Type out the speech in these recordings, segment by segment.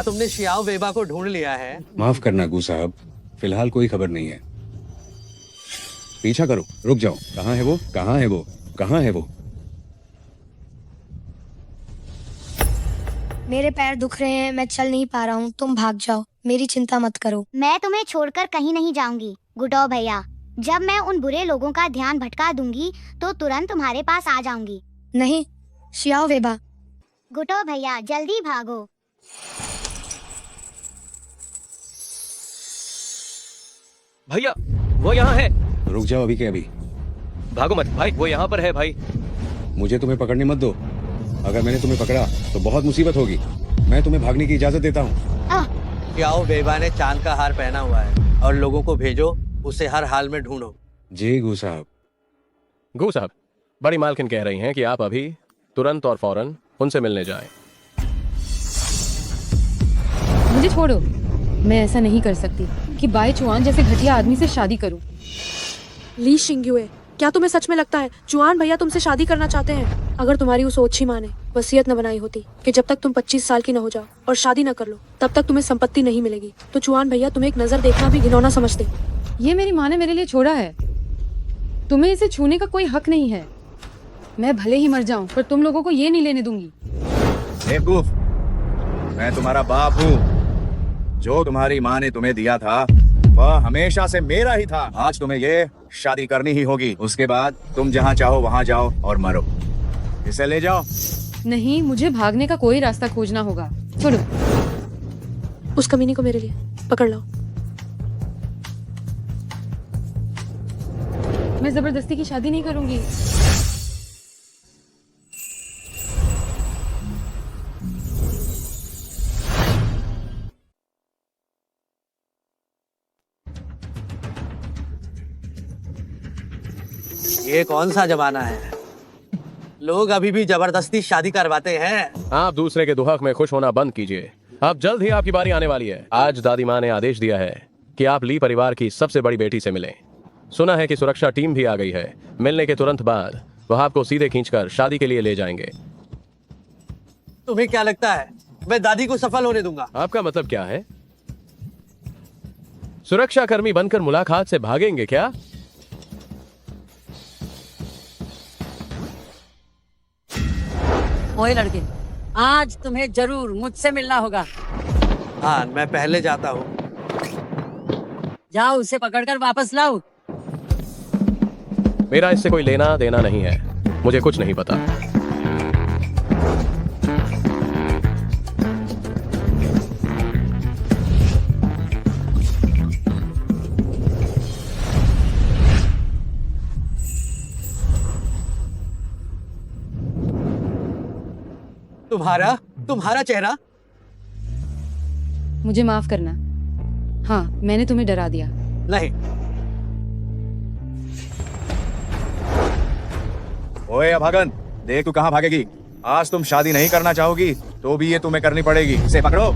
क्या तुमने शियाओ वेबा को ढूंढ लिया है? माफ करना गू साहब, फिलहाल कोई खबर नहीं है। पीछा करो, रुक जाओ। कहाँ है वो? कहाँ है वो? कहाँ है वो? मेरे पैर दुख रहे हैं, मैं चल नहीं पा रहा हूँ। तुम भाग जाओ, मेरी चिंता मत करो। मैं तुम्हें छोड़कर कहीं नहीं जाऊंगी गुटो भैया। जब मैं उन बुरे लोगों का ध्यान भटका दूंगी तो तुरंत तुम्हारे पास आ जाऊंगी। नहीं शियाओ वेबा। गुटो भैया जल्दी भागो। भैया वो यहाँ है। रुक जाओ अभी के अभी। भागो मत भाई, वो यहाँ पर है भाई। मुझे तुम्हें पकड़ने मत दो। अगर मैंने तुम्हें पकड़ा तो बहुत मुसीबत होगी। मैं तुम्हें भागने की इजाजत देता हूँ। शियाओ वेबा ने चांद का हार पहना हुआ है और लोगों को भेजो उसे हर हाल में ढूंढो। जी गू साहब। गू साहब, बड़ी मालकिन कह रही हैं कि आप अभी तुरंत और फौरन उनसे मिलने जाएं। मुझे छोड़ो, मैं ऐसा नहीं कर सकती कि बाई चुआन जैसे घटिया आदमी से शादी करूं। ली शिंग्युए, क्या तुम्हें सच में लगता है चुआन भैया तुमसे शादी करना चाहते हैं? अगर तुम्हारी वो सोच ही माने, वसीयत न बनाई होती कि जब तक तुम 25 साल की न हो जाओ और शादी न कर लो तब तक तुम्हें संपत्ति नहीं मिलेगी, तो चुआन भैया तुम्हें एक नजर देखना भी घिनौना समझते। ये मेरी माँ ने मेरे लिए छोड़ा है, तुम्हें इसे छूने का कोई हक नहीं है। मैं भले ही मर जाऊं पर तुम लोगों को ये नहीं लेने दूंगी। बेवकूफ, मैं तुम्हारा बाप हूँ। जो तुम्हारी माँ ने तुम्हें दिया था वह हमेशा से मेरा ही था। आज तुम्हें ये शादी करनी ही होगी। उसके बाद तुम जहाँ चाहो वहाँ जाओ और मरो। इसे ले जाओ। नहीं, मुझे भागने का कोई रास्ता खोजना होगा। छोड़ो। उस कमीनी को मेरे लिए पकड़ लो। मैं जबरदस्ती की शादी नहीं करूंगी। ये कौन सा जमाना है? लोग अभी भी जबरदस्ती शादी करवाते हैं। आप दूसरे के दुहक में खुश होना बंद कीजिए। अब जल्द ही आपकी बारी आने वाली है। आज दादी माँ ने आदेश दिया है कि आप ली परिवार की सबसे बड़ी बेटी से मिलें। सुना है कि सुरक्षा टीम भी आ गई है। मिलने के तुरंत बाद वह आपको सीधे खींचकर शादी के लिए ले जाएंगे। तुम्हें क्या लगता है मैं दादी को सफल होने दूंगा? आपका मतलब क्या है? सुरक्षा कर्मी बनकर मुलाकात से भागेंगे क्या? ओए लड़के, आज तुम्हें जरूर मुझसे मिलना होगा। हाँ, मैं पहले जाता हूँ। जाओ, उसे पकड़कर वापस लाओ। मेरा इससे कोई लेना देना नहीं है। मुझे कुछ नहीं पता। तुम्हारा चेहरा। मुझे माफ करना। हाँ, मैंने तुम्हें डरा दिया। नहीं। ओए अभागन, देख तू कहाँ भागेगी। आज तुम शादी नहीं करना चाहोगी तो भी ये तुम्हें करनी पड़ेगी। इसे पकड़ो।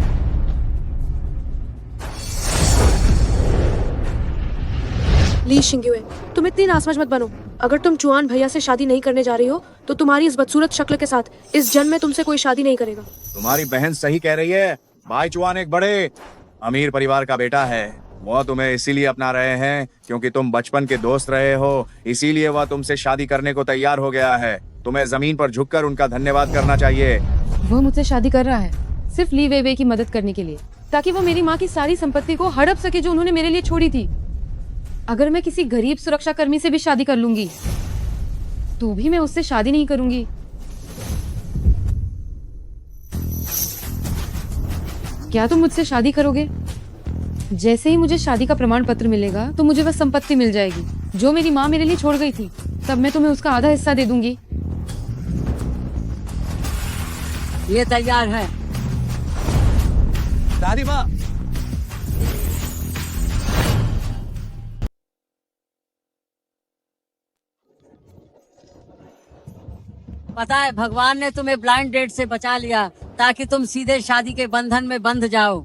ली शिंग्युए, तुम इतनी नासमझ मत बनो। अगर तुम चुआन भैया से शादी नहीं करने जा रही हो तो तुम्हारी इस बदसूरत शक्ल के साथ इस जन्म में तुमसे कोई शादी नहीं करेगा। तुम्हारी बहन सही कह रही है। भाई चुआन एक बड़े अमीर परिवार का बेटा है। वह तुम्हें इसीलिए अपना रहे हैं क्योंकि तुम बचपन के दोस्त रहे हो। इसीलिए वह तुमसे शादी करने को तैयार हो गया है। तुम्हें जमीन पर झुककर उनका धन्यवाद करना चाहिए। वो मुझसे शादी कर रहा है सिर्फ ली वेबे की मदद करने के लिए, ताकि वो मेरी माँ की सारी संपत्ति को हड़प सके जो उन्होंने मेरे लिए छोड़ी थी। अगर मैं किसी गरीब सुरक्षा कर्मी से भी शादी कर लूंगी तो भी मैं उससे शादी नहीं करूंगी। क्या तुम मुझसे शादी करोगे? जैसे ही मुझे शादी का प्रमाण पत्र मिलेगा तो मुझे वह संपत्ति मिल जाएगी जो मेरी माँ मेरे लिए छोड़ गई थी। तब मैं तुम्हें उसका आधा हिस्सा दे दूंगी। ये तैयार है। दादी माँ, पता है भगवान ने तुम्हें ब्लाइंड डेट से बचा लिया ताकि तुम सीधे शादी के बंधन में बंध जाओ।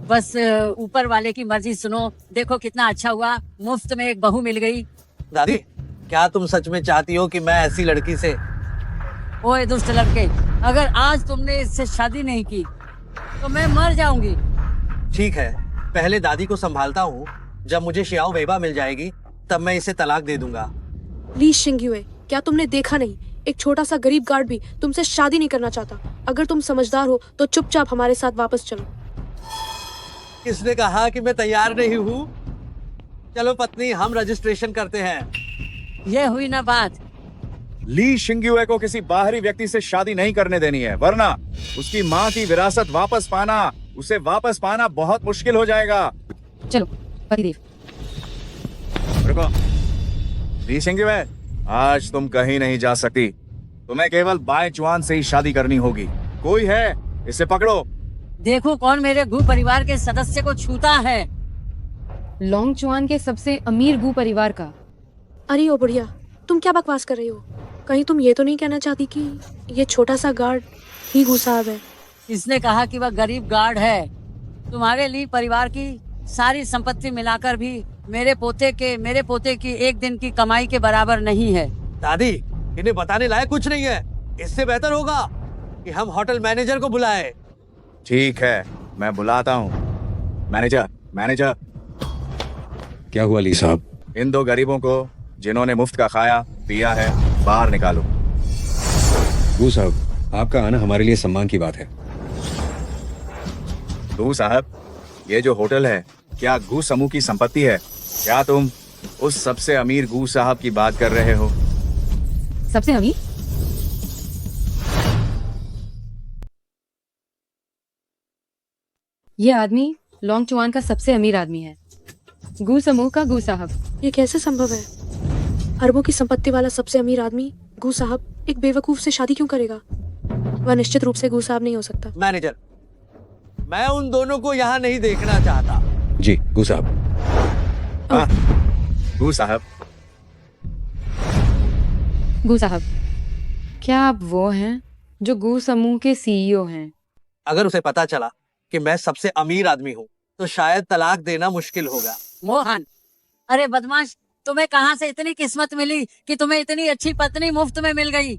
बस ऊपर वाले की मर्जी सुनो। देखो कितना अच्छा हुआ, मुफ्त में एक बहू मिल गई। दादी, क्या तुम सच में चाहती हो कि मैं ऐसी लड़की से? ओए दुष्ट लड़के, अगर आज तुमने इससे शादी नहीं की तो मैं मर जाऊंगी। ठीक है, पहले दादी को संभालता हूँ। जब मुझे शियाओ बेबा मिल जाएगी तब मैं इसे तलाक दे दूंगा। ली शिंगयुए, क्या तुमने देखा नहीं, एक छोटा सा गरीब गार्ड भी तुमसे शादी नहीं करना चाहता। अगर तुम समझदार हो तो चुपचाप हमारे साथ वापस चलो। किसने कहा कि मैं तैयार नहीं हूँ? चलो पत्नी, हम रजिस्ट्रेशन करते हैं। ये हुई ना बात। ली शिंगयुए को किसी बाहरी व्यक्ति से शादी नहीं करने देनी है, वरना उसकी माँ की विरासत वापस पाना, उसे वापस पाना बहुत मुश्किल हो जाएगा। चलो पतिदेव। रुको, ली शिंगयुए, आज तुम कहीं नहीं जा सकती। तुम्हें केवल बाय चुआन से ही शादी करनी होगी। कोई है, इसे पकड़ो। देखो कौन मेरे गु परिवार के सदस्य को छूता है। लोंग चुआन के सबसे अमीर गु परिवार का। अरे ओ बुढ़िया, तुम क्या बकवास कर रही हो? कहीं तुम ये तो नहीं कहना चाहती कि ये छोटा सा गार्ड ही गु साहब है? इसने कहा कि वह गरीब गार्ड है। तुम्हारे ली परिवार की सारी संपत्ति मिलाकर भी मेरे पोते की एक दिन की कमाई के बराबर नहीं है। दादी, इन्हें बताने लायक कुछ नहीं है। इससे बेहतर होगा कि हम होटल मैनेजर को बुलाएं। ठीक है, मैं बुलाता हूँ। मैनेजर, क्या हुआ ली साहब? इन दो गरीबों को जिन्होंने मुफ्त का खाया पिया है बाहर निकालो। गू साहब, आपका आना हमारे लिए सम्मान की बात है। गू साहब, ये जो होटल है क्या गू समूह की संपत्ति है? क्या तुम उस सबसे अमीर गू साहब की बात कर रहे हो? सबसे अमीर? ये आदमी लोंग चुआन का सबसे अमीर आदमी है, गू समूह का गू साहब। ये कैसे संभव है? अरबों की संपत्ति वाला सबसे अमीर आदमी गू साहब एक बेवकूफ से शादी क्यों करेगा? वह निश्चित रूप से गू साहब नहीं हो सकता। मैनेजर, मैं उन दोनों को यहाँ नहीं देखना चाहता। जी गू साहब। गू साहब, गू साहब, क्या आप वो हैं जो गू समूह के सीईओ हैं? अगर उसे पता चला कि मैं सबसे अमीर आदमी हूँ तो शायद तलाक देना मुश्किल होगा। मोहन, अरे बदमाश, तुम्हें कहाँ से इतनी किस्मत मिली कि तुम्हें इतनी अच्छी पत्नी मुफ्त में मिल गई?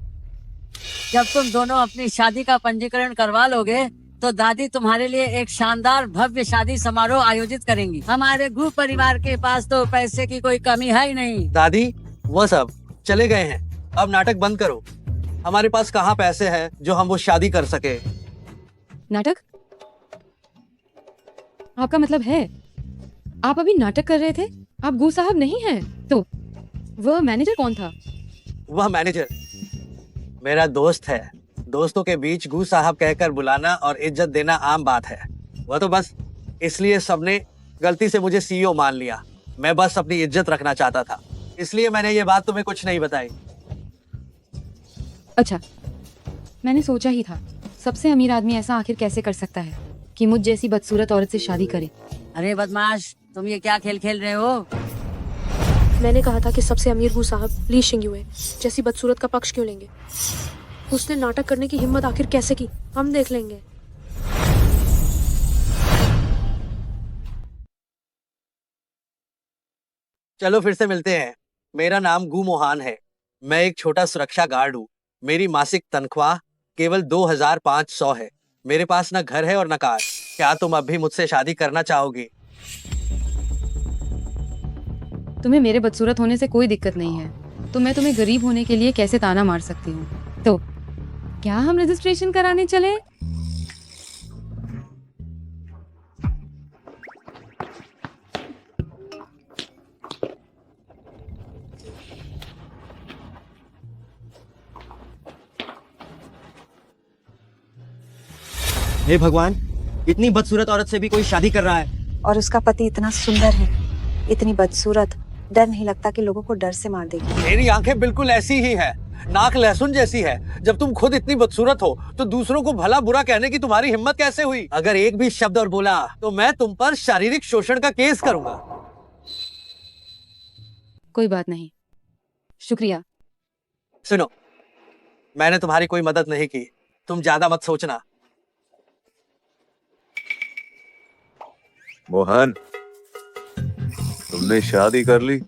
जब तुम दोनों अपनी शादी का पंजीकरण करवा लोगे तो दादी तुम्हारे लिए एक शानदार भव्य शादी समारोह आयोजित करेंगी। हमारे गु परिवार के पास तो पैसे की कोई कमी है ही नहीं। दादी, वो सब चले गए हैं, अब नाटक बंद करो। हमारे पास कहाँ पैसे हैं जो हम वो शादी कर सके। नाटक? आपका मतलब है आप अभी नाटक कर रहे थे? आप गू साहब नहीं हैं? तो वह मैनेजर कौन था? वह मैनेजर मेरा दोस्त है। दोस्तों के बीच गू साहब कहकर बुलाना और इज्जत देना आम बात है। वह तो बस इसलिए सबने गलती से मुझे सीईओ मान लिया। मैं बस अपनी इज्जत रखना चाहता था, इसलिए मैंने ये बात तुम्हें कुछ नहीं बताई। अच्छा, मैंने सोचा ही था सबसे अमीर आदमी ऐसा आखिर कैसे कर सकता है कि मुझ जैसी बदसूरत औरत से शादी करे। अरे बदमाश, तुम ये क्या खेल खेल रहे हो? मैंने कहा था कि सबसे अमीर गू साहब ली शिंगयुए जैसी बदसूरत का पक्ष क्यों लेंगे? उसने नाटक करने की हिम्मत आखिर कैसे की, हम देख लेंगे। चलो फिर से मिलते हैं। मेरा नाम गू मोहान है। मैं एक छोटा सुरक्षा गार्ड हूँ। मेरी मासिक तनख्वाह केवल 2500 है। मेरे पास न घर है और न कार। क्या तुम अब भी मुझसे शादी करना चाहोगी? तुम्हें मेरे बदसूरत होने से कोई दिक्कत नहीं है, तो मैं तुम्हें गरीब होने के लिए कैसे ताना मार सकती हूँ? तो क्या हम रजिस्ट्रेशन कराने चले? हे भगवान, इतनी बदसूरत औरत से भी कोई शादी कर रहा है। और उसका पति इतना सुंदर है, इतनी बदसूरत, डर नहीं लगता कि लोगों को डर से मार देगी। मेरी आंखें बिल्कुल ऐसी ही है, नाक लहसुन जैसी है। जब तुम खुद इतनी बदसूरत हो तो दूसरों को भला बुरा कहने की तुम्हारी हिम्मत कैसे हुई? अगर एक भी शब्द और बोला तो मैं तुम पर शारीरिक शोषण का केस करूंगा। कोई बात नहीं, शुक्रिया। सुनो, मैंने तुम्हारी कोई मदद नहीं की, तुम ज्यादा मत सोचना। मोहन, तुमने शादी कर ली?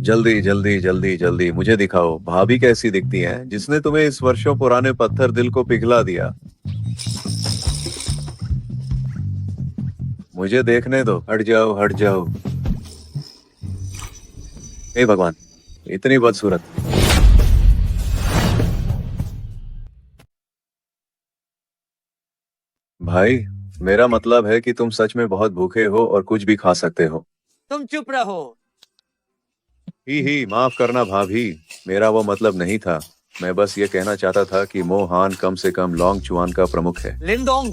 जल्दी जल्दी जल्दी जल्दी मुझे दिखाओ, भाभी कैसी दिखती हैं जिसने तुम्हें इस वर्षों पुराने पत्थर दिल को पिघला दिया। मुझे देखने दो, हट जाओ हट जाओ। हे भगवान, इतनी बदसूरत। भाई, मेरा मतलब है कि तुम सच में बहुत भूखे हो और कुछ भी खा सकते हो। तुम चुप रहो। ही माफ करना भाभी, मेरा वो मतलब नहीं था। मैं बस ये कहना चाहता था कि मोहान कम से कम लॉन्ग चुआन का प्रमुख है। लिंदोंग,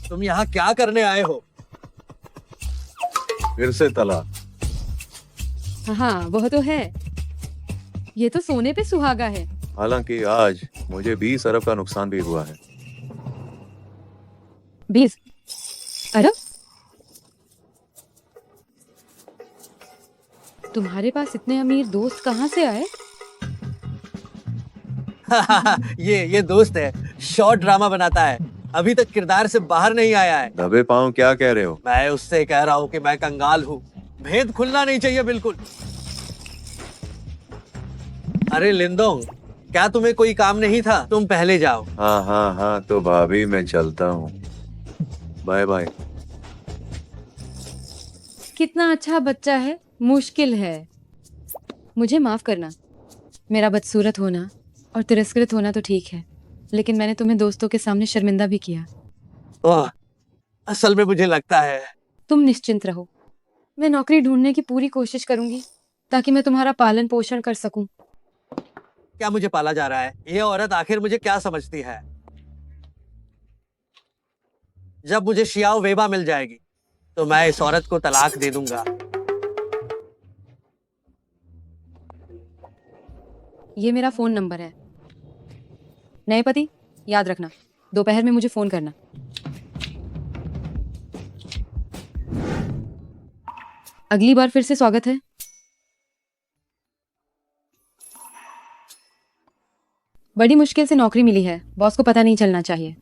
तुम यहाँ क्या करने आए हो? फिर से तलाक। हाँ वह तो है, ये तो सोने पे सुहागा है। हालांकि आज मुझे 20 अरब का नुकसान भी हुआ है। 20 अरब? तुम्हारे पास इतने अमीर दोस्त कहाँ से आए? ये दोस्त है, शॉर्ट ड्रामा बनाता है, अभी तक किरदार से बाहर नहीं आया है। दबे पाँव क्या कह रहे हो? मैं उससे कह रहा हूँ कि मैं कंगाल हूँ, भेद खुलना नहीं चाहिए बिल्कुल। अरे लिंदोंग, क्या तुम्हें कोई काम नहीं था? तुम पहले जाओ। हाँ, तो भाभी मैं चलता हूँ, बाय बाय। कितना अच्छा बच्चा है, मुश्किल है। मुझे माफ करना, मेरा बदसूरत होना और तिरस्कृत होना तो ठीक है, लेकिन मैंने तुम्हें दोस्तों के सामने शर्मिंदा भी किया। असल में मुझे लगता है। तुम निश्चिंत रहो, मैं नौकरी ढूंढने की पूरी कोशिश करूंगी ताकि मैं तुम्हारा पालन पोषण कर सकूं। क्या मुझे पाला जा रहा है? ये औरत आखिर मुझे क्या समझती है? जब मुझे शियाओ वेबा मिल जाएगी तो मैं इस औरत को तलाक दे दूंगा। ये मेरा फोन नंबर है। नए पति, याद रखना, दोपहर में मुझे फोन करना। अगली बार फिर से स्वागत है। बड़ी मुश्किल से नौकरी मिली है, बॉस को पता नहीं चलना चाहिए।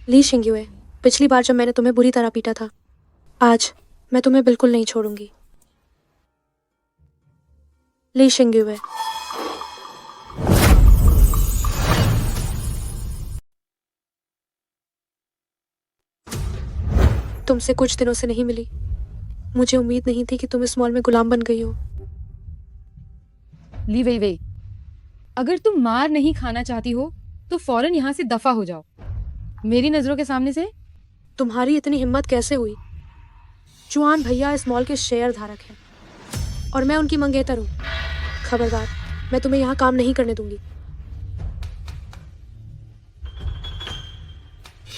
ली शिंग्युए, पिछली बार जब मैंने तुम्हें बुरी तरह पीटा था, आज मैं तुम्हें बिल्कुल नहीं छोड़ूंगी। ली शिंग्युए। तुमसे कुछ दिनों से नहीं मिली। मुझे उम्मीद नहीं थी कि तुम इस मॉल में गुलाम बन गई हो। ली वे वे, अगर तुम मार नहीं खाना चाहती हो तो फौरन यहाँ से दफा हो जाओ, मेरी नजरों के सामने से। तुम्हारी इतनी हिम्मत कैसे हुई? जुआन भैया इस मॉल के शेयर धारक हैं और मैं उनकी मंगेतर हूँ। खबरदार, मैं तुम्हें यहाँ काम नहीं करने दूंगी।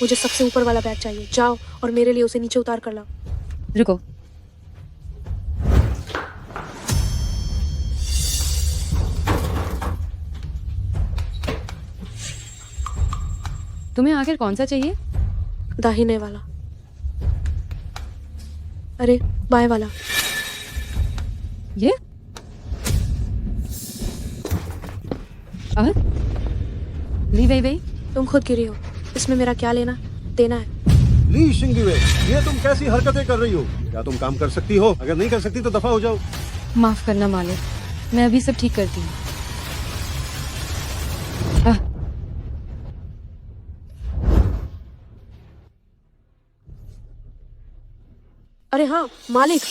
मुझे सबसे ऊपर वाला बैग चाहिए। जाओ और मेरे लिए उसे नीचे उतार कर लाओ। रुको, तुम्हें आखिर कौन सा चाहिए? दाहिने वाला। अरे बाएं वाला। ये और ली वे वे, तुम खुद गिरी हो, इसमें मेरा क्या लेना देना है? ली शिंगवे, ये तुम कैसी हरकतें कर रही हो? क्या तुम काम कर सकती हो? अगर नहीं कर सकती तो दफा हो जाओ। माफ करना मालिक, मैं अभी सब ठीक करती हूँ। अरे हाँ मालिक,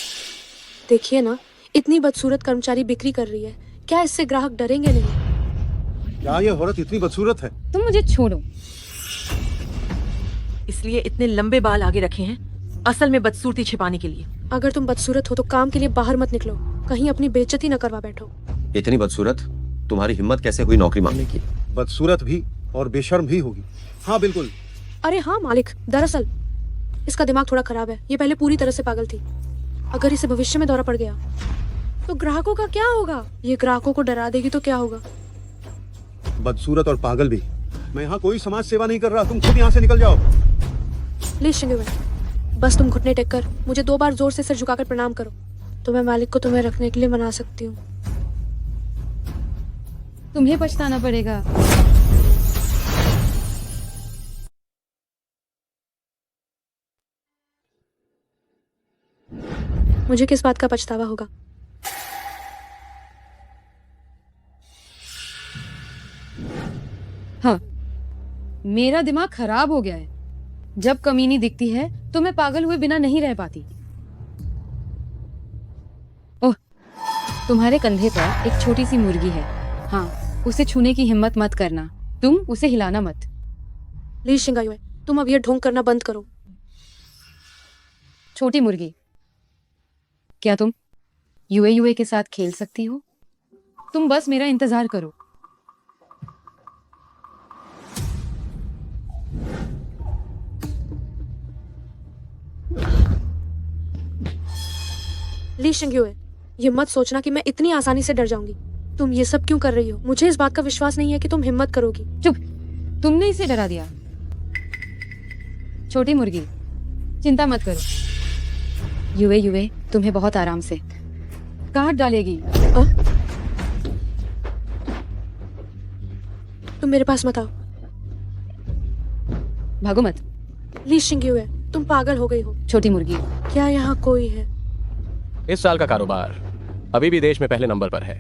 देखिए ना, इतनी बदसूरत कर्मचारी बिक्री कर रही है, क्या इससे ग्राहक डरेंगे नहीं? क्या ये औरत इतनी बदसूरत है? तुम मुझे छोड़ो। इसलिए इतने लंबे बाल आगे रखे हैं, असल में बदसूरती छिपाने के लिए। अगर तुम बदसूरत हो तो काम के लिए बाहर मत निकलो, कहीं अपनी बेइज्जती न करवा बैठो। इतनी बदसूरत? तुम्हारी हिम्मत कैसे हुई नौकरी मांगने की? बदसूरत भी और बेशर्म भी होगी। हाँ बिल्कुल। अरे हाँ मालिक, दरअसल इसका दिमाग थोड़ा खराब है। ये पहले पूरी तरह से पागल थी। अगर इसे भविष्य में दौरा पड़ गया तो ग्राहकों का क्या होगा? ये ग्राहकों को डरा देगी तो क्या होगा? बदसूरत और पागल भी। मैं यहाँ कोई समाज सेवा नहीं कर रहा, तुम खुद यहाँ से निकल जाओ। ली शिंगवे, बस तुम घुटने टेक कर मुझे 2 बार जोर से सिर झुकाकर प्रणाम करो तो मैं मालिक को तुम्हें रखने के लिए मना सकती हूँ। तुम्हें पछताना पड़ेगा। मुझे किस बात का पछतावा होगा? हाँ, मेरा दिमाग खराब हो गया है। जब कमीनी दिखती है तो मैं पागल हुए बिना नहीं रह पाती। ओह, तुम्हारे कंधे पर एक छोटी सी मुर्गी है। हाँ, उसे छूने की हिम्मत मत करना। तुम उसे हिलाना मत। ली शिंगायुए, तुम अब ये ढोंग करना बंद करो। छोटी मुर्गी, क्या तुम यूए के साथ खेल सकती हो? तुम बस मेरा इंतजार करो। ली शिंगयुए, ये मत सोचना कि मैं इतनी आसानी से डर जाऊंगी। तुम ये सब क्यों कर रही हो? मुझे इस बात का विश्वास नहीं है कि तुम हिम्मत करोगी। चुप, तुमने इसे डरा दिया। छोटी मुर्गी, चिंता मत करो। यूए तुम्हें बहुत आराम से काट डालेगी। तुम मेरे पास मत आओ। भागो मत। ली शिंगयुए, तुम पागल हो गई हो। छोटी मुर्गी, क्या यहाँ कोई है? इस साल का कारोबार अभी भी देश में पहले नंबर पर है।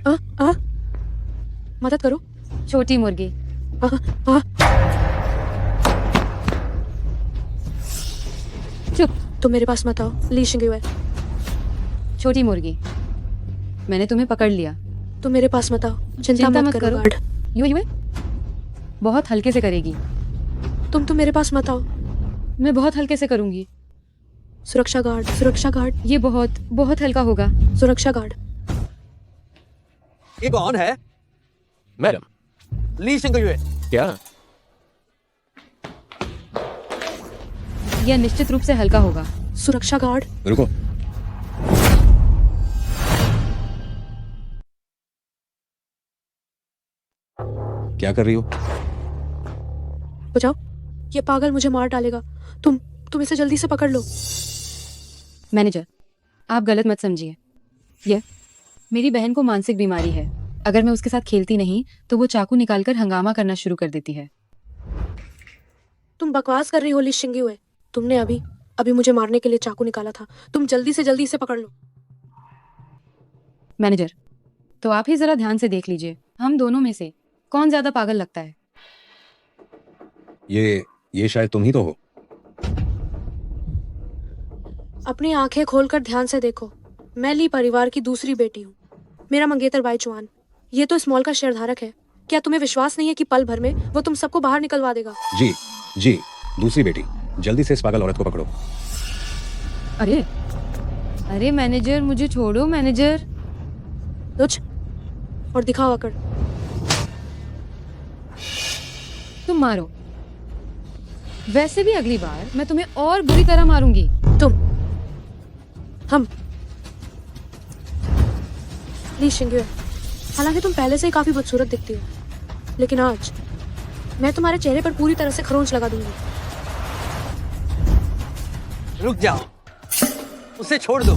मदद करो। छोटी मुर्गी, चुप। तुम मेरे पास मत आओ। ली शिंगयुए, छोटी मुर्गी, मैंने तुम्हें पकड़ लिया। तुम मेरे पास मत आओ। चिंता मत करो। गार्ड, यूए बहुत हल्के से करेगी। तुम मेरे पास मत आओ। मैं बहुत हल्के से करूंगी। सुरक्षा गार्ड, सुरक्षा गार्ड। ये बहुत बहुत हल्का होगा। सुरक्षा गार्ड। ये कौन है? मैडम। ली शिंगयुए। क्या? यह निश्चित रूप से हल्का होगा। सुरक्षा गार्ड। रुको। क्या कर रही हो? बचाओ, ये पागल मुझे मार डालेगा। तुम इसे जल्दी से पकड़ लो। मैनेजर, आप गलत मत समझिए। यह मेरी बहन को मानसिक बीमारी है। अगर मैं उसके साथ खेलती नहीं तो वो चाकू निकालकर हंगामा करना शुरू कर देती है। तुम बकवास कर रही हो ली शिंगयुए। तुमने अभी मुझे मारने के लिए चाकू निकाला था। तुम जल्दी से इसे पकड़ लो। मैनेजर, तो आप ही जरा ध्यान से देख लीजिए, हम दोनों में से कौन ज्यादा पागल लगता है। ये शायद तुम ही तो हो। अपनी आंखें खोलकर ध्यान से देखो। मैं ली परिवार की दूसरी बेटी हूँ। मेरा मंगेतर बाई चुआन। ये तो इस मॉल का शेयरधारक है। क्या तुम्हें विश्वास नहीं है कि पल भर में वो तुम सबको बाहर निकलवा देगा? जी, दूसरी बेटी। जल्दी से इस पागल औरत को पकड़ो। अरे मैनेजर, मुझे छोड़ो मैनेजर। लुच, और दिखाओ अकड़। तुम मारो। वैसे भी अगली बार मैं तुम्हें और बुरी तरह मारूंगी। हम ली शिंगयुए, हालांकि तुम पहले से ही काफी बदसूरत दिखती हो, लेकिन आज मैं तुम्हारे चेहरे पर पूरी तरह से खरोंच लगा दूंगी। रुक जाओ, उसे छोड़ दो।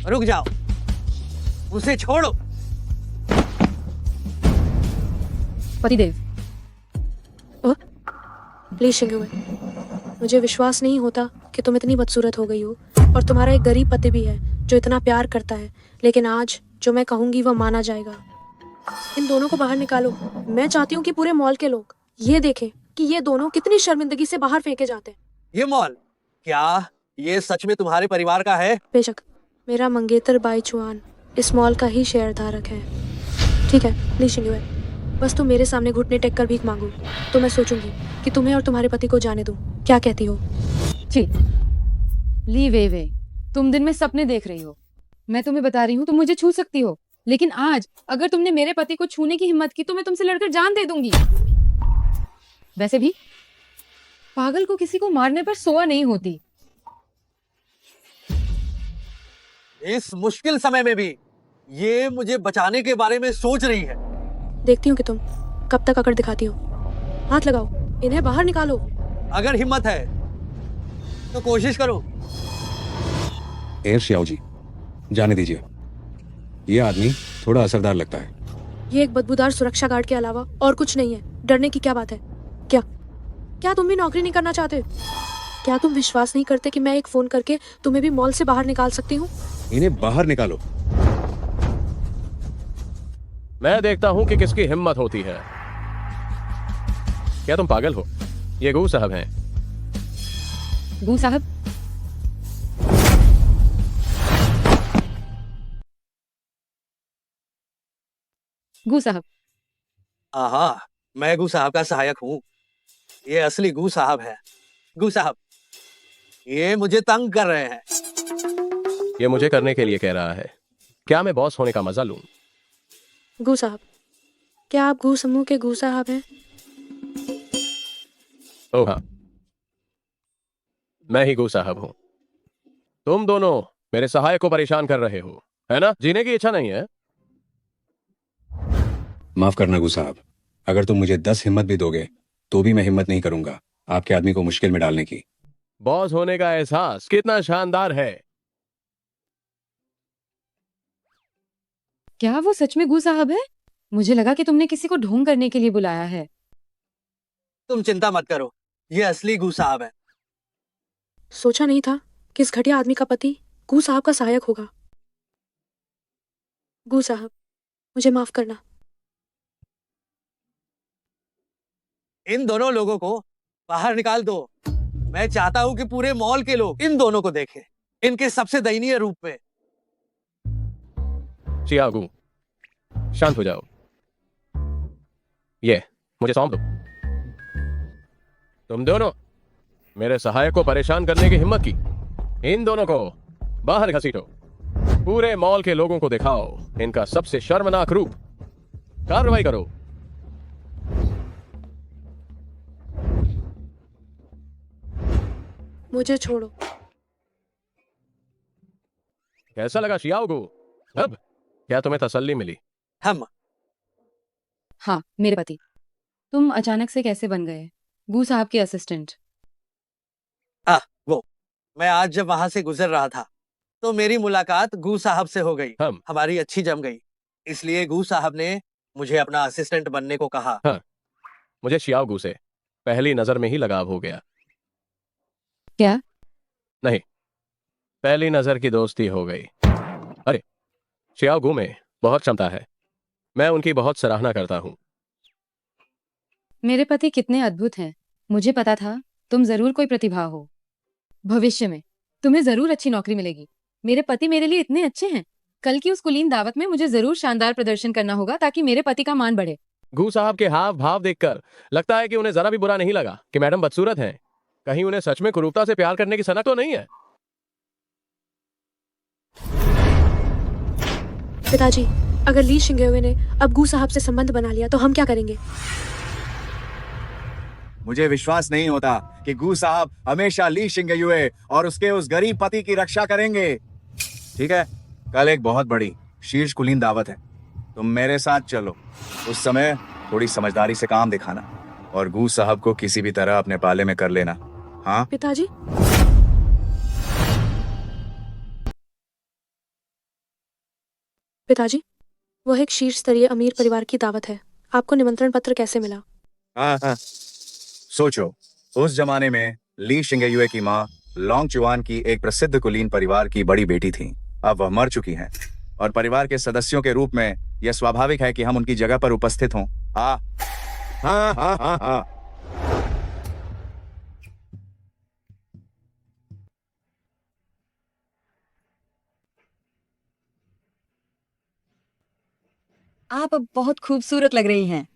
रुक जाओ, उसे छोड़ो। पतिदेव, ली शिंगयुए, मुझे विश्वास नहीं होता कि तुम इतनी बदसूरत हो गई हो, और तुम्हारा एक गरीब पति भी है जो इतना प्यार करता है, लेकिन आज जो मैं कहूंगी वह माना जाएगा। इन दोनों को बाहर निकालो। मैं चाहती हूँ कि पूरे मॉल के लोग ये देखें कि ये दोनों कितनी शर्मिंदगी से बाहर फेंके जाते हैं। ये मॉल, क्या ये सच में तुम्हारे परिवार का है? बेशक, मेरा मंगेतर बाई चुआन इस मॉल का ही शेयरधारक है। ठीक है ली शिंगयुए, बस तुम मेरे सामने घुटने टेक कर भीख मांगो तो मैं सोचूंगी कि तुम्हें और तुम्हारे पति को जाने दूं। क्या कहती हो? ठीक। ली वे, तुम दिन में सपने देख रही हो। मैं तुम्हें बता रही हूँ, तुम मुझे छू सकती हो, लेकिन आज अगर तुमने मेरे पति को छूने की हिम्मत की तो मैं तुमसे लड़कर जान दे दूंगी। वैसे भी पागल को किसी को मारने पर सोआ नहीं होती। इस मुश्किल समय में भी ये मुझे बचाने के बारे में सोच रही है। देखती हूँ कि तुम कब तक अकड़ दिखाती हो। हाथ लगाओ, इन्हें बाहर निकालो। अगर हिम्मत है तो कोशिश करो। एयर श्याओ जी, जाने दीजिए। ये आदमी थोड़ा असरदार लगता है। ये एक बदबूदार सुरक्षा गार्ड के अलावा और कुछ नहीं है। डरने की क्या बात है? क्या तुम भी नौकरी नहीं करना चाहते? क्या तुम विश्वास नहीं करते कि मैं एक फोन करके तुम्हें भी मॉल से बाहर निकाल सकती हूँ? इन्हें बाहर निकालो। मैं देखता हूं कि किसकी हिम्मत होती है। क्या तुम पागल हो? ये गू साहब हैं। गू साहब, गू साहब, आहा, मैं गू साहब का सहायक हूँ। ये असली गू साहब है। गू साहब, ये मुझे तंग कर रहे हैं। ये मुझे करने के लिए कह रहा है। क्या मैं बॉस होने का मजा लूं? गू साहब, क्या आप गू समूह के गू साहब हैं? ओह हाँ, मैं ही गू साहब हूं। तुम दोनों मेरे सहायक को परेशान कर रहे हो, है ना? जीने की इच्छा नहीं है? माफ करना गू साहब, अगर तुम मुझे 10 हिम्मत भी दोगे तो भी मैं हिम्मत नहीं करूंगा आपके आदमी को मुश्किल में डालने की। बॉस होने का एहसास कितना शानदार है। क्या वो सच में गू साहब है? मुझे लगा कि तुमने किसी को ढोंग करने के लिए बुलाया है। तुम चिंता मत करो, ये असली गू साहब है। सोचा नहीं था कि इस घटिया आदमी का पति गू साहब का सहायक होगा। गू साहब, मुझे माफ करना। इन दोनों लोगों को बाहर निकाल दो। मैं चाहता हूं कि पूरे मॉल के लोग इन दोनों को देखें, इनके सबसे दयनीय रूप में। चियागू, शांत हो जाओ। ये मुझे सौंप दो। तुम दोनों मेरे सहायक को परेशान करने की हिम्मत की। इन दोनों को बाहर घसीटो। पूरे मॉल के लोगों को दिखाओ इनका सबसे शर्मनाक रूप। कार्रवाई करो। मुझे छोड़ो। कैसा लगा शियाओगू? अब क्या तुम्हें तसल्ली मिली? हम हाँ, मेरे पति। तुम अचानक से कैसे बन गए गू साहब के असिस्टेंट? वो मैं आज जब वहां से गुजर रहा था तो मेरी मुलाकात गू साहब से हो गई। हमारी अच्छी जम गई, इसलिए गू साहब ने मुझे अपना असिस्टेंट बनने को कहा। हाँ, मुझे शियाओगू से पहली नजर में ही लगाव हो गया। क्या? नहीं, पहली नजर की दोस्ती हो गई। अरे, शियाओगू में बहुत क्षमता है। मैं उनकी बहुत सराहना करता हूँ। मेरे पति कितने अद्भुत हैं। मुझे पता था तुम जरूर कोई प्रतिभा हो। भविष्य में तुम्हें जरूर अच्छी नौकरी मिलेगी। मेरे पति मेरे लिए इतने अच्छे हैं। कल की उस कुलीन दावत में मुझे जरूर शानदार प्रदर्शन करना होगा ताकि मेरे पति का मान बढ़े। गू साहब के हाव भाव देखकर लगता है कि उन्हें जरा भी बुरा नहीं लगा कि मैडम बदसूरत हैं। कहीं उन्हें सच में कुरूपता से प्यार करने की सनक तो नहीं है? पिताजी, अगर ली शिंगेवे ने अब गू साहब से संबंध बना लिया तो हम क्या करेंगे? मुझे विश्वास नहीं होता कि गू साहब हमेशा ली शिंगेयुए और उसके उस गरीब पति की रक्षा करेंगे। ठीक है, कल एक बहुत बड़ी शीर्ष कुलीन दावत है। तुम मेरे साथ चलो। उस समय थोड़ी समझदारी से काम दिखाना और गू साहब को किसी भी तरह अपने पाले में कर लेना। हाँ पिताजी। पिताजी, वह एक शीर्ष स्तरीय अमीर परिवार की दावत है। आपको निमंत्रण पत्र कैसे मिला? हाँ, सोचो, उस जमाने में ली शिंगेयुए की माँ लोंग चुआन की एक प्रसिद्ध कुलीन परिवार की बड़ी बेटी थी। अब वह मर चुकी हैं और परिवार के सदस्यों के रूप में यह स्वाभाविक है कि हम उनकी जगह पर उपस्थित हों। हाँ हाँ हाँ हाँ हाँ। आप अब बहुत खूबसूरत लग रही हैं।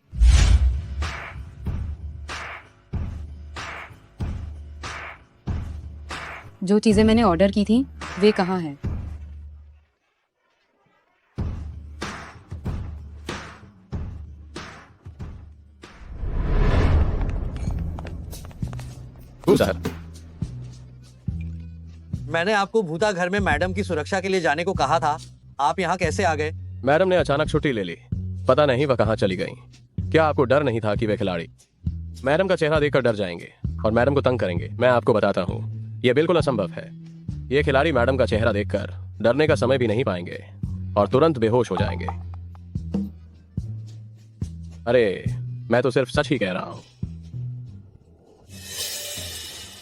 जो चीजें मैंने ऑर्डर की थी वे कहाँ हैं? मैंने आपको भूता घर में मैडम की सुरक्षा के लिए जाने को कहा था। आप यहाँ कैसे आ गए? मैडम ने अचानक छुट्टी ले ली। पता नहीं वह कहाँ चली गई। क्या आपको डर नहीं था कि वे खिलाड़ी मैडम का चेहरा देखकर डर जाएंगे और मैडम को तंग करेंगे? मैं आपको बताता हूँ, यह बिल्कुल असंभव है। ये खिलाड़ी मैडम का चेहरा देखकर डरने का समय भी नहीं पाएंगे और तुरंत बेहोश हो जाएंगे। अरे, मैं तो सिर्फ सच ही कह रहा हूँ।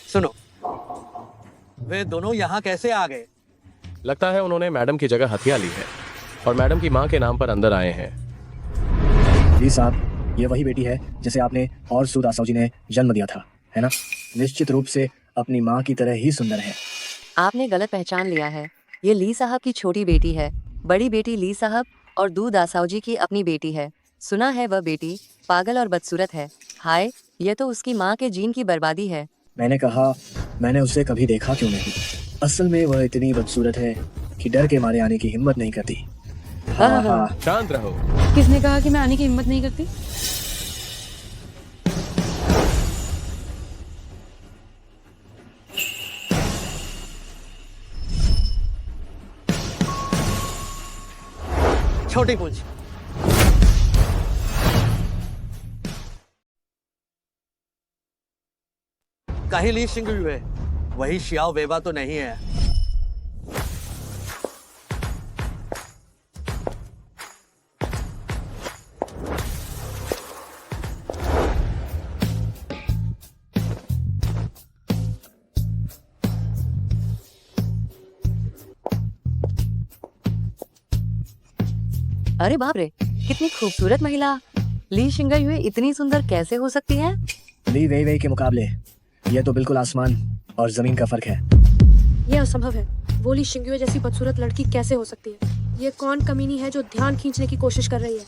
सुनो, वे दोनों यहाँ कैसे आ गए? लगता है उन्होंने मैडम की जगह हथिया ली है और मैडम की माँ के नाम पर अंदर आए हैं। जी साहब, ये वही बेटी है जिसे आपने और सूद आसाओ जी ने जन्म दिया था, है ना? निश्चित रूप से अपनी माँ की तरह ही सुंदर है। आपने गलत पहचान लिया है। ये ली साहब की छोटी बेटी है। बड़ी बेटी ली साहब और दूध आसाओ जी की अपनी बेटी है। सुना है वह बेटी पागल और बदसूरत है। हाय, ये तो उसकी माँ के जीन की बर्बादी है। मैंने कहा, मैंने उसे कभी देखा क्यों नहीं? असल में वह इतनी बदसूरत है कि डर के मारे आने की हिम्मत नहीं करती। हाँ हाँ। शांत रहो। किसने कहा कि मैं आने की हिम्मत नहीं करती? छोटी पूछ। कहीं ली शिंगयू है, वही शियाओ वेबा तो नहीं है। अरे बाप रे, कितनी खूबसूरत महिला। ली शिंगयुए इतनी सुंदर कैसे हो सकती है? ली वेई वेई के मुकाबले यह तो बिल्कुल आसमान और जमीन का फर्क है। यह असंभव है। वो ली शिंगयुए जैसी बदसूरत लड़की कैसे हो सकती है? ये कौन कमीनी है जो ध्यान खींचने की कोशिश कर रही है?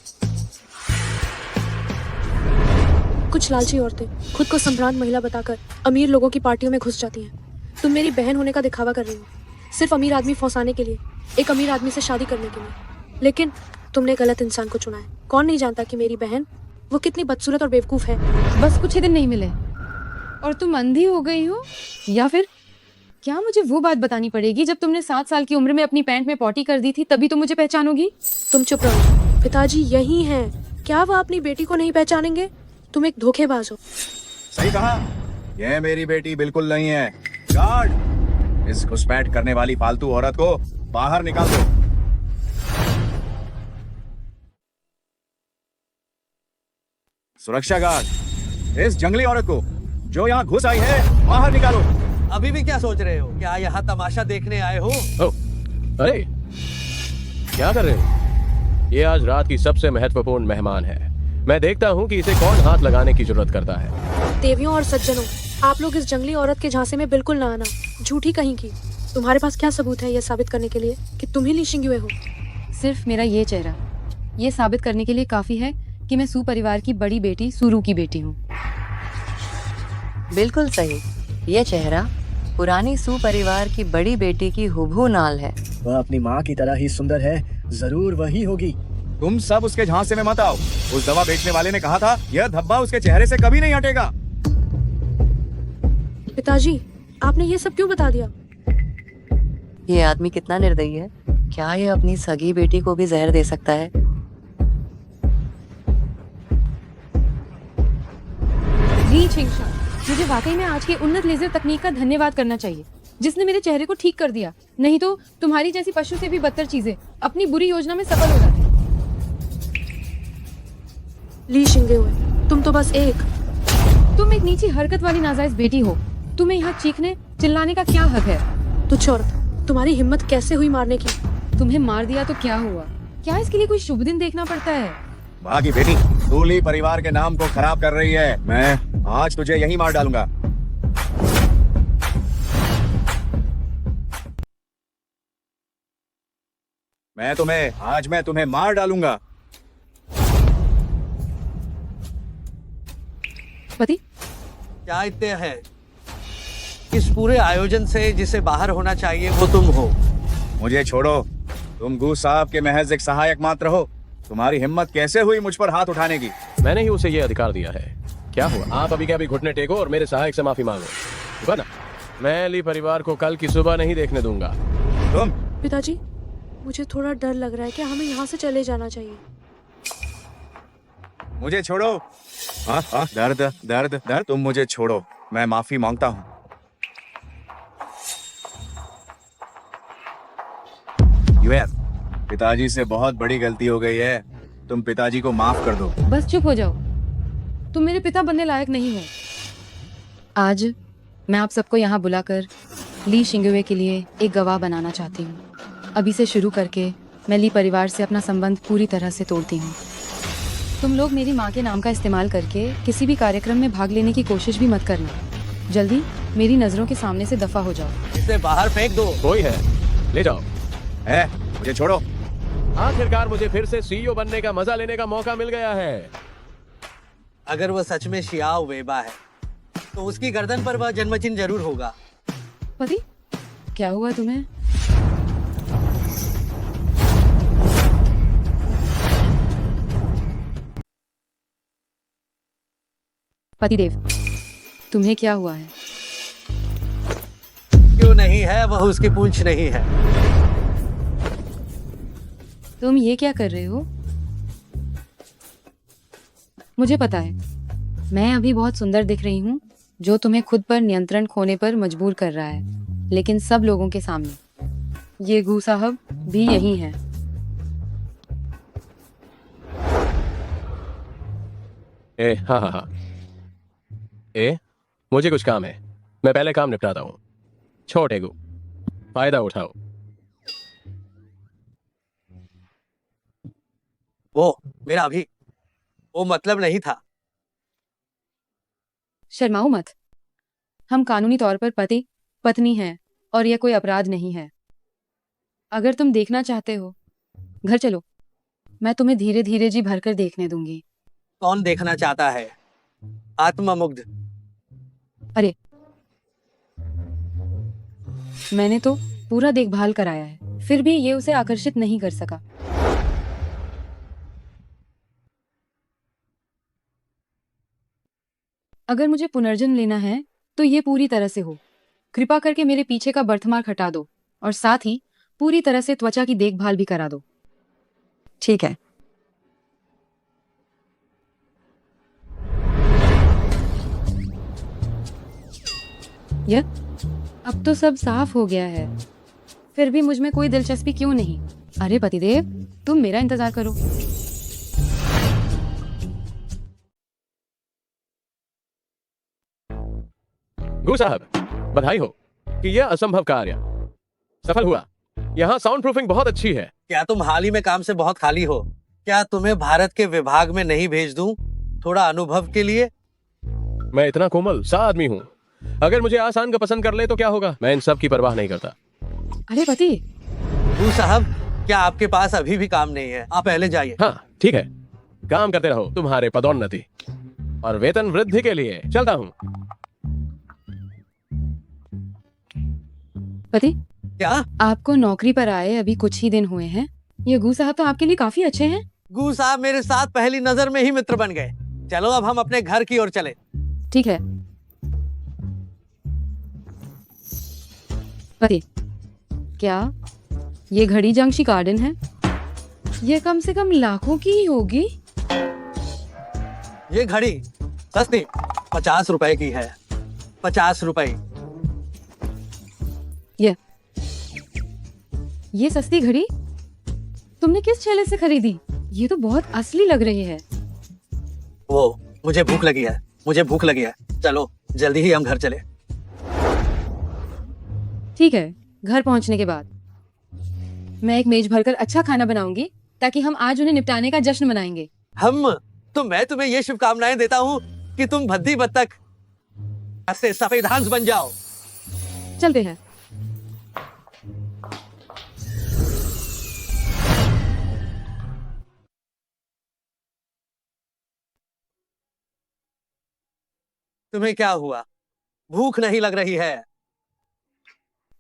कुछ लालची औरतें खुद को संभ्रांत महिला बताकर अमीर लोगों की पार्टियों में घुस जाती हैं। तुम मेरी बहन होने का दिखावा कर रही हो, सिर्फ अमीर आदमी फंसाने के लिए, एक अमीर आदमी से शादी करने के लिए। लेकिन तुमने गलत इंसान को चुना है। कौन नहीं जानता कि मेरी बहन वो कितनी बदसूरत और बेवकूफ है। बस कुछ ही दिन नहीं मिले और तुम अंधी हो गई हो? या फिर क्या मुझे वो बात बतानी पड़ेगी जब तुमने 7 साल की उम्र में अपनी पैंट में पॉटी कर दी थी, तभी तुम मुझे पहचानोगी? तुम चुप रहो। पिताजी यही हैं। क्या वह अपनी बेटी को नहीं पहचानेंगे? तुम एक धोखेबाज हो। सही कहा, यह मेरी बेटी बिल्कुल नहीं है। गार्ड, इस घुसपैठ करने वाली फालतू औरत को बाहर निकाल दो। सुरक्षा गार्ड, इस जंगली औरत को जो यहाँ घुस आई है बाहर निकालो। अभी भी क्या सोच रहे हो? क्या यहाँ तमाशा देखने आए हो? अरे क्या कर रहे हो? ये आज रात की सबसे महत्वपूर्ण मेहमान है। मैं देखता हूँ कि इसे कौन हाथ लगाने की जरूरत करता है। देवियों और सज्जनों, आप लोग इस जंगली औरत के झांसे में बिल्कुल ना आना। झूठी कहीं की। तुम्हारे पास क्या सबूत है यह साबित करने के लिए कि तुम ही ली शिंगयुए हो? सिर्फ मेरा ये चेहरा ये साबित करने के लिए काफी है कि मैं सू परिवार की बड़ी बेटी सुरू की बेटी हूँ। बिल्कुल सही। ये चेहरा पुरानी सू परिवार की बड़ी बेटी की हुबहू नाल है। वह अपनी माँ की तरह ही सुंदर है, जरूर वही होगी। तुम सब उसके झांसे में मत आओ। उस दवा बेचने वाले ने कहा था यह धब्बा उसके चेहरे से कभी नहीं हटेगा। पिताजी, आपने ये सब क्यों बता दिया? ये आदमी कितना निर्दयी है। क्या ये अपनी सगी बेटी को भी जहर दे सकता है? ली छिंगशा, मुझे वाकई में आज की उन्नत लेजर तकनीक का धन्यवाद करना चाहिए जिसने मेरे चेहरे को ठीक कर दिया। नहीं तो तुम्हारी जैसी पशु से भी बदतर चीजें अपनी बुरी योजना में सफल हो जाती। ली शिंगयुए, तुम तो बस तुम एक नीची हरकत वाली नाजायज बेटी हो। तुम्हें यहाँ चीखने चिल्लाने का क्या हक है? तुझ औरत, तुम्हारी हिम्मत कैसे हुई मारने की? तुम्हें मार दिया तो क्या हुआ? क्या इसके लिए कोई शुभ दिन देखना पड़ता है? भागी बेटी, तू ली परिवार के नाम को खराब कर रही है। मैं आज तुझे यहीं मार डालूंगा। मैं तुम्हें मार डालूंगा। पति, क्या इतने है? इस पूरे आयोजन से जिसे बाहर होना चाहिए वो तुम हो। मुझे छोड़ो। तुम गूस साहब के महज एक सहायक मात्र हो। तुम्हारी हिम्मत कैसे हुई मुझ पर हाथ उठाने की? मैंने ही उसे ये अधिकार दिया है। क्या हुआ? आप अभी के अभी घुटने टेको और मेरे सहायक से माफी मांगो। ठीक है ना? मैं ली परिवार को कल की सुबह नहीं देखने दूंगा। तुम? पिताजी, मुझे थोड़ा डर लग रहा है। क्या हमें यहाँ से चले जाना चाहिए? मुझे छोड़ो। दर्द दर्द दर्द। तुम मुझे छोड़ो, मैं माफी मांगता हूँ। पिताजी से बहुत बड़ी गलती हो गई है। तुम पिताजी को माफ कर दो। बस चुप हो जाओ। तुम मेरे पिता बनने लायक नहीं हो। आज मैं आप सबको यहाँ बुलाकर ली शिंगयुए के लिए एक गवाह बनाना चाहती हूँ। अभी से शुरू करके मैं ली परिवार से अपना संबंध पूरी तरह से तोड़ती हूँ। तुम लोग मेरी माँ के नाम का इस्तेमाल करके किसी भी कार्यक्रम में भाग लेने की कोशिश भी मत करना। जल्दी मेरी नजरों के सामने से दफा हो जाओ। इसे बाहर फेंक दो। कोई है, ले जाओ। है, मुझे छोड़ो। आखिरकार मुझे फिर से सीईओ बनने का मजा लेने का मौका मिल गया है। अगर वह सच में शियाओ वेबा है तो उसकी गर्दन पर वह जन्म चिन्ह जरूर होगा। पति, क्या हुआ तुम्हें? पतिदेव, तुम्हें क्या हुआ है? क्यों नहीं है, वह उसकी पूंछ नहीं है। तुम ये क्या कर रहे हो? मुझे पता है, मैं अभी बहुत सुंदर दिख रही हूँ, जो तुम्हें खुद पर नियंत्रण खोने पर मजबूर कर रहा है, लेकिन सब लोगों के सामने। ये गू साहब भी यही हैं। हाँ। मुझे कुछ काम है, मैं पहले काम निपटाता हूँ। छोटे गु, फायदा उठाओ। वो मेरा अभी वो मतलब नहीं था। शर्माओ मत, हम कानूनी तौर पर पति पत्नी हैं और यह कोई अपराध नहीं है। अगर तुम देखना चाहते हो, घर चलो, मैं तुम्हें धीरे धीरे जी भरकर देखने दूंगी। कौन देखना चाहता है? आत्ममुग्ध। अरे, मैंने तो पूरा देखभाल कराया है, फिर भी ये उसे आकर्षित नहीं कर सका। अगर मुझे पुनर्जन्म लेना है तो ये पूरी तरह से हो। कृपा करके मेरे पीछे का बर्थमार्क हटा दो और साथ ही पूरी तरह से त्वचा की देखभाल भी करा दो। ठीक है। यह अब तो सब साफ हो गया है, फिर भी मुझ में कोई दिलचस्पी क्यों नहीं? अरे पतिदेव, तुम मेरा इंतजार करो। गू साहब, बधाई हो कि यह असंभव कार्य सफल हुआ। यहाँ साउंड प्रूफिंग बहुत अच्छी है। क्या तुम हाल ही में काम से बहुत खाली हो? क्या तुम्हें भारत के विभाग में नहीं भेज दूं थोड़ा अनुभव के लिए? मैं इतना कोमल सा आदमी हूँ, अगर मुझे आसान का पसंद कर ले तो क्या होगा? मैं इन सब की परवाह नहीं करता। अरे पति। गू साहब, क्या आपके पास अभी भी काम नहीं है? आप पहले जाइए। हाँ ठीक है, काम करते रहो। तुम्हारे पदोन्नति और वेतन वृद्धि के लिए चलता हूँ। पति, क्या? आपको नौकरी पर आए अभी कुछ ही दिन हुए हैं। ये गू साहब तो आपके लिए काफी अच्छे हैं। गू साहब मेरे साथ पहली नजर में ही मित्र बन गए। चलो अब हम अपने घर की ओर चले। ठीक है। पति, क्या ये घड़ी जांगशी गार्डन है? ये कम से कम लाखों की ही होगी। ये घड़ी सस्ती 50 रुपए की है। 50 रुपए। ये सस्ती घड़ी तुमने किस छेले से खरीदी? ये तो बहुत असली लग रही है। वो मुझे भूख लगी है, मुझे भूख लगी है। चलो जल्दी ही हम घर चले। ठीक है, घर पहुंचने के बाद मैं एक मेज भरकर अच्छा खाना बनाऊंगी ताकि हम आज उन्हें निपटाने का जश्न मनाएंगे। मैं तुम्हें ये शुभकामनाएं देता हूँ कि तुम भद्दी बत्तख से सफेद हंस बन जाओ। चलते हैं। तुम्हें क्या हुआ? भूख नहीं लग रही है?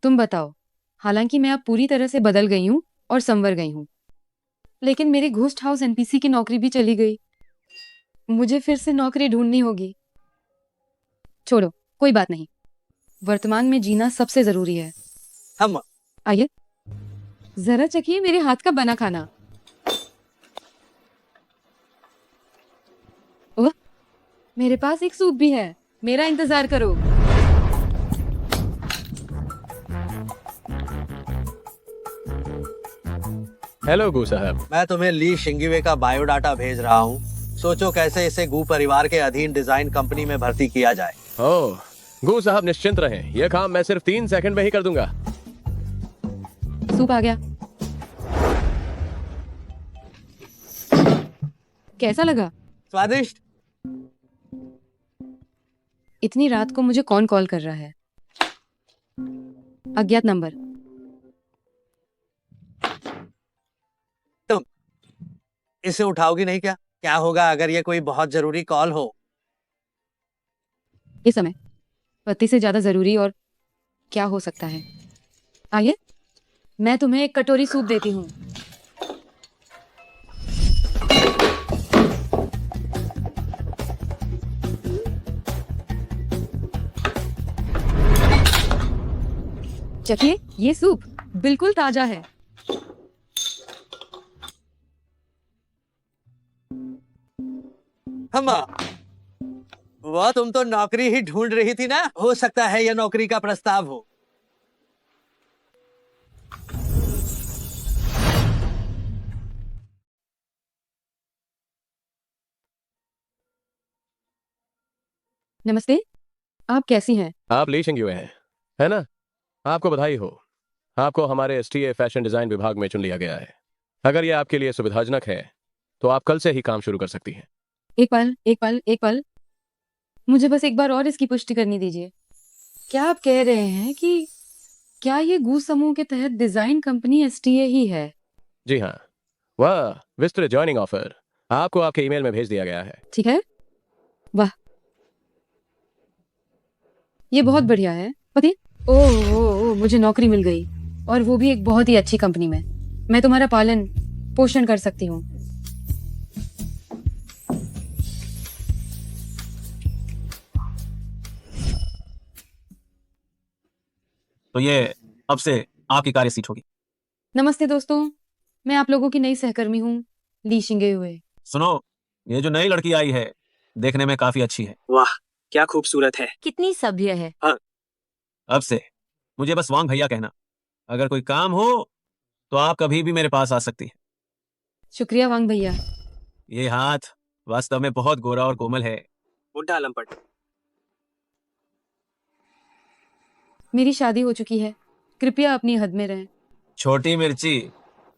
तुम बताओ। हालांकि मैं अब पूरी तरह से बदल गई हूँ और संवर गई हूँ, लेकिन मेरी घोस्ट हाउस एनपीसी की नौकरी भी चली गई। मुझे फिर से नौकरी ढूंढनी होगी। छोड़ो, कोई बात नहीं। वर्तमान में जीना सबसे जरूरी है। हम आइए, जरा चखिए मेरे हाथ का बना खाना। ओह, मेरे पास एक सूप भी है। मेरा इंतजार करो। हेलो गू साहब। मैं तुम्हें ली शिंगवे का बायोडाटा भेज रहा हूँ। सोचो कैसे इसे गू परिवार के अधीन डिजाइन कंपनी में भर्ती किया जाए। ओह, गू साहब निश्चिंत रहें, यह काम मैं सिर्फ 3 सेकंड में ही कर दूंगा। सूप आ गया। कैसा लगा? स्वादिष्ट। इतनी रात को मुझे कौन कॉल कर रहा है? अज्ञात नंबर। तुम इसे उठाओगी नहीं क्या? क्या होगा अगर ये कोई बहुत जरूरी कॉल हो? इस समय पति से ज्यादा जरूरी और क्या हो सकता है? आइए, मैं तुम्हें एक कटोरी सूप देती हूँ। चखिए, ये सूप बिल्कुल ताजा है। अम्मा, वो तुम तो नौकरी ही ढूंढ रही थी ना? हो सकता है यह नौकरी का प्रस्ताव हो। नमस्ते, आप कैसी हैं? आप ली शिंगयुए हैं, है ना? आपको बधाई हो, आपको हमारे STA फैशन डिजाइन विभाग में चुन लिया गया है। अगर यह आपके लिए सुविधाजनक है तो आप कल से ही काम शुरू कर सकती हैं। एक पल, मुझे बस एक बार और इसकी पुष्टि करनी दीजिए। क्या आप कह रहे हैं कि क्या ये गूस समूह के तहत डिजाइन कंपनी STA ही है? जी हाँ, वह विस्तृत ज्वाइनिंग ऑफर आपको आपके ईमेल में भेज दिया गया है। ठीक है, वाह, ये बहुत बढ़िया है पति। ओह, मुझे नौकरी मिल गई, और वो भी एक बहुत ही अच्छी कंपनी में। मैं तुम्हारा पालन पोषण कर सकती हूँ। तो ये अब से आपकी कार्य सीट होगी। नमस्ते दोस्तों, मैं आप लोगों की नई सहकर्मी हूँ, ली शिंगयुए। सुनो, ये जो नई लड़की आई है देखने में काफी अच्छी है। वाह, क्या खूबसूरत है। कितनी सभ्य है। अब से मुझे बस वांग भैया कहना। अगर कोई काम हो तो आप कभी भी मेरे पास आ सकती है। शुक्रिया वांग भैया। ये हाथ वास्तव में बहुत गोरा और कोमल है। बुड्ढा लंपट। मेरी शादी हो चुकी है, कृपया अपनी हद में रहें। छोटी मिर्ची,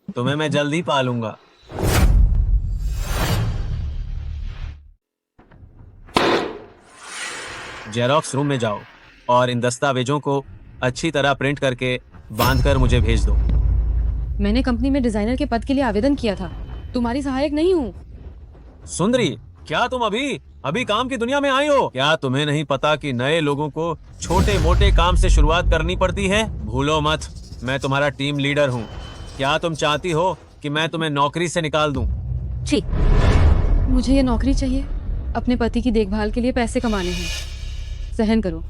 तुम्हें मैं जल्द ही पालूंगा। जेरोक्स रूम में जाओ और इन दस्तावेजों को अच्छी तरह प्रिंट करके बांधकर मुझे भेज दो। मैंने कंपनी में डिजाइनर के पद के लिए आवेदन किया था, तुम्हारी सहायक नहीं हूँ। सुंदरी, क्या तुम अभी काम की दुनिया में आई हो? क्या तुम्हें नहीं पता कि नए लोगों को छोटे मोटे काम से शुरुआत करनी पड़ती है? भूलो मत, मैं तुम्हारा टीम लीडर हूँ। क्या तुम चाहती हो कि मैं तुम्हें नौकरी से निकाल दूं? ठीक, मुझे ये नौकरी चाहिए। अपने पति की देखभाल के लिए पैसे कमाने हैं, सहन करो।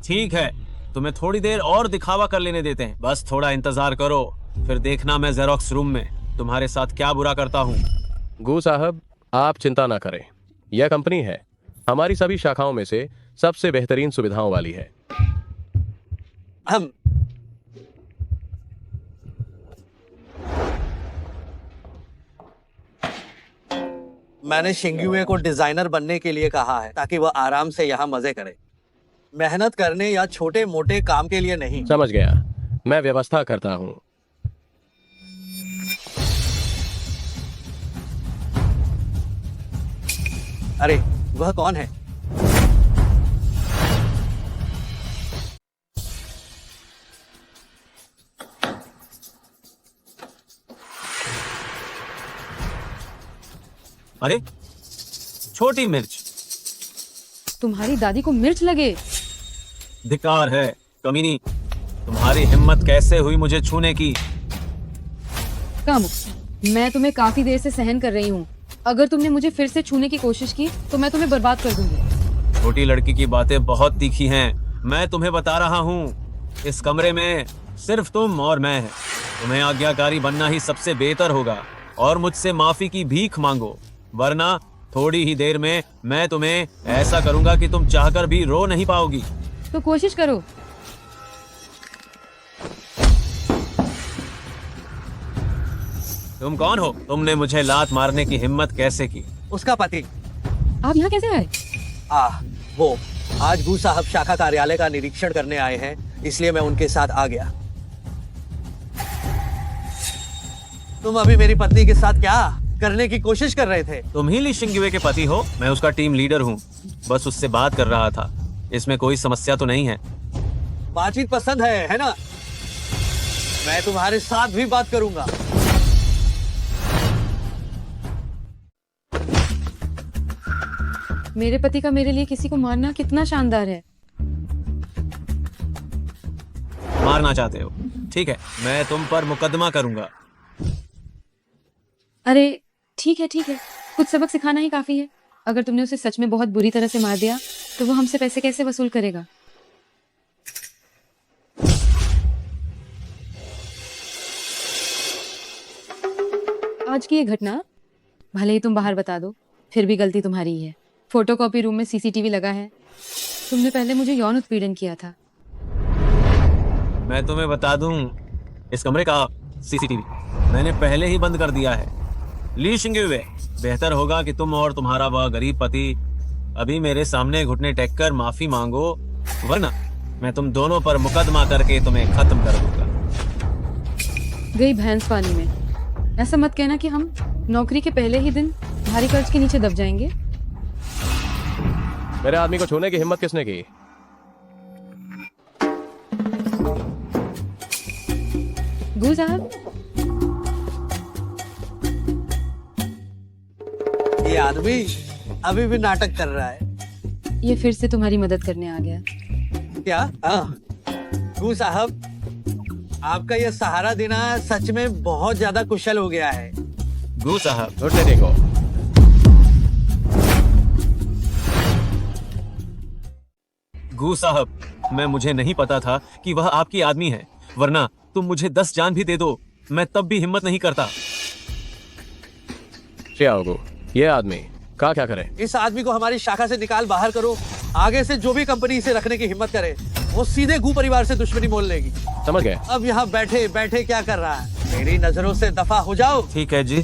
ठीक है, तुम्हें थोड़ी देर और दिखावा कर लेने देते हैं। बस थोड़ा इंतजार करो, फिर देखना मैं जेरोक्स रूम में तुम्हारे साथ क्या बुरा करता हूँ। गू साहब, आप चिंता ना करें, यह कंपनी है हमारी सभी शाखाओं में से सबसे बेहतरीन सुविधाओं वाली है। हम मैंने शिंगयुए को डिजाइनर बनने के लिए कहा है ताकि वह आराम से यहाँ मजे करे, मेहनत करने या छोटे मोटे काम के लिए नहीं। समझ गया, मैं व्यवस्था करता हूँ। अरे, वह कौन है? अरे, छोटी मिर्च। तुम्हारी दादी को मिर्च लगे? धिक्कार है कमीनी, तुम्हारी हिम्मत कैसे हुई मुझे छूने की? कामुक, मैं तुम्हें काफी देर से सहन कर रही हूँ। अगर तुमने मुझे फिर से छूने की कोशिश की तो मैं तुम्हें बर्बाद कर दूंगी। छोटी लड़की की बातें बहुत तीखी हैं। मैं तुम्हें बता रहा हूँ, इस कमरे में सिर्फ तुम और मैं हैं। तुम्हें आज्ञाकारी बनना ही सबसे बेहतर होगा और मुझसे माफी की भीख मांगो, वरना थोड़ी ही देर में मैं तुम्हें ऐसा करूंगा कि तुम चाहकर भी रो नहीं पाओगी। तो कोशिश करो। तुम कौन हो? तुमने मुझे लात मारने की हिम्मत कैसे की? उसका पति। आप यहाँ कैसे आए? वो आज गू साहब शाखा कार्यालय का निरीक्षण करने आए हैं, इसलिए मैं उनके साथ आ गया। तुम अभी मेरी पत्नी के साथ क्या करने की कोशिश कर रहे थे? तुम ही ली शिंगुए के पति हो। मैं उसका टीम लीडर हूँ, बस उससे बात कर रहा था। इसमें कोई समस्या तो नहीं है। बातचीत पसंद है ना? मैं तुम्हारे साथ भी बात करूंगा। मेरे पति का मेरे लिए किसी को मारना कितना शानदार है। मारना चाहते हो? ठीक है, मैं तुम पर मुकदमा करूंगा। अरे ठीक है, कुछ सबक सिखाना ही काफी है। अगर तुमने उसे सच में बहुत बुरी तरह से मार दिया तो वो हमसे पैसे कैसे वसूल करेगा? आज की ये घटना भले ही तुम बाहर बता दो, फिर भी गलती तुम्हारी ही है। फोटोकॉपी रूम में सीसीटीवी लगा है। तुमने पहले मुझे यौन उत्पीड़न किया था। मैं तुम्हें बता दूं, इस कमरे का सीसीटीवी मैंने पहले ही बंद कर दिया है। ली शिंगुए, बेहतर होगा कि तुम और तुम्हारा वह गरीब पति अभी मेरे सामने घुटने टेक कर माफी मांगो, वरना मैं तुम दोनों पर मुकदमा करके तुम्हें खत्म कर दूंगा। गई भैंस पानी में। ऐसा मत कहना कि हम नौकरी के पहले ही दिन भारी कर्ज के नीचे दब जाएंगे। मेरे आदमी को छूने की हिम्मत किसने की? गू साहब, ये आदमी अभी भी नाटक कर रहा है। ये फिर से तुम्हारी मदद करने आ गया। क्या? गू साहब, आपका ये सहारा देना सच में बहुत ज्यादा कुशल हो गया है। गू साहब, उठने देखो। गू साहब, मुझे नहीं पता था कि वह आपकी आदमी है, वरना तुम मुझे 10 जान भी दे दो, मैं तब भी हिम्मत नहीं करता। शियाओगू, ये आदमी क्या करे? इस आदमी को हमारी शाखा से निकाल बाहर करो। आगे से जो भी कंपनी इसे रखने की हिम्मत करे, वो सीधे गू परिवार से दुश्मनी मोल लेगी। समझ गए? अब यहाँ बैठे बैठे क्या कर रहा है? मेरी नजरों से दफा हो जाओ। ठीक है जी,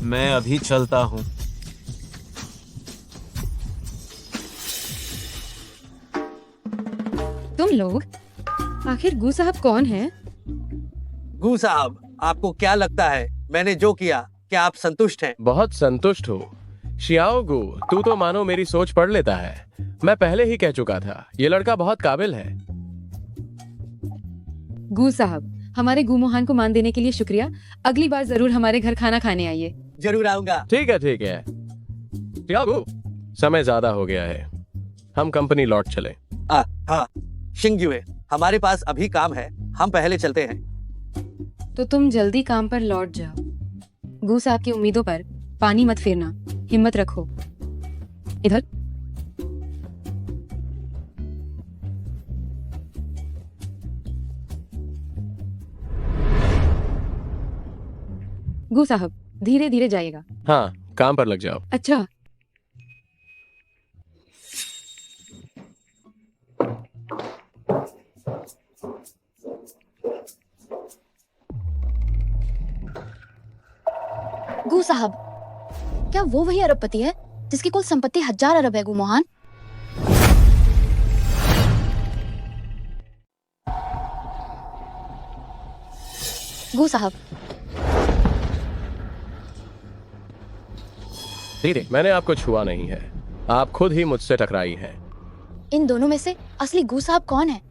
मैं अभी चलता हूँ। तुम लोग आखिर गू साहब कौन है? गू साहब, आपको क्या लगता है मैंने जो किया, क्या आप संतुष्ट हैं? बहुत संतुष्ट हूँ। शियाओगू, तू तो मानो मेरी सोच पढ़ लेता है। मैं पहले ही कह चुका था, ये लड़का बहुत काबिल है। गू साहब, हमारे गू मोहन को मान देने के लिए शुक्रिया। अगली बार जरूर हमारे घर खाना खाने आइए। जरूर आऊंगा। ठीक है। शियाओगू, समय ज्यादा हो गया है, हम कंपनी लौट चले। हाँ शिंगुए, हमारे पास अभी काम है, हम पहले चलते हैं। तो तुम जल्दी काम पर लौट जाओ। गू साहब की उम्मीदों पर पानी मत फेरना, हिम्मत रखो। इधर। गू साहब, धीरे धीरे जाइएगा। हाँ, काम पर लग जाओ। अच्छा। गू साहब, क्या वो वही अरबपति है जिसकी कुल संपत्ति 1000 अरब है? गू मोहन, गू साहब। दीदी, मैंने आपको छुआ नहीं है, आप खुद ही मुझसे टकराई हैं। इन दोनों में से असली गू साहब कौन है?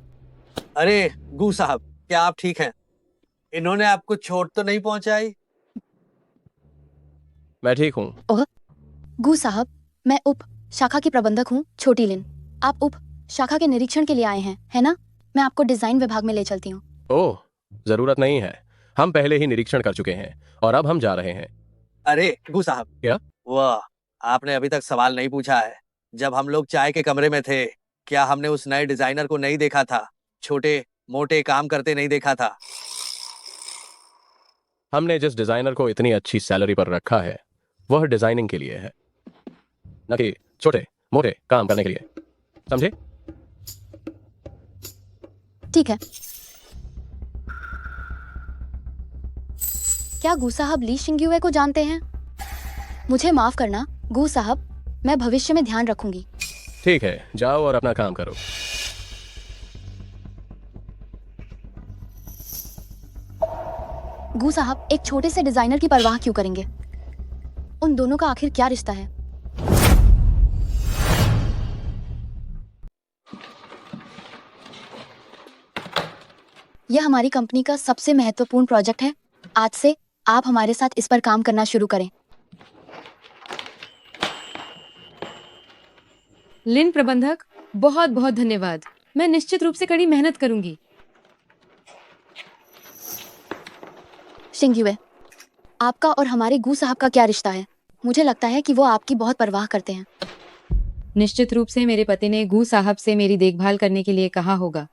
अरे गू साहब, क्या आप ठीक हैं? इन्होंने आपको चोट तो नहीं पहुंचाई? मैं ठीक हूँ। ओह, गू साहब, मैं उप शाखा की प्रबंधक हूँ, छोटी लिन। आप उप शाखा के निरीक्षण के लिए आए हैं, है ना? मैं आपको डिजाइन विभाग में ले चलती हूँ। ओह, जरूरत नहीं है, हम पहले ही निरीक्षण कर चुके हैं और अब हम जा रहे हैं। अरे गू साहब, क्या? वाह, आपने अभी तक सवाल नहीं पूछा है। जब हम लोग चाय के कमरे में थे, क्या हमने उस नए डिजाइनर को नहीं देखा था? छोटे मोटे काम करते नहीं देखा था? हमने जिस डिजाइनर को इतनी अच्छी सैलरी पर रखा है, वह डिजाइनिंग के लिए है, न कि छोटे मोटे काम करने के लिए, समझे? ठीक है। क्या गू साहब ली शिंगुए को जानते हैं? मुझे माफ करना गू साहब, मैं भविष्य में ध्यान रखूंगी। ठीक है, जाओ और अपना काम करो। गू साहब एक छोटे से डिजाइनर की परवाह क्यों करेंगे? उन दोनों का आखिर क्या रिश्ता है? यह हमारी कंपनी का सबसे महत्वपूर्ण प्रोजेक्ट है। आज से आप हमारे साथ इस पर काम करना शुरू करें। लिन प्रबंधक, बहुत बहुत धन्यवाद। मैं निश्चित रूप से कड़ी मेहनत करूंगी। शिंग्युए, आपका और हमारे गू साहब का क्या रिश्ता है? मुझे लगता है कि वो आपकी बहुत परवाह करते हैं। निश्चित रूप से मेरे पति ने गू साहब से मेरी देखभाल करने के लिए कहा होगा।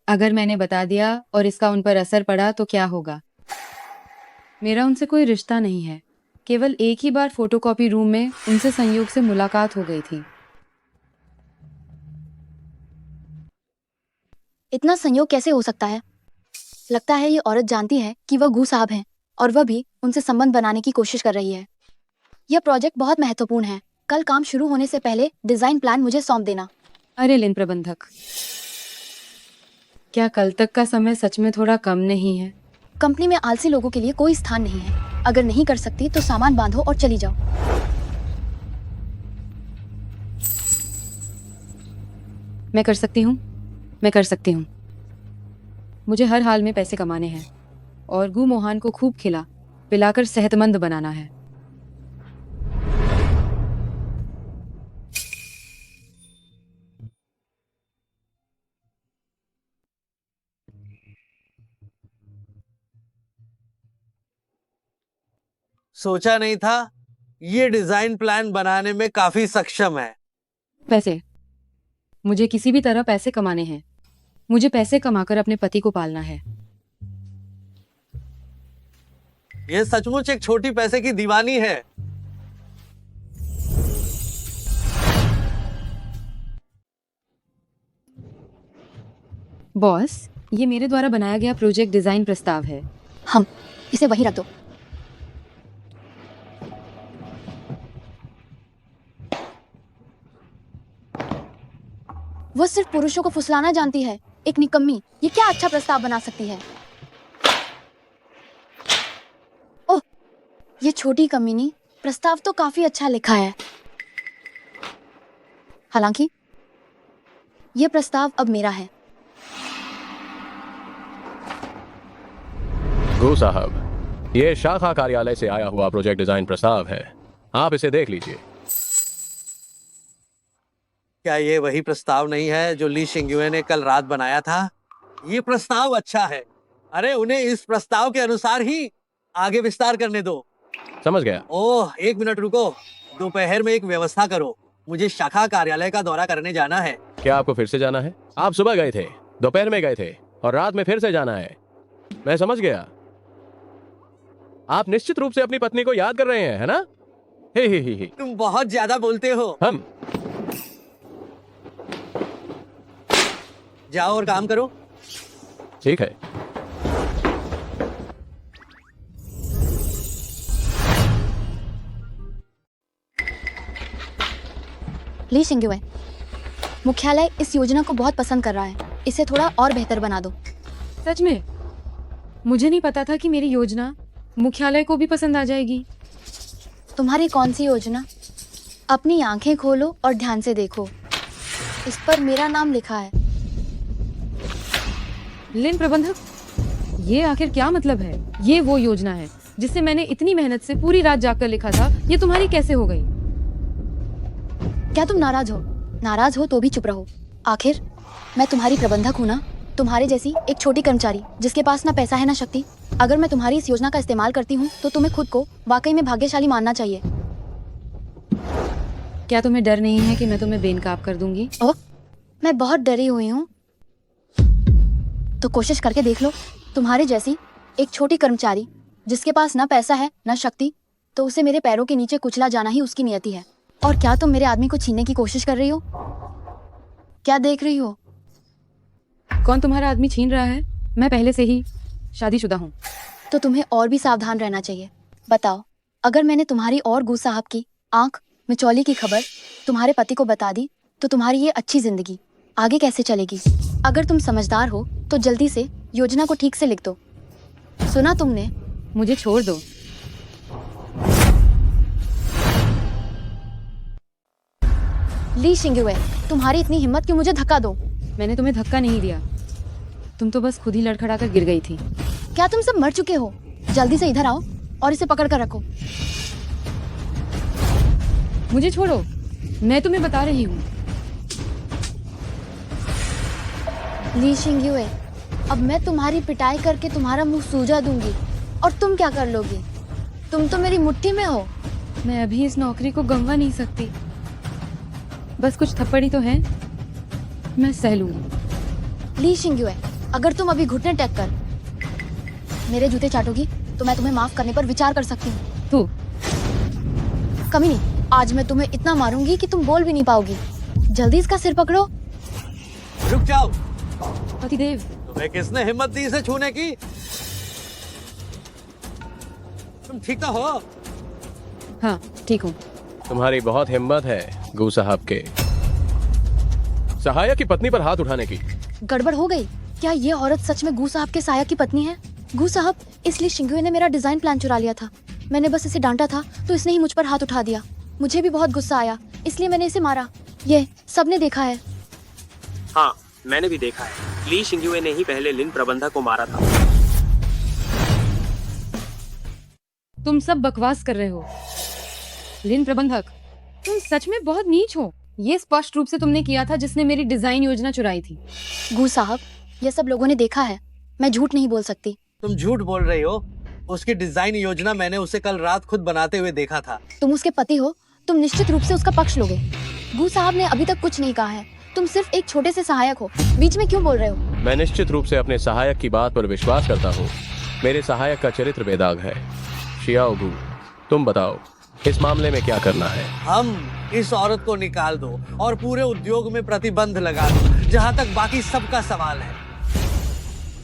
अगर मैंने बता दिया और इसका उन पर असर पड़ा तो क्या होगा? मेरा उनसे कोई रिश्ता नहीं है। केवल एक ही बार फोटोकॉपी रूम में उनसे संयोग से मुलाकात हो गई थी। इतना संयोग कैसे हो सकता है? लगता है ये औरत जानती है कि वह गू साहब हैं और वह भी उनसे संबंध बनाने की कोशिश कर रही है। यह प्रोजेक्ट बहुत महत्वपूर्ण है। कल काम शुरू होने से पहले डिजाइन प्लान मुझे सौंप देना। अरे लिन प्रबंधक, क्या कल तक का समय सच में थोड़ा कम नहीं है? कंपनी में आलसी लोगों के लिए कोई स्थान नहीं है। अगर नहीं कर सकती तो सामान बांधो और चली जाओ। मैं कर सकती हूँ, मैं कर सकती हूँ। मुझे हर हाल में पैसे कमाने हैं और गू मोहन को खूब खिला पिलाकर सेहतमंद बनाना है। सोचा नहीं था ये डिजाइन प्लान बनाने में काफी सक्षम है। पैसे, मुझे किसी भी तरह पैसे कमाने हैं। मुझे पैसे कमाकर अपने पति को पालना है। ये सचमुच एक छोटी पैसे की दीवानी है। बॉस, ये मेरे द्वारा बनाया गया प्रोजेक्ट डिजाइन प्रस्ताव है। हम इसे वहीं रख दो। वह सिर्फ पुरुषों को फुसलाना जानती है। एक निकम्मी। ये क्या अच्छा प्रस्ताव बना सकती है? ओह, ये छोटी कमीनी। प्रस्ताव तो काफी अच्छा लिखा है। हालांकि ये प्रस्ताव अब मेरा है। गू साहब, ये शाखा कार्यालय से आया हुआ प्रोजेक्ट डिजाइन प्रस्ताव है। आप इसे देख लीजिए। क्या ये वही प्रस्ताव नहीं है जो ली शिंग्युए ने कल रात बनाया था? ये प्रस्ताव अच्छा है। अरे उन्हें इस प्रस्ताव के अनुसार ही आगे विस्तार करने दो। समझ गया। ओह, एक मिनट रुको। दोपहर में एक व्यवस्था करो। मुझे शाखा कार्यालय का दौरा करने जाना है। क्या आपको फिर से जाना है? आप सुबह गए थे, दोपहर में गए थे और रात में फिर से जाना है। मैं समझ गया। आप निश्चित रूप से अपनी पत्नी को याद कर रहे हैं, है ना? ही। तुम बहुत ज्यादा बोलते हो। हम जाओ और काम करो। ठीक है। ली शिंग्युए, मुख्यालय इस योजना को बहुत पसंद कर रहा है। इसे थोड़ा और बेहतर बना दो। सच में? मुझे नहीं पता था कि मेरी योजना मुख्यालय को भी पसंद आ जाएगी। तुम्हारी कौन सी योजना? अपनी आंखें खोलो और ध्यान से देखो। इस पर मेरा नाम लिखा है। लिन प्रबंधक, ये आखिर क्या मतलब है? ये वो योजना है जिसे मैंने इतनी मेहनत से पूरी रात जागकर लिखा था। ये तुम्हारी कैसे हो गई? क्या तुम नाराज हो? नाराज हो तो भी चुप रहो। आखिर मैं तुम्हारी प्रबंधक हूँ ना। तुम्हारे जैसी एक छोटी कर्मचारी जिसके पास ना पैसा है ना शक्ति। अगर मैं तुम्हारी इस योजना का इस्तेमाल करती हूँ तो तुम्हें खुद को वाकई में भाग्यशाली मानना चाहिए। क्या तुम्हें डर नहीं है कि मैं तुम्हें बेनकाब कर दूंगी? ओह, मैं बहुत डरी हुई हूँ। तो कोशिश करके देख लो। तुम्हारे जैसी एक छोटी कर्मचारी जिसके पास ना पैसा है ना शक्ति, तो उसे मेरे पैरों के नीचे कुचला जाना ही उसकी नियति है। और क्या तुम मेरे आदमी को छीनने की कोशिश कर रही हो? क्या देख रही हो? कौन तुम्हारा आदमी छीन रहा है? मैं पहले से ही शादीशुदा हूँ। तो तुम्हें और भी सावधान रहना चाहिए। बताओ, अगर मैंने तुम्हारी और गू साहब की आंख मिचौली की खबर तुम्हारे पति को बता दी तो तुम्हारी ये अच्छी जिंदगी आगे कैसे चलेगी? अगर तुम समझदार हो तो जल्दी से योजना को ठीक से लिख दो। सुना तुमने? मुझे छोड़ दो। ली शिंगुए, तुम्हारी इतनी हिम्मत कि मुझे धक्का दो। मैंने तुम्हें धक्का नहीं दिया, तुम तो बस खुद ही लड़खड़ाकर गिर गई थी। क्या तुम सब मर चुके हो? जल्दी से इधर आओ और इसे पकड़ कर रखो। मुझे छोड़ो, मैं तुम्हें बता रही हूँ। ली शिंगुए, अब मैं तुम्हारी पिटाई करके तुम्हारा मुंह सूजा दूंगी और तुम क्या कर लोगी? तुम तो मेरी मुट्ठी में हो। मैं अभी इस नौकरी को गंवा नहीं सकती, बस कुछ थप्पड़ी तो है, मैं सह लूंगी। ली शिंगुए, अगर तुम अभी घुटने टेक कर मेरे जूते चाटोगी तो मैं तुम्हें माफ करने पर विचार कर सकती हूँ। तू कमी नहीं, आज मैं तुम्हें इतना मारूंगी कि तुम बोल भी नहीं पाओगी। जल्दी इसका सिर पकड़ो। रुक जाओ। पतिदेव, तुम्हें किसने हिम्मत दी इसे छूने की? तुम ठीक तो हो? हाँ ठीक हूँ। तुम्हारी बहुत हिम्मत है गू साहब के सहायक की पत्नी पर हाथ उठाने की। गड़बड़ हो गई। क्या ये औरत सच में गू साहब के साया की पत्नी है? गू साहब, इसलिए शिंगुए ने मेरा डिजाइन प्लान चुरा लिया था। मैंने बस इसे डांटा था तो इसने ही मुझ पर हाथ उठा दिया। मुझे भी बहुत गुस्सा आया, इसलिए मैंने इसे मारा। ये सबने देखा है। हाँ, मैंने भी देखा है। ली शिंगुए ने ही पहले लिन प्रबंधक को मारा था। तुम सब बकवास कर रहे हो। लिन प्रबंधक, तुम सच में बहुत नीच हो। ये स्पष्ट रूप से तुमने किया था जिसने मेरी डिजाइन योजना चुराई थी। गू साहब, ये सब लोगों ने देखा है, मैं झूठ नहीं बोल सकती। तुम झूठ बोल रही हो। उसकी डिजाइन योजना मैंने उसे कल रात खुद बनाते हुए देखा था। तुम उसके पति हो, तुम निश्चित रूप से उसका पक्ष लोगे। गू साहब ने अभी तक कुछ नहीं कहा है। तुम सिर्फ एक छोटे से सहायक हो, बीच में क्यों बोल रहे हो? मैं निश्चित रूप से अपने सहायक की बात पर विश्वास करता हूँ। मेरे सहायक का चरित्र बेदाग है। शियाओ गू, तुम बताओ इस मामले में क्या करना है? हम इस औरत को निकाल दो और पूरे उद्योग में प्रतिबंध लगा दो, जहाँ तक बाकी सबका सवाल है।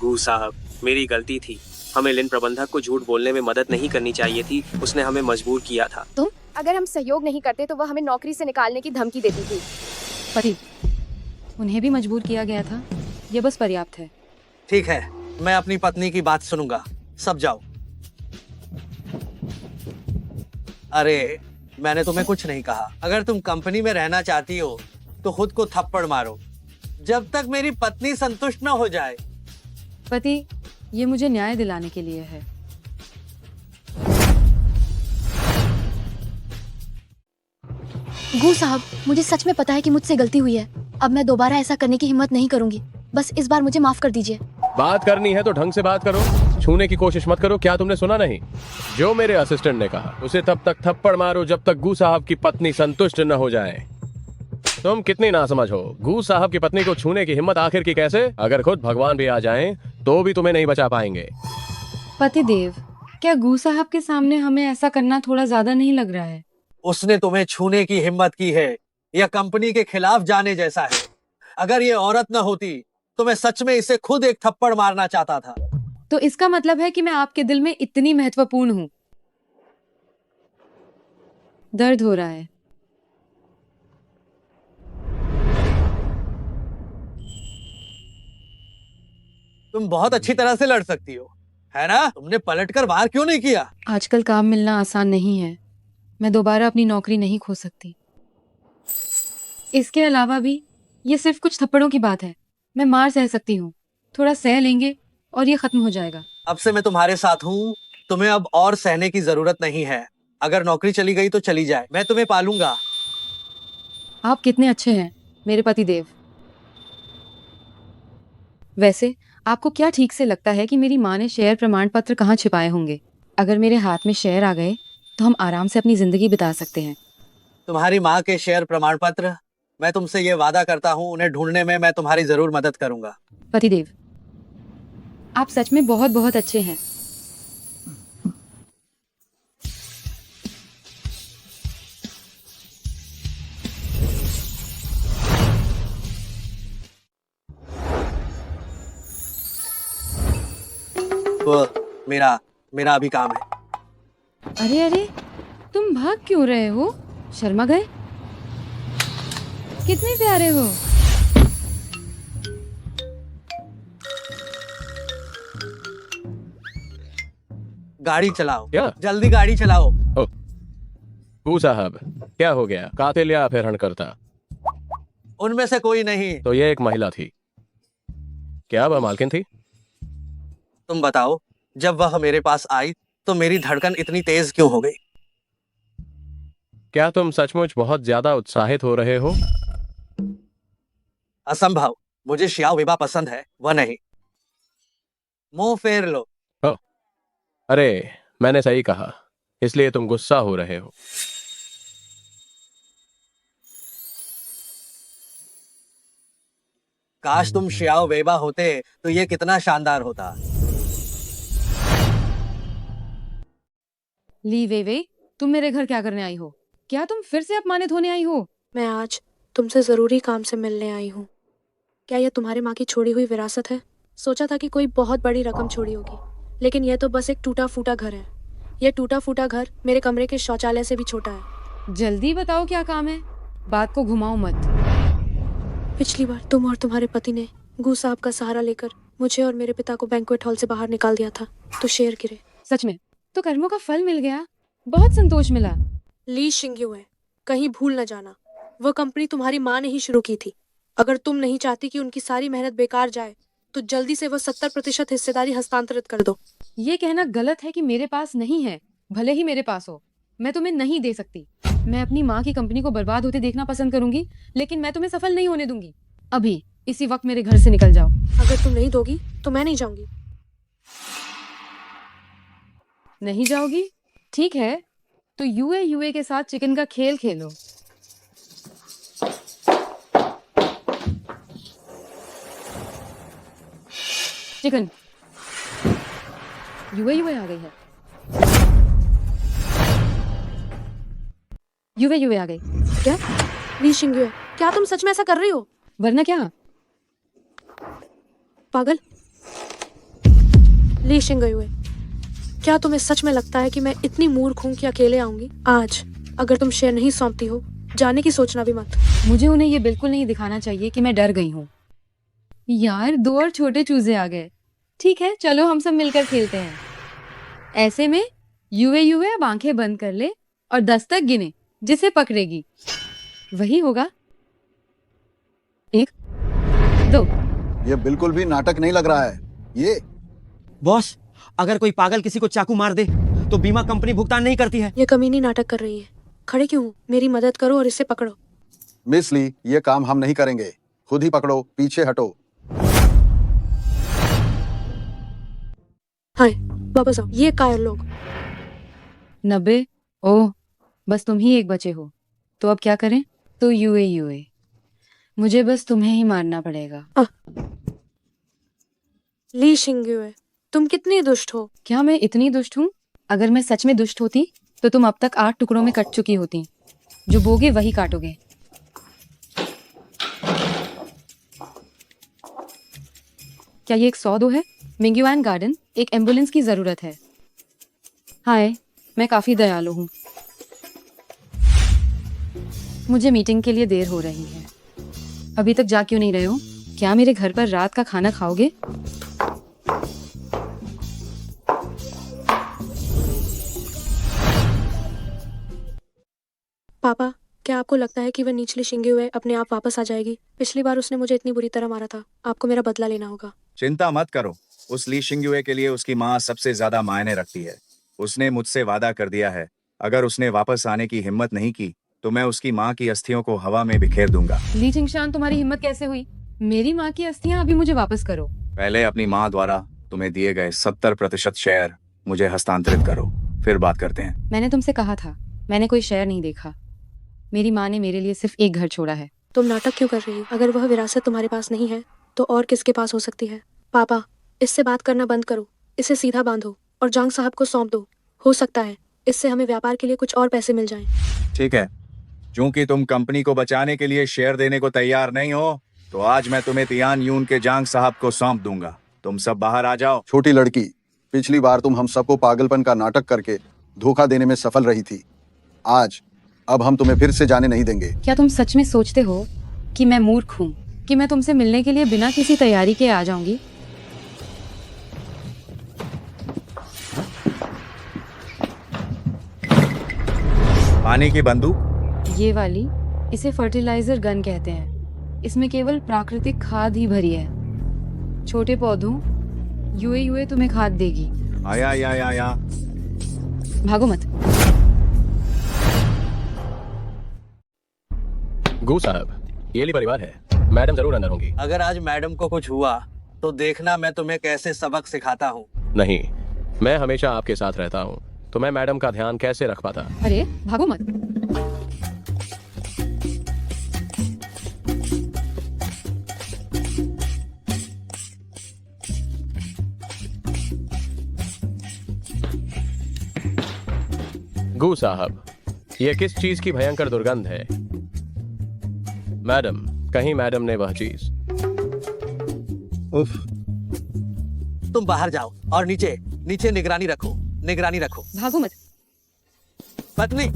गू साहब, मेरी गलती थी। हमें लिन प्रबंधक को झूठ बोलने में मदद नहीं करनी चाहिए थी। उसने हमें मजबूर किया था। तुम? अगर हम सहयोग नहीं करते तो वह हमें नौकरी से निकालने की धमकी देती थी। पति, उन्हें भी मजबूर किया गया था, ये बस पर्याप्त है। ठीक है, मैं अपनी पत्नी की बात सुनूंगा। सब जाओ। अरे, मैंने तुम्हें कुछ नहीं कहा। अगर तुम कंपनी में रहना चाहती हो तो खुद को थप्पड़ मारो, जब तक मेरी पत्नी संतुष्ट न हो जाए। पति, ये मुझे न्याय दिलाने के लिए है। गू साहब, मुझे सच में पता है कि मुझसे गलती हुई है। अब मैं दोबारा ऐसा करने की हिम्मत नहीं करूंगी। बस इस बार मुझे माफ कर दीजिए। बात करनी है तो ढंग से बात करो, छूने की कोशिश मत करो। क्या तुमने सुना नहीं जो मेरे असिस्टेंट ने कहा? उसे तब तक थप्पड़ मारो जब तक गू साहब की पत्नी संतुष्ट न हो जाए। तुम कितनी नासमझ हो। गू साहब की पत्नी को छूने की हिम्मत आखिर की कैसे? अगर खुद भगवान भी आ जाएं तो भी तुम्हें नहीं बचा पाएंगे। पतिदेव, क्या गू साहब के सामने हमें ऐसा करना थोड़ा ज्यादा नहीं लग रहा है? उसने तुम्हें छूने की हिम्मत की है, यह कंपनी के खिलाफ जाने जैसा है। अगर ये औरत न होती तो मैं सच में इसे खुद एक थप्पड़ मारना चाहता था। तो इसका मतलब है कि मैं आपके दिल में इतनी महत्वपूर्ण हूँ। दर्द हो रहा है। तुम बहुत अच्छी तरह से लड़ सकती हो, है ना? तुमने पलटकर वार क्यों नहीं किया? आजकल काम मिलना आसान नहीं है। मैं दोबारा अपनी नौकरी नहीं खो सकती। इसके अलावा भी ये सिर्फ कुछ थप्पड़ों की बात है। मैं मार सह सकती हूँ, थोड़ा सह लेंगे और ये खत्म हो जाएगा। अब से मैं तुम्हारे साथ हूँ, तुम्हें अब और सहने की जरूरत नहीं है। अगर नौकरी चली गई तो चली जाए, मैं तुम्हें पालूंगा। आप कितने अच्छे हैं मेरे पतिदेव। वैसे आपको क्या ठीक से लगता है कि मेरी माँ ने शेयर प्रमाण पत्र कहाँ छिपाए होंगे? अगर मेरे हाथ में शेयर आ गए तो हम आराम से अपनी जिंदगी बिता सकते हैं। तुम्हारी माँ के शेयर प्रमाण पत्र, मैं तुमसे ये वादा करता हूँ, उन्हें ढूंढने में मैं तुम्हारी जरूर मदद करूंगा। पतिदेव, आप सच में बहुत बहुत अच्छे हैं। वो मेरा अभी काम है। अरे अरे, तुम भाग क्यों रहे हो? शर्मा गए? कितने प्यारे हो। गाड़ी चलाओ, क्या? जल्दी गाड़ी चलाओ। गू साहब, क्या हो गया? कातिल या अपहरण करता? उनमें से कोई नहीं। तो ये एक महिला थी। क्या वह मालकिन थी? तुम बताओ, जब वह मेरे पास आई तो मेरी धड़कन इतनी तेज क्यों हो गई? क्या तुम सचमुच बहुत ज्यादा उत्साहित हो रहे हो? असंभव, मुझे श्याओ वेबा पसंद है, वह नहीं। मुंह फेर लो। अरे, मैंने सही कहा, इसलिए तुम गुस्सा हो रहे हो। काश तुम श्याओ वेबा होते तो ये कितना शानदार होता। ली वेवे, तुम मेरे घर क्या करने आई हो? क्या तुम फिर से अपमानित होने आई हो? मैं आज तुमसे जरूरी काम से मिलने आई हूँ। क्या यह तुम्हारे माँ की छोड़ी हुई विरासत है? सोचा था कि कोई बहुत बड़ी रकम छोड़ी होगी, लेकिन यह तो बस एक टूटा फूटा घर है। यह टूटा फूटा घर मेरे कमरे के शौचालय से भी छोटा है। जल्दी बताओ क्या काम है, बात को घुमाओ मत। पिछली बार तुम और तुम्हारे पति ने गू साहब का सहारा लेकर मुझे और मेरे पिता को बैंक्वेट हॉल से बाहर निकाल दिया था, तो शेर गिरे। सच में? तो कर्मों का फल मिल गया, बहुत संतोष मिला। ली शिंग्युए, कहीं भूल न जाना, वह कंपनी तुम्हारी माँ ने ही शुरू की थी। अगर तुम नहीं चाहती कि उनकी सारी मेहनत बेकार जाए तो जल्दी से वह 70% हिस्सेदारी हस्तांतरित कर दो। ये कहना गलत है कि मेरे पास नहीं है, भले ही मेरे पास हो, मैं तुम्हें नहीं दे सकती। मैं अपनी माँ की कंपनी को बर्बाद होते देखना पसंद करूंगी, लेकिन मैं तुम्हें सफल नहीं होने दूंगी। अभी इसी वक्त मेरे घर से निकल जाओ। अगर तुम नहीं दोगी तो मैं नहीं जाऊंगी। नहीं जाओगी? ठीक है, तो यूए के साथ चिकन का खेल खेलो। चिकन। यूए आ गई है। यूए आ गई। क्या? ली शिंग्युए, क्या तुम सच में ऐसा कर रही हो? वरना क्या? पागल। ली शिंग्युए, क्या तुम्हें सच में लगता है कि मैं इतनी मूर्ख हूँ कि अकेले आऊंगी? आज अगर तुम शेयर नहीं सौंपती हो, जाने की सोचना भी मत। मुझे उन्हें ये बिल्कुल नहीं दिखाना चाहिए कि मैं डर गई हूँ। यार, 2 और छोटे चूजे आ गए। ठीक है, चलो हम सब मिलकर खेलते हैं। ऐसे में यूए अब आंखें बंद कर ले और 10 तक गिने, जिसे पकड़ेगी वही होगा। 1 2। ये बिल्कुल भी नाटक नहीं लग रहा है। ये बॉस, अगर कोई पागल किसी को चाकू मार दे तो बीमा कंपनी भुगतान नहीं करती है। ये कमीनी नाटक कर रही है। खड़े क्यों हो? मेरी मदद करो और इसे पकड़ो। मिस ली, ये काम हम नहीं करेंगे, खुद ही पकड़ो, पीछे हटो। हाय, वापस आओ। ये कायर लोग। 90। ओह, बस तुम ही एक बचे हो। तो अब क्या करें? तो यूए मुझे बस तुम्हें ही मारना पड़ेगा। ली शिंग्युए, तुम कितनी दुष्ट हो। क्या मैं इतनी दुष्ट हूँ? अगर मैं सच में दुष्ट होती तो तुम अब तक 8 टुकड़ों में कट चुकी होती। जो बोगे वही काटोगे। क्या ये एक 102 है? मिंग्युआन गार्डन, एक एम्बुलेंस की जरूरत है। हाय, मैं काफी दयालु हूँ। मुझे मीटिंग के लिए देर हो रही है। अभी तक जा क्यों नहीं रहे हो? क्या मेरे घर पर रात का खाना खाओगे? पापा, क्या आपको लगता है कि वह निचली शिंग्युए अपने आप वापस आ जाएगी? पिछली बार उसने मुझे इतनी बुरी तरह मारा था। आपको मेरा बदला लेना होगा। चिंता मत करो, उस ली शिंग्युए के लिए उसकी माँ सबसे ज्यादा मायने रखती है। उसने मुझसे वादा कर दिया है, अगर उसने वापस आने की हिम्मत नहीं की तो मैं उसकी माँ की अस्थियों को हवा में बिखेर दूंगा। ली चिंगशान, तुम्हारी हिम्मत कैसे हुई? मेरी माँ की अस्थियां अभी मुझे वापस करो। पहले अपनी माँ द्वारा तुम्हें दिए गए 70% शेयर मुझे हस्तांतरित करो, फिर बात करते हैं। मैंने तुमसे कहा था, मैंने कोई शेयर नहीं देखा। मेरी माँ ने मेरे लिए सिर्फ एक घर छोड़ा है। तुम नाटक क्यों कर रही हो? अगर वह विरासत तुम्हारे पास नहीं है तो और किसके पास हो सकती है? पापा, इससे बात करना बंद करो, इसे सीधा बांधो और जांग साहब को सौंप दो। हो सकता है इससे हमें व्यापार के लिए कुछ और पैसे मिल जाएं। ठीक है, चूंकि तुम कंपनी को बचाने के लिए शेयर देने को तैयार नहीं हो, तो आज मैं तुम्हें तियान यून के जांग साहब को सौंप दूंगा। तुम सब बाहर आ जाओ। छोटी लड़की, पिछली बार तुम हम सबको पागलपन का नाटक करके धोखा देने में सफल रही थी। अब हम तुम्हें फिर से जाने नहीं देंगे। क्या तुम सच में सोचते हो कि मैं मूर्ख हूँ कि मैं तुमसे मिलने के लिए बिना किसी तैयारी के आ जाऊंगी? पानी की बंदूक? ये वाली, इसे फर्टिलाइजर गन कहते हैं। इसमें केवल प्राकृतिक खाद ही भरी है। छोटे पौधों, यूए यूए तुम्हें खाद देगी। आया या या या। भागो मत। गू साहब, ये ली परिवार है, मैडम जरूर अंदर होंगी। अगर आज मैडम को कुछ हुआ तो देखना मैं तुम्हें कैसे सबक सिखाता हूँ। नहीं, मैं हमेशा आपके साथ रहता हूँ, तो मैं मैडम का ध्यान कैसे रख पाता। अरे भागो मत। गू साहब, ये किस चीज की भयंकर दुर्गंध है? मैडम, कहीं मैडम ने वह चीज। उफ। तुम बाहर जाओ और नीचे नीचे निगरानी रखो, निगरानी रखो। भागो मत। पत्नी।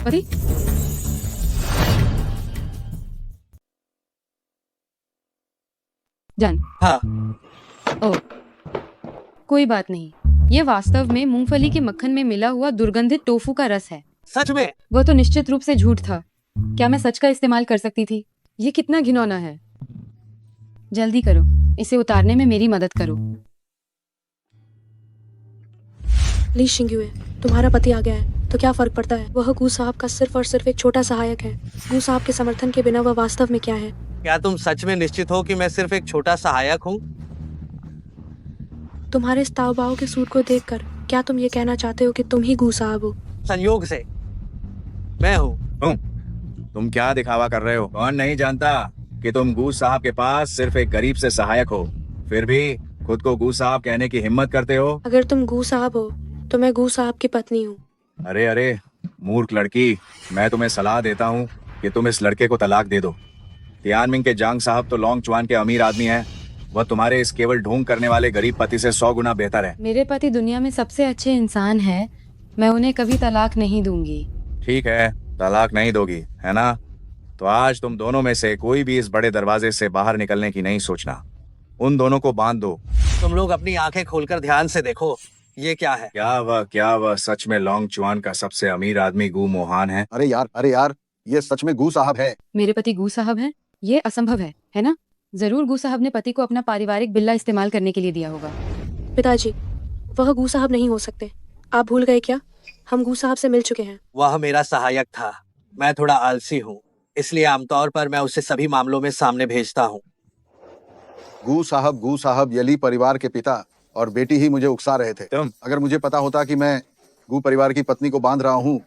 पति। डन। हाँ। ओह, कोई बात नहीं। ये वास्तव में मूंगफली के मक्खन में मिला हुआ दुर्गंधित टोफू का रस है। सच में? वह तो निश्चित रूप से झूठ था। क्या मैं सच का इस्तेमाल कर सकती थी? ये कितना घिनौना है। जल्दी करो, इसे उतारने में मेरी मदद करो। ली शिंगयुए, तुम्हारा पति आ गया है, तो क्या फर्क पड़ता है? वह गू साहब का सिर्फ और सिर्फ एक छोटा सहायक है। गू साहब के समर्थन के बिना वह वास्तव में क्या है? क्या तुम सच में निश्चित हो कि मैं सिर्फ एक छोटा सहायक हूँ? तुम्हारे इस ताव के सूट को देखकर क्या तुम ये कहना चाहते हो कि तुम ही गू साहब हो? संयोग से मैं हूँ। तुम क्या दिखावा कर रहे हो? कौन नहीं जानता कि तुम गू साहब के पास सिर्फ एक गरीब से सहायक हो, फिर भी खुद को गू साहब कहने की हिम्मत करते हो। अगर तुम गू साहब हो तो मैं गू साहब की पत्नी हूँ। अरे अरे मूर्ख लड़की, मैं तुम्हें सलाह देता हूँ कि तुम इस लड़के को तलाक दे दो। तियानमिंग के जांग साहब तो लॉन्ग चुआन के अमीर आदमी हैं। वह तुम्हारे इस केवल ढोंग करने वाले गरीब पति से 100 गुना बेहतर है। मेरे पति दुनिया में सबसे अच्छे इंसान है। मैं उन्हें कभी तलाक नहीं दूंगी। ठीक है, तलाक नहीं दोगी है ना? तो आज तुम दोनों में से कोई भी इस बड़े दरवाजे से बाहर निकलने की नहीं सोचना। उन दोनों को बांध दो। तुम लोग अपनी आंखें खोलकर ध्यान से देखो, ये क्या है? क्या वह सच में लॉन्ग चुआन का सबसे अमीर आदमी गू मोहान है? अरे यार, ये सच में गू साहब है। मेरे पति गू साहब हैं? ये असंभव है ना? जरूर गू साहब ने पति को अपना पारिवारिक बिल्ला इस्तेमाल करने के लिए दिया होगा। पिताजी, वह गू साहब नहीं हो सकते। आप भूल गए क्या? हम गू साहब से मिल चुके हैं। वह मेरा सहायक था। मैं थोड़ा आलसी हूँ, इसलिए आमतौर पर मैं उसे सभी मामलों में सामने भेजता हूँ। गू साहब यली परिवार के पिता और बेटी ही मुझे उकसा रहे थे। अगर मुझे पता होता कि मैं गू परिवार की पत्नी को बांध रहा हूँ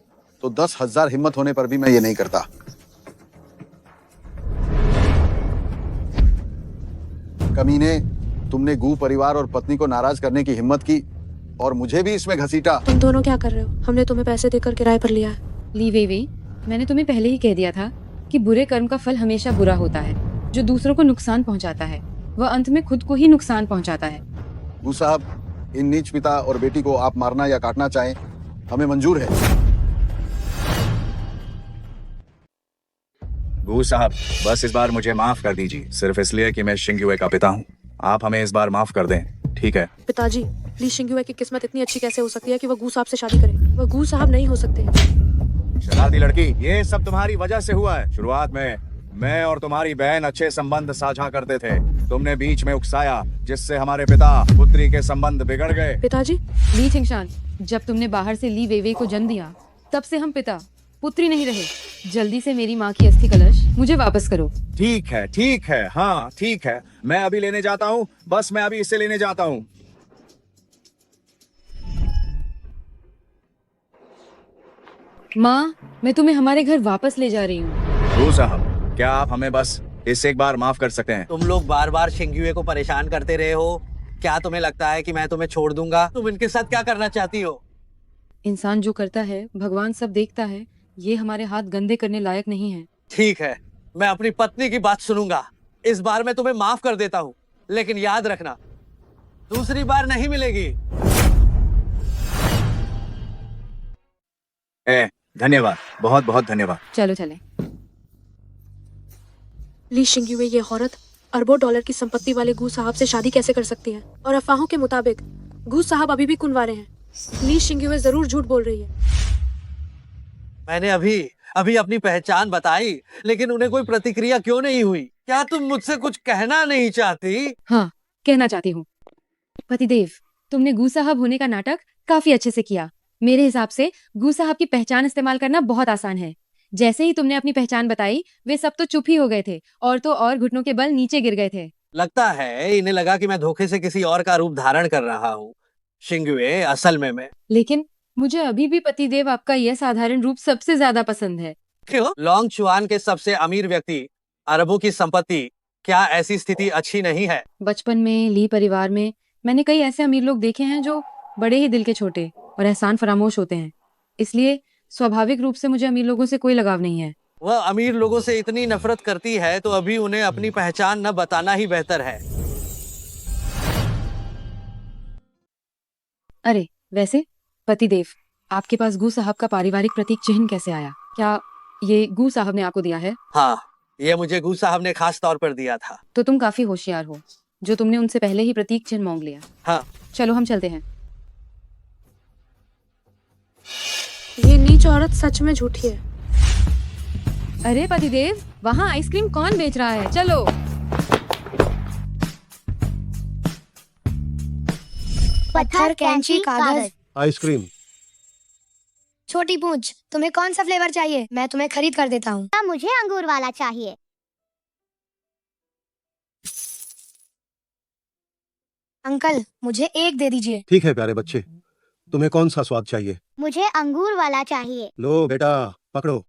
तो 10,000 हिम्मत होने पर भी मैं ये नहीं करता। कमीने, तुमने गू परिवार और पत्नी को नाराज करने की हिम्मत की और मुझे भी इसमें घसीटा। तुम दोनों क्या कर रहे हो? हमने तुम्हें पैसे देकर किराए पर लिया है। ली वे, मैंने तुम्हें पहले ही कह दिया था कि बुरे कर्म का फल हमेशा बुरा होता है। जो दूसरों को नुकसान पहुंचाता है वह अंत में खुद को ही नुकसान पहुंचाता है। गू साहब, इन नीच पिता और बेटी को आप मारना या काटना चाहें, हमें मंजूर है। गू साहब, बस इस बार मुझे माफ कर दीजिए, सिर्फ इसलिए कि मैं शिंगयुए का पिता हूँ। आप हमें इस बार माफ कर दें, ठीक है? पिताजी, ली शिंगयुए की किस्मत इतनी अच्छी कैसे हो सकती है कि वह गू साहब से शादी करे? वह गू साहब नहीं हो सकते। शरारती लड़की, ये सब तुम्हारी वजह से हुआ है। शुरुआत में मैं और तुम्हारी बहन अच्छे संबंध साझा करते थे। तुमने बीच में उकसाया, जिससे हमारे पिता पुत्री के संबंध बिगड़ गए। पिताजी, ली छिंगशान, जब तुमने बाहर से ली वेवे को जन्म दिया तब से हम पिता पुत्री नहीं रहे। जल्दी से मेरी माँ की अस्थि कलश मुझे वापस करो। ठीक है, हाँ ठीक है, मैं अभी लेने जाता हूँ। बस मैं अभी इसे लेने जाता हूँ। माँ, मैं तुम्हें हमारे घर वापस ले जा रही हूँ। गू साहब, क्या आप हमें बस इस एक बार माफ कर सकते हैं? तुम लोग बार बार शिंगयुए को परेशान करते रहे हो। क्या तुम्हें लगता है कि मैं तुम्हें छोड़ दूंगा? तुम इनके साथ क्या करना चाहती हो? इंसान जो करता है भगवान सब देखता है। ये हमारे हाथ गंदे करने लायक नहीं है। ठीक है, मैं अपनी पत्नी की बात सुनूंगा। इस बार मैं तुम्हें माफ कर देता हूँ, लेकिन याद रखना दूसरी बार नहीं मिलेगी। धन्यवाद, बहुत बहुत धन्यवाद। चलो चलें। ली शिंगयुए ये औरत अरबों डॉलर की संपत्ति वाले गू साहब से शादी कैसे कर सकती है? और अफवाहों के मुताबिक गू साहब अभी भी कुंवारे हैं। ली शिंगयुए जरूर झूठ बोल रही है। मैंने अभी अभी अपनी पहचान बताई, लेकिन उन्हें कोई प्रतिक्रिया क्यों नहीं हुई? क्या तुम मुझसे कुछ कहना नहीं चाहती? हाँ, कहना चाहती हूँ। पतिदेव, तुमने गू साहब होने का नाटक काफी अच्छे से किया। मेरे हिसाब से गू साहब की पहचान इस्तेमाल करना बहुत आसान है। जैसे ही तुमने अपनी पहचान बताई, वे सब तो चुप ही हो गए थे और तो और घुटनों के बल नीचे गिर गए थे। लगता है इन्हें लगा कि मैं धोखे से किसी और का रूप धारण कर रहा हूँ। शिंगुए, असल में मैं। लेकिन मुझे अभी भी पतिदेव आपका यह साधारण रूप सबसे ज्यादा पसंद है। क्यों? लॉन्ग चुआन के सबसे अमीर व्यक्ति, अरबों की संपत्ति, क्या ऐसी स्थिति अच्छी नहीं है? बचपन में ली परिवार में मैंने कई ऐसे अमीर लोग देखे हैं जो बड़े ही दिल के छोटे और एहसान फरामोश होते हैं। इसलिए स्वाभाविक रूप से मुझे अमीर लोगों से कोई लगाव नहीं है। वह अमीर लोगों से इतनी नफरत करती है तो अभी उन्हें अपनी पहचान न बताना ही बेहतर है। अरे वैसे पतिदेव, आपके पास गू साहब का पारिवारिक प्रतीक चिन्ह कैसे आया? क्या ये गू साहब ने आपको दिया है? हाँ, ये मुझे गू साहब ने खास तौर पर दिया था। तो तुम काफी होशियार हो जो तुमने उनसे पहले ही प्रतीक चिन्ह मांग लिया। हाँ, चलो हम चलते हैं। ये नीच औरत सच में झूठी है। अरे पतिदेव, वहाँ आइसक्रीम कौन बेच रहा है? चलो। पत्थर, कैंची, कागज। आइसक्रीम। छोटी पूंछ, तुम्हें कौन सा फ्लेवर चाहिए? मैं तुम्हें खरीद कर देता हूँ। मुझे अंगूर वाला चाहिए। अंकल, मुझे एक दे दीजिए। ठीक है प्यारे बच्चे, तुम्हें कौन सा स्वाद चाहिए? मुझे अंगूर वाला चाहिए। लो बेटा, पकड़ो।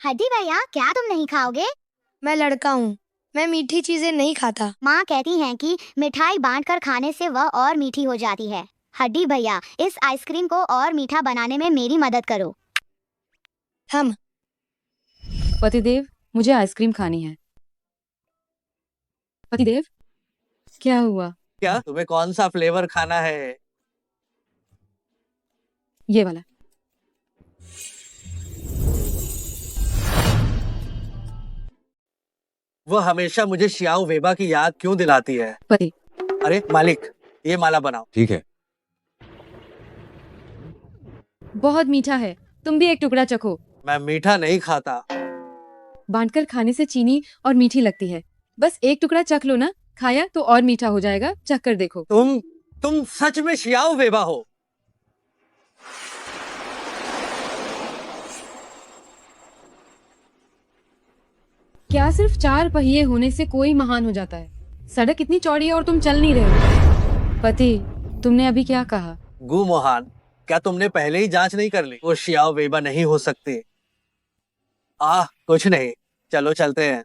हड्डी भैया, क्या तुम नहीं खाओगे? मैं लड़का हूँ, मैं मीठी चीजें नहीं खाता। माँ कहती हैं कि मिठाई बांटकर खाने से वह और मीठी हो जाती है। हड्डी भैया, इस आइसक्रीम को और मीठा बनाने में मेरी मदद करो। हम। पतिदेव, मुझे आइसक्रीम खानी है। पतिदेव, क्या हुआ? क्या तुम्हें कौन सा फ्लेवर खाना है? ये वाला। वह हमेशा मुझे शियाओ वेबा की याद क्यों दिलाती है? पति। अरे मालिक, ये माला बनाओ। ठीक है। बहुत मीठा है, तुम भी एक टुकड़ा चखो। मैं मीठा नहीं खाता। बांटकर खाने से चीनी और मीठी लगती है। बस एक टुकड़ा चख लो ना, खाया तो और मीठा हो जाएगा। चख कर देखो। तुम सच में शियाओ वेबा हो? क्या सिर्फ 4 पहिए होने से कोई महान हो जाता है? सड़क इतनी चौड़ी है और तुम चल नहीं रहे हो। पति, तुमने अभी क्या कहा? गु मोहान, क्या तुमने पहले ही जांच नहीं कर ली? वो शियाओ वेबा नहीं हो सकती। कुछ नहीं, चलो चलते हैं।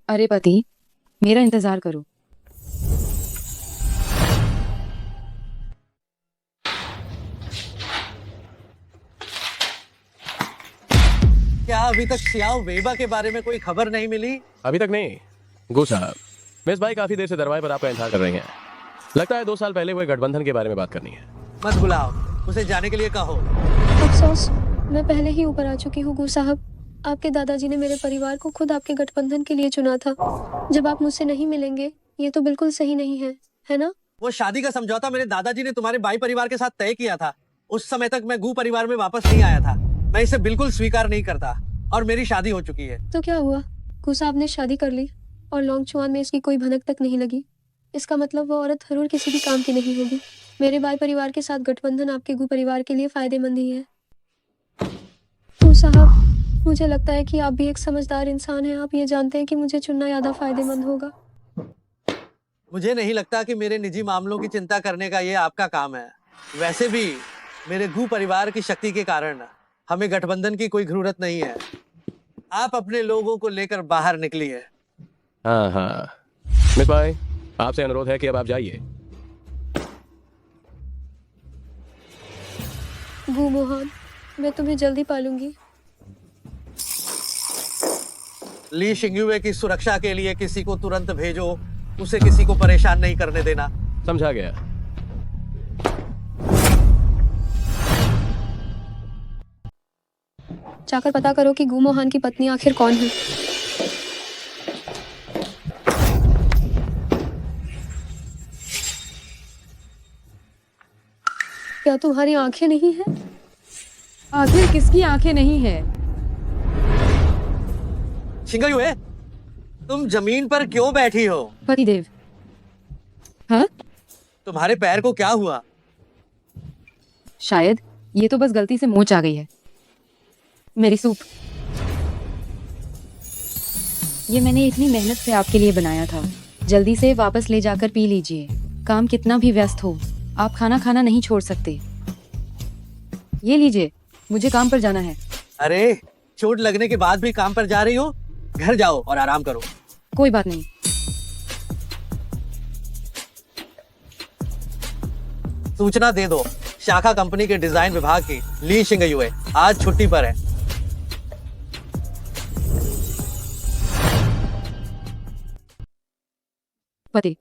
अरे पति, मेरा इंतजार करो। क्या अभी तक शियाओ वेबा के बारे में कोई खबर नहीं मिली? अभी तक नहीं। गू साहब, मिस भाई काफी देर से दरवाजे पर आपका इंतजार कर रही हैं। लगता है 2 साल पहले हुए गठबंधन के बारे में बात करनी है। मत बुलाओ, उसे जाने के लिए कहो। अफसोस, मैं पहले ही ऊपर आ चुकी हूँ गू साहब। आपके दादाजी ने मेरे परिवार को खुद आपके गठबंधन के लिए चुना था। जब आप मुझसे नहीं मिलेंगे, ये तो बिल्कुल सही नहीं है ना? वो शादी का समझौता मेरे दादाजी ने तुम्हारे बाई परिवार के साथ तय किया था। उस समय तक मैं गू परिवार में वापस नहीं आया था। मैं इसे बिल्कुल स्वीकार नहीं करता और मेरी शादी हो चुकी है। तो क्या हुआ? गू साहब ने शादी कर ली और लॉन्ग चुआन में इसकी कोई भनक तक नहीं लगी। इसका मतलब वो औरत जरूर किसी भी काम की नहीं होगी। मेरे बाई परिवार के साथ गठबंधन आपके गू परिवार के लिए फायदेमंद ही है। गू साहब, मुझे लगता है कि आप भी एक समझदार इंसान हैं। आप ये जानते हैं कि मुझे चुनना ज्यादा फायदेमंद होगा। मुझे नहीं लगता कि मेरे निजी मामलों की चिंता करने का ये आपका काम है। वैसे भी मेरे गू परिवार की शक्ति के कारण हमें गठबंधन की कोई जरूरत नहीं है। आप अपने लोगों को लेकर बाहर निकलिए। हाँ, मिस भाई, आपसे अनुरोध है कि अब आप जाइए। गू मोहन, मैं तुम्हें जल्दी पालूंगी। ली शिंगुए की सुरक्षा के लिए किसी को तुरंत भेजो। उसे किसी को परेशान नहीं करने देना। समझा गया। जाकर पता करो कि गू मोहन की पत्नी आखिर कौन है। क्या तुम्हारी आंखें नहीं है? आखिर किसकी आंखें नहीं है? शिंगयुए, तुम जमीन पर क्यों बैठी हो? पतिदेव। हाँ? तुम्हारे पैर को क्या हुआ? शायद ये तो बस गलती से मोच आ गई है। मेरी सूप, ये मैंने इतनी मेहनत से आपके लिए बनाया था। जल्दी से वापस ले जाकर पी लीजिए। काम कितना भी व्यस्त हो, आप खाना खाना नहीं छोड़ सकते। ये लीजिए, मुझे काम पर जाना है। अरे, चोट लगने के बाद भी काम पर जा रही हो? घर जाओ और आराम करो। कोई बात नहीं। सूचना दे दो, शाखा कंपनी के डिजाइन विभाग की ली शिंगयुए आज छुट्टी पर है। पति,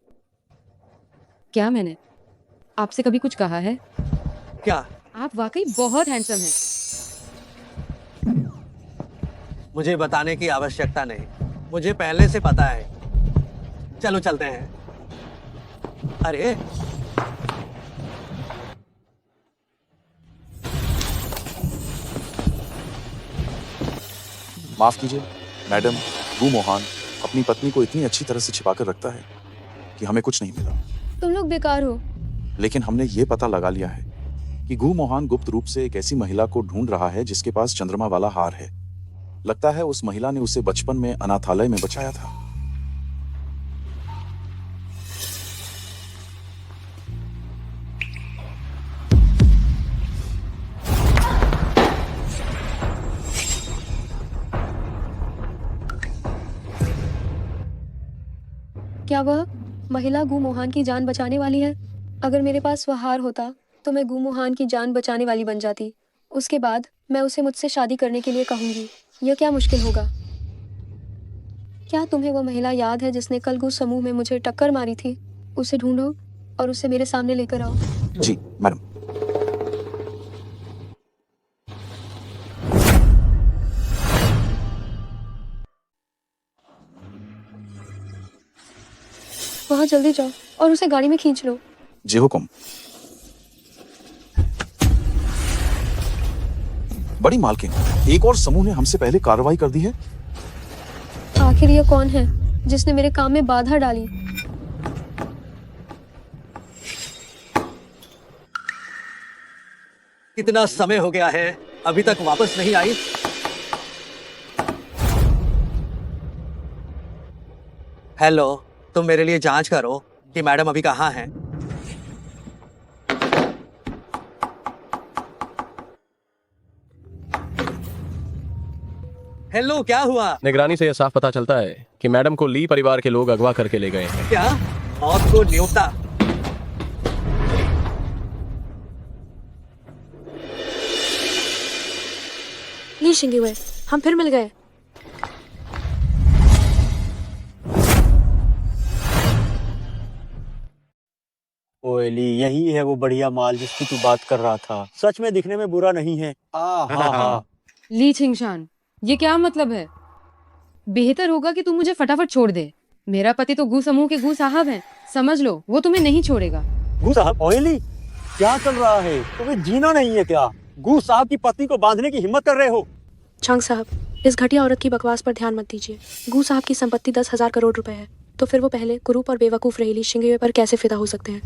क्या मैंने आपसे कभी कुछ कहा है? क्या? आप वाकई बहुत हैंडसम हैं। मुझे बताने की आवश्यकता नहीं, मुझे पहले से पता है। चलो चलते हैं। अरे, माफ कीजिए मैडम, गु मोहन अपनी पत्नी को इतनी अच्छी तरह से छिपाकर रखता है कि हमें कुछ नहीं मिला। तुम लोग बेकार हो। लेकिन हमने ये पता लगा लिया है कि गु मोहन गुप्त रूप से एक ऐसी महिला को ढूंढ रहा है जिसके पास चंद्रमा वाला हार है। लगता है उस महिला ने उसे बचपन में अनाथालय में बचाया था। क्या वह महिला गु मोहन की जान बचाने वाली है? अगर मेरे पास वह हार होता तो मैं गु मोहन की जान बचाने वाली बन जाती। उसके बाद मैं उसे मुझसे शादी करने के लिए कहूंगी। यह क्या मुश्किल होगा? क्या तुम्हें वह महिला याद है जिसने कल गु समूह में मुझे टक्कर मारी थी? उसे ढूंढो और उसे मेरे सामने लेकर आओ। जी मैडम। वहाँ जल्दी जाओ और उसे गाड़ी में खींच लो। जी हुकुम। बड़ी मालकिन, एक और समूह ने हमसे पहले कार्रवाई कर दी है। आखिर यह कौन है जिसने मेरे काम में बाधा डाली? कितना समय हो गया है, अभी तक वापस नहीं आई। हेलो, तुम मेरे लिए जांच करो कि मैडम अभी कहाँ हैं। हेलो, क्या हुआ? निगरानी से यह साफ पता चलता है कि मैडम को ली परिवार के लोग अगवा करके ले गए हैं। क्या? मौत को न्योता? ली शिंगयुए, हम फिर मिल गए। ओए ली, यही है वो बढ़िया माल जिसकी तू बात कर रहा था। सच में दिखने में बुरा नहीं है। ली छिंगशान, ये क्या मतलब है? बेहतर होगा कि तुम मुझे फटाफट छोड़ दे। मेरा पति तो गु समूह के गु साहब हैं, समझ लो वो तुम्हें नहीं छोड़ेगा। गु साहब? ओए क्या चल रहा है? तुम्हें जीना नहीं है क्या? गु साहब की पत्नी को बांधने की हिम्मत कर रहे हो? चंग साहब, इस घटिया औरत की बकवास पर ध्यान मत दीजिए। गु साहब की संपत्ति 10,000 करोड़ रुपए है, तो फिर वो पहले कुरूप और बेवकूफ रहेली शिंगयुए पर कैसे फिदा हो सकते हैं?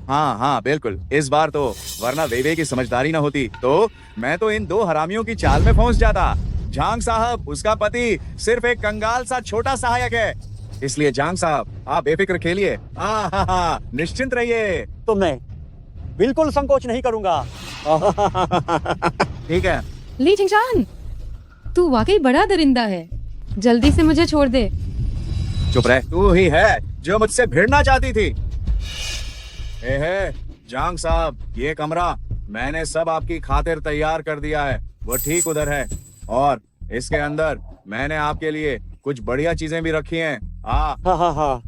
हाँ हाँ बिल्कुल, इस बार तो, वरना वेवे की समझदारी न होती तो मैं तो इन दो हरामियों की चाल में फंस जाता। झांग साहब, उसका पति सिर्फ एक कंगाल सा छोटा सहायक है, इसलिए झांग साहब आप बेफिक्र खेलिए। निश्चिंत रहिए। तो मैं बिल्कुल संकोच नहीं करूंगा। ठीक है। ली छिंगशान, तू वाकई बड़ा दरिंदा है। जल्दी से मुझे छोड़ दे। चुप रह, तू ही है जो मुझसे भिड़ना चाहती थी। जांग साहब, ये कमरा मैंने सब आपकी खातिर तैयार कर दिया है, वो ठीक उधर है, और इसके अंदर मैंने आपके लिए कुछ बढ़िया चीजें भी रखी हैं। हाँ।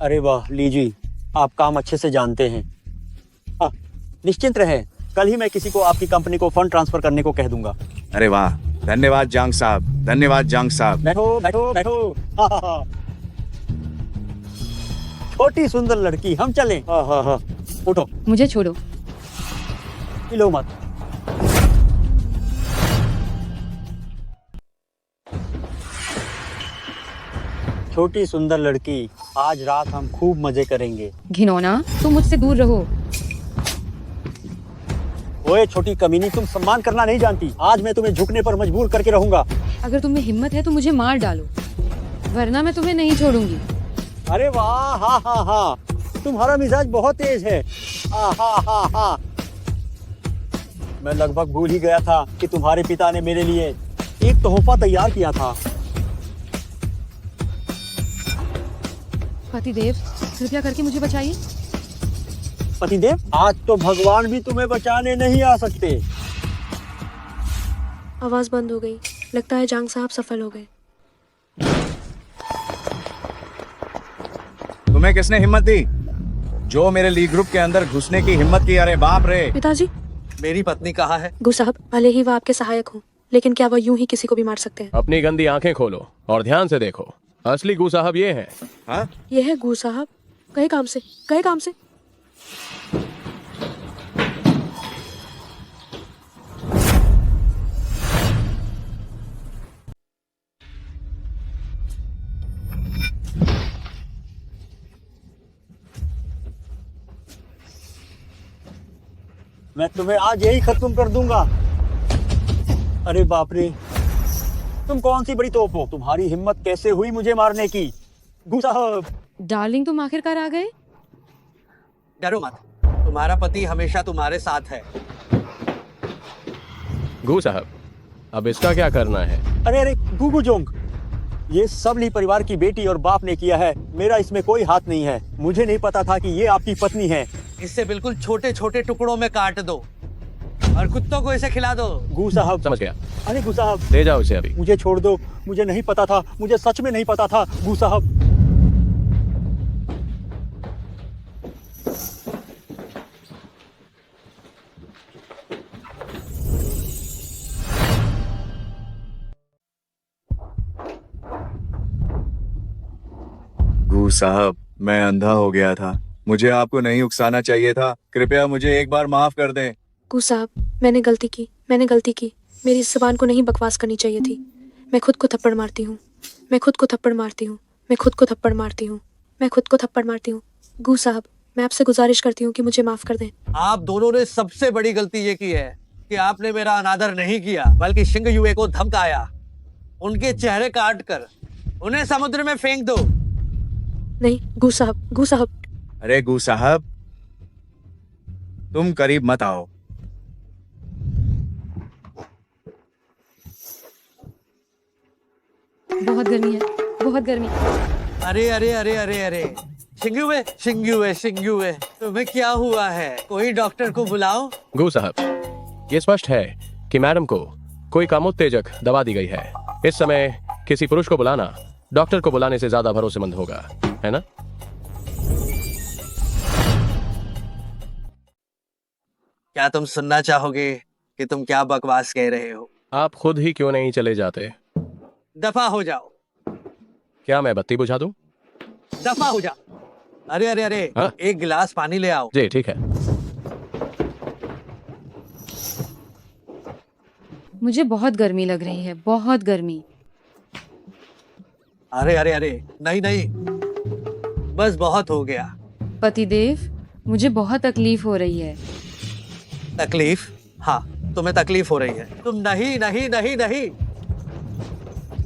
अरे वाह लीजी, आप काम अच्छे से जानते हैं। निश्चिंत रहे, कल ही मैं किसी को आपकी कंपनी को फंड ट्रांसफर करने को कह दूंगा। अरे वाह, धन्यवाद जांग साहब, धन्यवाद जांग साहब। बैठो। छोटी सुंदर लड़की, हम चलें। हाँ। उठो। मुझे छोड़ो। हिलो मत। छोटी सुंदर लड़की, आज रात हम खूब मजे करेंगे। घिनौना, तुम मुझसे दूर रहो। ओए छोटी कमीनी, तुम सम्मान करना नहीं जानती। आज मैं तुम्हें झुकने पर मजबूर करके रहूंगा। अगर तुम्हें हिम्मत है तो मुझे मार डालो, वरना मैं तुम्हें नहीं छोड़ूंगी। अरे वाह, हाँ हाँ हाँ, तुम्हारा मिजाज बहुत तेज है। हाँ हाँ हाँ हाँ। मैं लगभग भूल ही गया था कि तुम्हारे पिता ने मेरे लिए एक तोहफा तैयार किया था। पतिदेव, कृपया करके मुझे बचाइए। पतिदेव, आज तो भगवान भी तुम्हें बचाने नहीं आ सकते। आवाज बंद हो गई। लगता है जांग साहब सफल हो गए। तुम्हें किसने हिम्मत दी? जो मेरे ली ग्रुप के अंदर घुसने की हिम्मत की? अरे बाप रे। पिताजी, मेरी पत्नी कहाँ है? गू साहब, भले ही वह आपके सहायक हो, लेकिन क्या वह यूं ही किसी को भी मार सकते हैं? अपनी गंदी आंखें खोलो और ध्यान से देखो। असली गू साहब ये हैं। हाँ? ये है गू साहब। गए काम से, गए काम से। मैं तुम्हें आज यही खत्म कर दूंगा। अरे बाप रे, तुम कौन सी बड़ी तोप हो? तुम्हारी हिम्मत कैसे हुई मुझे मारने की? गू साहब। डार्लिंग, तुम आखिरकार आ गए। डरो मत, तुम्हारा पति हमेशा तुम्हारे साथ है। गू साहब, अब इसका क्या करना है? अरे अरे गुगु जोंग, ये सब ली परिवार की बेटी और बाप ने किया है। मेरा इसमें कोई हाथ नहीं है। मुझे नहीं पता था कि ये आपकी पत्नी है। इससे बिल्कुल छोटे छोटे टुकड़ों में काट दो और कुत्तों को इसे खिला दो। गू साहब। समझ गया। अरे गू साहब, ले जाओ इसे अभी। मुझे छोड़ दो। मुझे नहीं पता था, मुझे सच में नहीं पता था गू साहब। गू साहब, मैं अंधा हो गया था। मुझे आपको नहीं उकसाना चाहिए था। कृपया मुझे एक बार माफ कर दें। गू साहब, मैंने गलती की, मैंने गलती की। मेरी इस जुबान को नहीं बकवास करनी चाहिए थी। मैं खुद को थप्पड़ मारती हूँ, मैं खुद को थप्पड़ मारती हूँ, मैं खुद को थप्पड़ मारती हूँ, मैं खुद को थप्पड़ मारती हूँ। गू साहब, मैं आपसे गुजारिश करती हूँ कि मुझे माफ कर दें। आप दोनों ने सबसे बड़ी गलती ये की है कि आपने मेरा अनादर नहीं किया, बल्कि शिंग युए को धमकाया। उनके चेहरे काट कर उन्हें समुद्र में फेंक दो। नहीं गू साहब, गू साहब। अरे गू साहब, तुम करीब मत आओ। बहुत गर्मी है, बहुत गर्मी। अरे अरे अरे अरे अरे, शिंगुए शिंगुए शिंगुए, तुम्हें क्या हुआ है? कोई डॉक्टर को बुलाओ। गू साहब, ये स्पष्ट है कि मैडम को कोई कामोत्तेजक दवा दी गई है। इस समय किसी पुरुष को बुलाना डॉक्टर को बुलाने से ज्यादा भरोसेमंद होगा, है ना? क्या तुम सुनना चाहोगे कि तुम क्या बकवास कह रहे हो? आप खुद ही क्यों नहीं चले जाते? दफा हो जाओ। क्या मैं बत्ती बुझा दूं? दफा हो जाओ। अरे अरे अरे, हाँ? एक गिलास पानी ले आओ। जी ठीक है। मुझे बहुत गर्मी लग रही है, बहुत गर्मी। अरे अरे अरे, नहीं नहीं, बस बहुत हो गया। पतिदेव, मुझे बहुत तकलीफ हो रही है। तकलीफ? हाँ, तुम्हें तकलीफ हो रही है। तुम नहीं नहीं नहीं नहीं।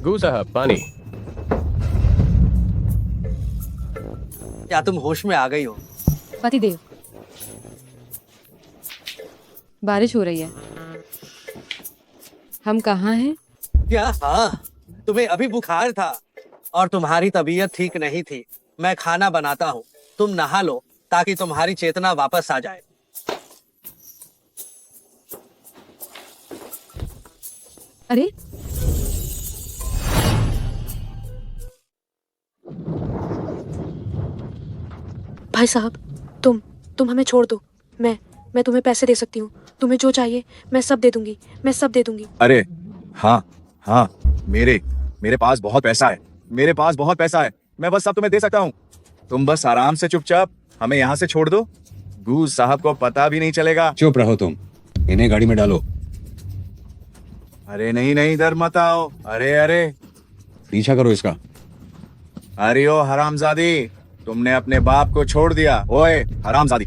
गू साहब, पानी। क्या तुम होश में आ गई हो? पतिदेव, बारिश हो रही है। हम कहाँ हैं? क्या? हाँ, तुम्हें अभी बुखार था और तुम्हारी तबीयत ठीक नहीं थी। मैं खाना बनाता हूँ, तुम नहा लो ताकि तुम्हारी चेतना वापस आ जाए। अरे भाई साहब, तुम हमें छोड़ दो। मैं तुम्हें पैसे दे सकती हूँ। तुम्हें जो चाहिए मैं सब दे दूंगी, मैं सब दे दूंगी। अरे हाँ हाँ, मेरे पास बहुत पैसा है, मेरे पास बहुत पैसा है। मैं बस सब तुम्हें दे सकता हूँ। तुम बस आराम से चुपचाप हमें यहाँ से छोड़ दो। गू साहब को पता भी नहीं चलेगा। चुप रहो तुम। इन्हें गाड़ी में डालो। अरे नहीं नहीं, इधर मत आओ। अरे अरे, पीछा करो इसका। अरे ओ हरामजादी, तुमने अपने बाप को छोड़ दिया। ओए हरामजादी।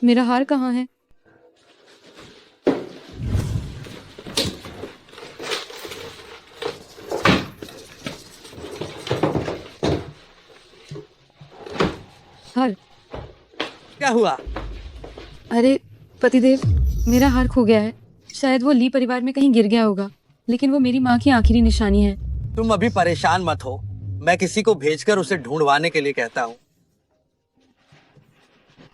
मेरा हार कहाँ है? हार? क्या हुआ? अरे पतिदेव, मेरा हार खो गया है। शायद वो ली परिवार में कहीं गिर गया होगा, लेकिन वो मेरी माँ की आखिरी निशानी है। तुम अभी परेशान मत हो, मैं किसी को भेजकर उसे ढूंढवाने के लिए कहता हूँ।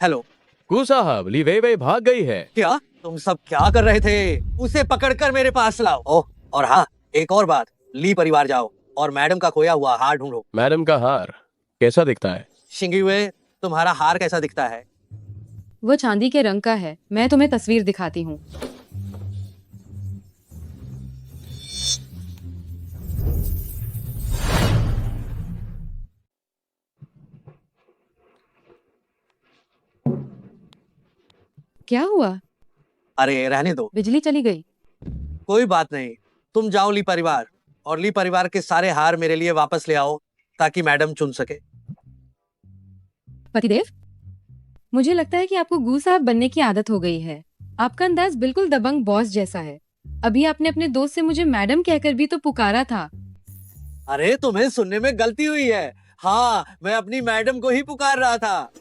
हेलो गू साहब, ली वेइवेई भाग गई है। क्या? तुम सब क्या कर रहे थे? उसे पकड़कर मेरे पास लाओ। ओह, और हाँ, एक और बात, ली परिवार जाओ और मैडम का खोया हुआ हार ढूंढो। मैडम का हार कैसा दिखता है? शिंगीवे, तुम्हारा हार कैसा दिखता है? वो चांदी के रंग का है। मैं तुम्हें तस्वीर दिखाती हूँ। क्या हुआ? अरे रहने दो, बिजली चली गई। कोई बात नहीं। तुम जाओ ली परिवार, और ली परिवार के सारे हार मेरे लिए वापस ले आओ ताकि मैडम चुन सके। पतिदेव, मुझे लगता है कि आपको गू साहब बनने की आदत हो गई है। आपका अंदाज बिल्कुल दबंग बॉस जैसा है। अभी आपने अपने दोस्त से मुझे मैडम कहकर भी तो पुकारा था। अरे तुम्हें सुनने में गलती हुई है। हाँ, मैं अपनी मैडम को ही पुकार रहा था।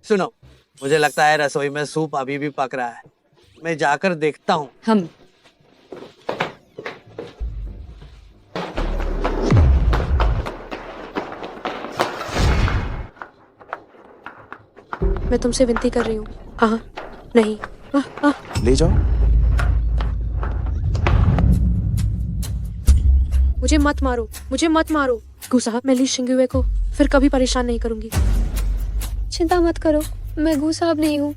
सुनो, मुझे लगता है रसोई में सूप अभी भी पक रहा है। मैं जाकर देखता हूँ। हम मैं तुमसे विनती कर रही हूँ। हाँ, नहीं। ले जाओ। मुझे मत मारो, मुझे मत मारो। गू साहब, मैं ली शिंगुए को फिर कभी परेशान नहीं करूंगी। चिंता मत करो, मैं गू साहब नहीं हूँ।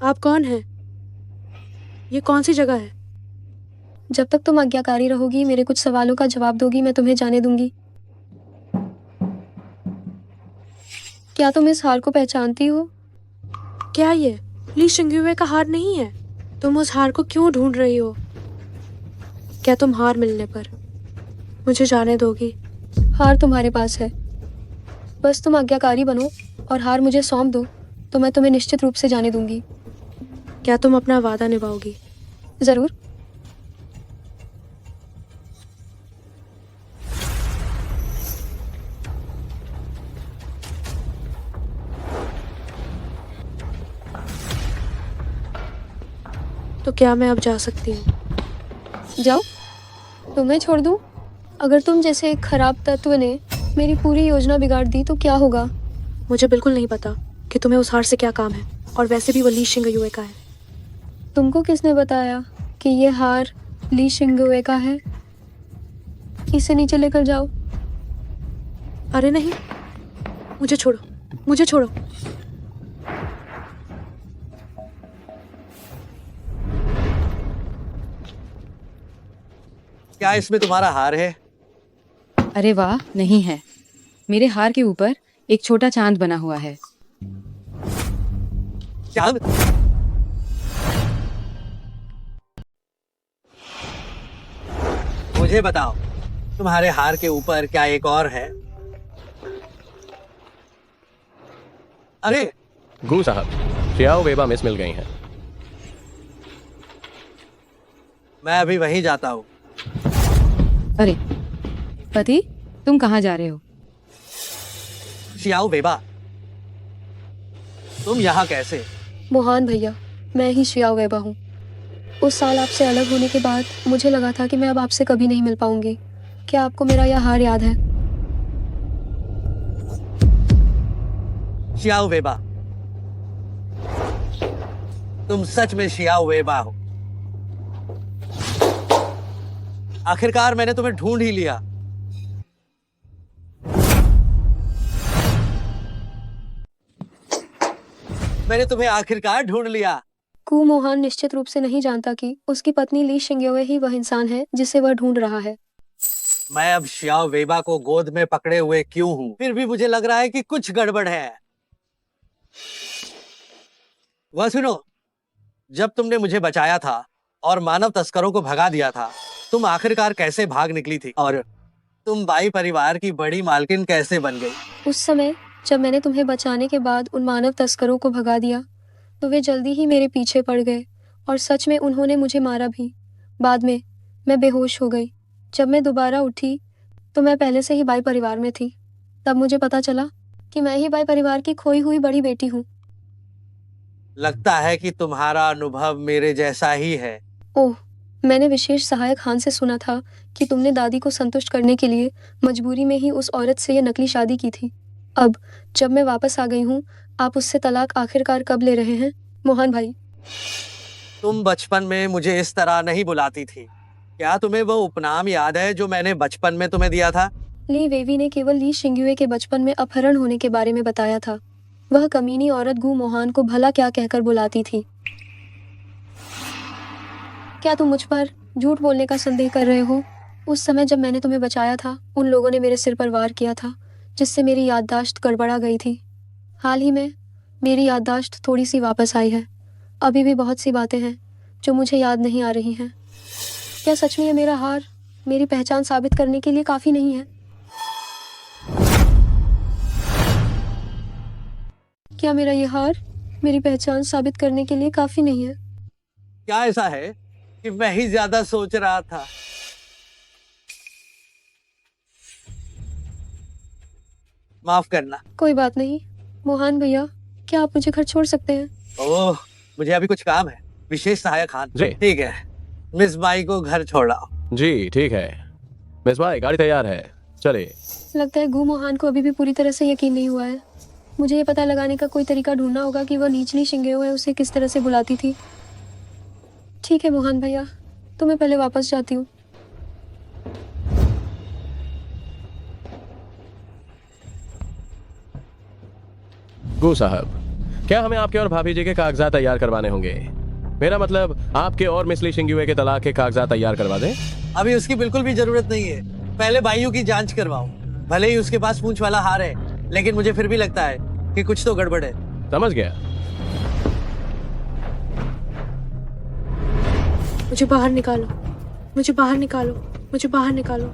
आप कौन हैं? ये कौन सी जगह है? जब तक तुम आज्ञाकारी रहोगी, मेरे कुछ सवालों का जवाब दोगी, मैं तुम्हें जाने दूंगी। क्या तुम इस हार को पहचानती हो? क्या ये ली शिंगुए का हार नहीं है? तुम उस हार को क्यों ढूंढ रही हो? क्या तुम हार मिलने पर मुझे जाने दोगी? हार तुम्हारे पास है, बस तुम आज्ञाकारी बनो और हार मुझे सौंप दो तो मैं तुम्हें निश्चित रूप से जाने दूंगी। क्या तुम अपना वादा निभाओगी? जरूर। तो क्या मैं अब जा सकती हूँ? जाओ, तुम्हें छोड़ दूं? अगर तुम जैसे एक खराब तत्व ने मेरी पूरी योजना बिगाड़ दी तो क्या होगा? मुझे बिल्कुल नहीं पता कि तुम्हें उस हार से क्या काम है, और वैसे भी वो ली शिंगुए का है। तुमको किसने बताया कि ये हार ली शिंगुए का है? इसे नीचे लेकर जाओ। अरे नहीं, मुझे छोड़ो, मुझे छोड़ो। क्या इसमें तुम्हारा हार है? अरे वाह, नहीं है। मेरे हार के ऊपर एक छोटा चांद बना हुआ है। चांद? मुझे बताओ, तुम्हारे हार के ऊपर क्या एक और है? अरे गू साहब, शियाओ वेबा मिस मिल गई हैं। मैं अभी वहीं जाता हूँ। अरे पति, तुम कहाँ जा रहे हो? शियाओ वेबा, तुम यहाँ कैसे? मोहन भैया, मैं ही शियाओ वेबा हूँ। उस साल आपसे अलग होने के बाद मुझे लगा था कि मैं अब आपसे कभी नहीं मिल पाऊंगी। क्या आपको मेरा यह हार याद है? शियाओ वेबा, तुम सच में शियाओ वेबा हो। आखिरकार मैंने तुम्हें ढूंढ ही लिया। मैंने तुम्हें आखिरकार ढूंढ लिया। कु मोहान निश्चित रूप से नहीं जानता कि उसकी पत्नी ली शिंग्योए ही वह इंसान है जिसे वह ढूंढ रहा है। मैं अब शियाओ वेबा को गोद में पकड़े हुए क्यों हूँ? फिर भी मुझे लग रहा है कि कुछ गड़बड़ है। वह सुनो, जब तुमने मुझे बचाया था और मानव तस्करों को भगा दिया था, तुम आखिरकार कैसे भाग निकली थी और तुम बाई परिवार की बड़ी मालकिन कैसे बन गई? उस समय जब मैंने तुम्हें बचाने के बाद उन मानव तस्करों को भगा दिया तो वे जल्दी ही मेरे पीछे पड़ गए और सच में उन्होंने मुझे मारा भी। बाद में मैं बेहोश हो गई। जब मैं दोबारा उठी तो मैं पहले से ही बाई परिवार में थी। तब मुझे पता चला कि मैं ही बाई परिवार की खोई हुई बड़ी बेटी हूँ। लगता है कि तुम्हारा अनुभव मेरे जैसा ही है। ओह, मैंने विशेष सहायक खान से सुना था कि तुमने दादी को संतुष्ट करने के लिए मजबूरी में ही उस औरत से ये नकली शादी की थी। अब जब मैं वापस आ गई हूँ, आप उससे तलाक आखिरकार कब ले रहे हैं मोहन भाई? तुम बचपन में मुझे इस तरह नहीं बुलाती थी। क्या तुम्हें वो उपनाम याद है जो मैंने बचपन में तुम्हें दिया था? ली वेवी ने केवल ली शिंग्युए के बचपन में अपहरण होने के बारे में बताया था। वह कमीनी औरत गु मोहान को भला क्या कहकर बुलाती थी। क्या तुम मुझ पर झूठ बोलने का संदेह कर रहे हो? उस समय जब मैंने तुम्हें बचाया था, उन लोगों ने मेरे सिर पर वार किया था, जिससे मेरी याददाश्त गड़बड़ा गई थी। हाल ही में मेरी याददाश्त थोड़ी सी वापस आई है। अभी भी बहुत सी बातें हैं जो मुझे याद नहीं आ रही हैं। क्या सच में ये मेरा हार मेरी पहचान साबित करने के लिए काफी नहीं है? क्या मेरा ये हार मेरी पहचान साबित करने के लिए काफी नहीं है? क्या ऐसा है कि मैं ही ज्यादा सोच रहा था? माफ करना। कोई बात नहीं मोहन भैया, क्या आप मुझे घर छोड़ सकते हैं? ओह, मुझे अभी कुछ काम है। विशेष सहायक खान। जी। ठीक है, मिस बाई को घर छोड़ाओ। जी ठीक है मिस बाई, गाड़ी तैयार है, चलिए। लगता है गु मोहान को अभी भी पूरी तरह से यकीन नहीं हुआ है। मुझे ये पता लगाने का कोई तरीका ढूंढना होगा कि वह नीचली शिंगेओ है उसे किस तरह से बुलाती थी। ठीक है मोहन भैया, तो मैं पहले वापस जाती हूँ। गु साहब, क्या हमें आपके और भाभी जी के कागजात तैयार करवाने होंगे? मेरा मतलब आपके और मिस ली शिंग्युए के तलाक के कागजात तैयार करवा दें? अभी उसकी बिल्कुल भी जरूरत नहीं है। पहले बाइयों की जांच करवाओ। भले ही उसके पास पूंछ वाला हार है, लेकिन मुझे फिर भी लगता है कि कुछ तो गड़बड़ है। समझ गया। मुझे बाहर निकालो, मुझे बाहर निकालो, मुझे बाहर निकालो।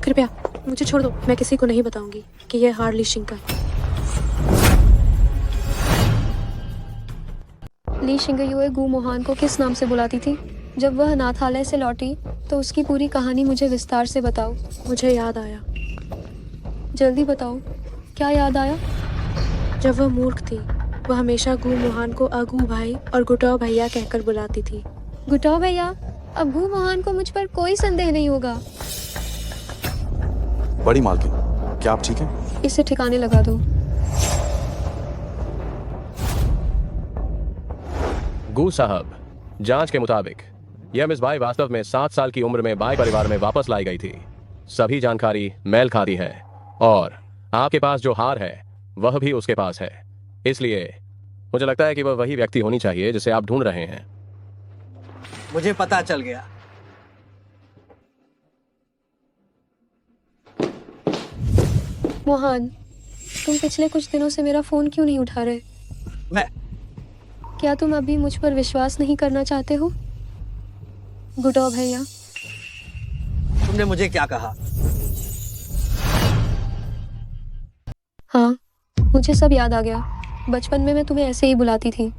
कृपया मुझे छोड़ दो। मैं किसी को नहीं बताऊंगी कि यह हार ली शिंग का है। ली शिंगयुए गु मोहान को किस नाम से बुलाती थी? जब वह अनाथालय से लौटी तो उसकी पूरी कहानी मुझे विस्तार से बताओ। मुझे याद आया। जल्दी बताओ, क्या याद आया? जब वह मूर्ख थी, वह हमेशा गु मोहान को अगू भाई और गुटाओ भैया कहकर बुलाती थी। गुटाओ भैया? अब गु मोहान को मुझ पर कोई संदेह नहीं होगा। बड़ी मालकिन, क्या आप ठीक हैं? इसे ठिकाने लगा दो। गु साहब, जांच के मुताबिक यह मिस बाई वास्तव में 7 साल की उम्र में बाई परिवार में वापस लाई गई थी। सभी जानकारी मेल खाती है और आपके पास जो हार है वह भी उसके पास है। इसलिए मुझे लगता है कि वह वही व्यक्ति होनी चाहिए जिसे आप ढूंढ रहे हैं। मुझे पता चल गया। मोहन, तुम पिछले कुछ दिनों से मेरा फोन क्यों नहीं उठा रहे? क्या तुम अभी मुझ पर विश्वास नहीं करना चाहते हो? गुटाओ भैया। तुमने मुझे क्या कहा? हाँ, मुझे सब याद आ गया। बचपन में मैं तुम्हें ऐसे ही बुलाती थी।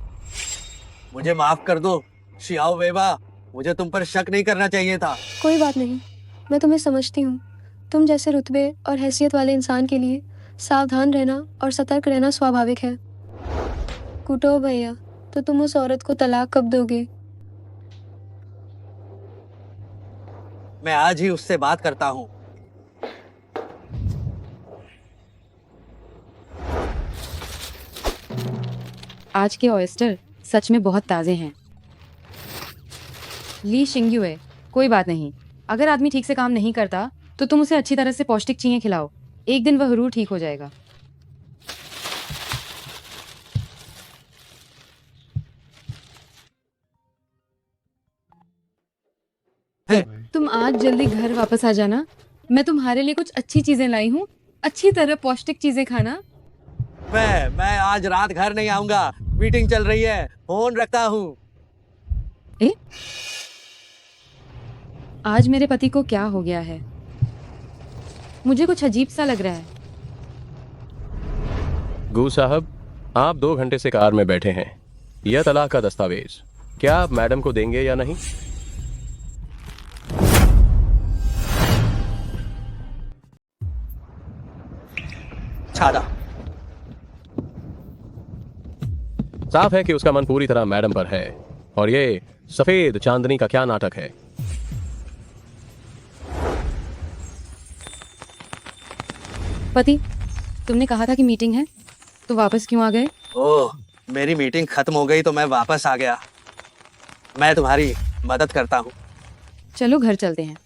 मुझे माफ कर दो शियाओ वेबा, मुझे तुम पर शक नहीं करना चाहिए था। कोई बात नहीं, मैं तुम्हें समझती हूँ। तुम जैसे रुतबे और हैसियत वाले इंसान के लिए सावधान रहना और सतर्क रहना स्वाभाविक है। गुटाओ भैया, तो तुम उस औरत को तलाक कब दोगे? मैं आज ही उससे बात करता हूँ। आज के ऑयस्टर सच में बहुत ताज़े हैं। ली शिंग्युए, कोई बात नहीं। अगर आदमी ठीक से काम नहीं करता तो तुम उसे अच्छी तरह से पौष्टिक चीज़ें खिलाओ। एक दिन वह जरूर ठीक हो जाएगा। तुम आज जल्दी घर वापस आ जाना। मैं तुम्हारे लिए कुछ अच्छी चीजें लाई हूँ। अच्छी तरह पौष्टिक चीजें खाना। मैं आज रात घर नहीं आऊंगा। मीटिंग चल रही है, फोन रखता हूँ। आज मेरे पति को क्या हो गया है? मुझे कुछ अजीब सा लग रहा है। गू साहब, आप 2 घंटे से कार में बैठे हैं। यह तलाक का दस्तावेज क्या आप मैडम को देंगे या नहीं? छाड़ा। साफ है कि उसका मन पूरी तरह मैडम पर है। और ये सफेद चांदनी का क्या नाटक है? पति, तुमने कहा था कि मीटिंग है, तो वापस क्यों आ गए? ओह, मेरी मीटिंग खत्म हो गई तो मैं वापस आ गया। मैं तुम्हारी मदद करता हूँ। चलो घर चलते हैं।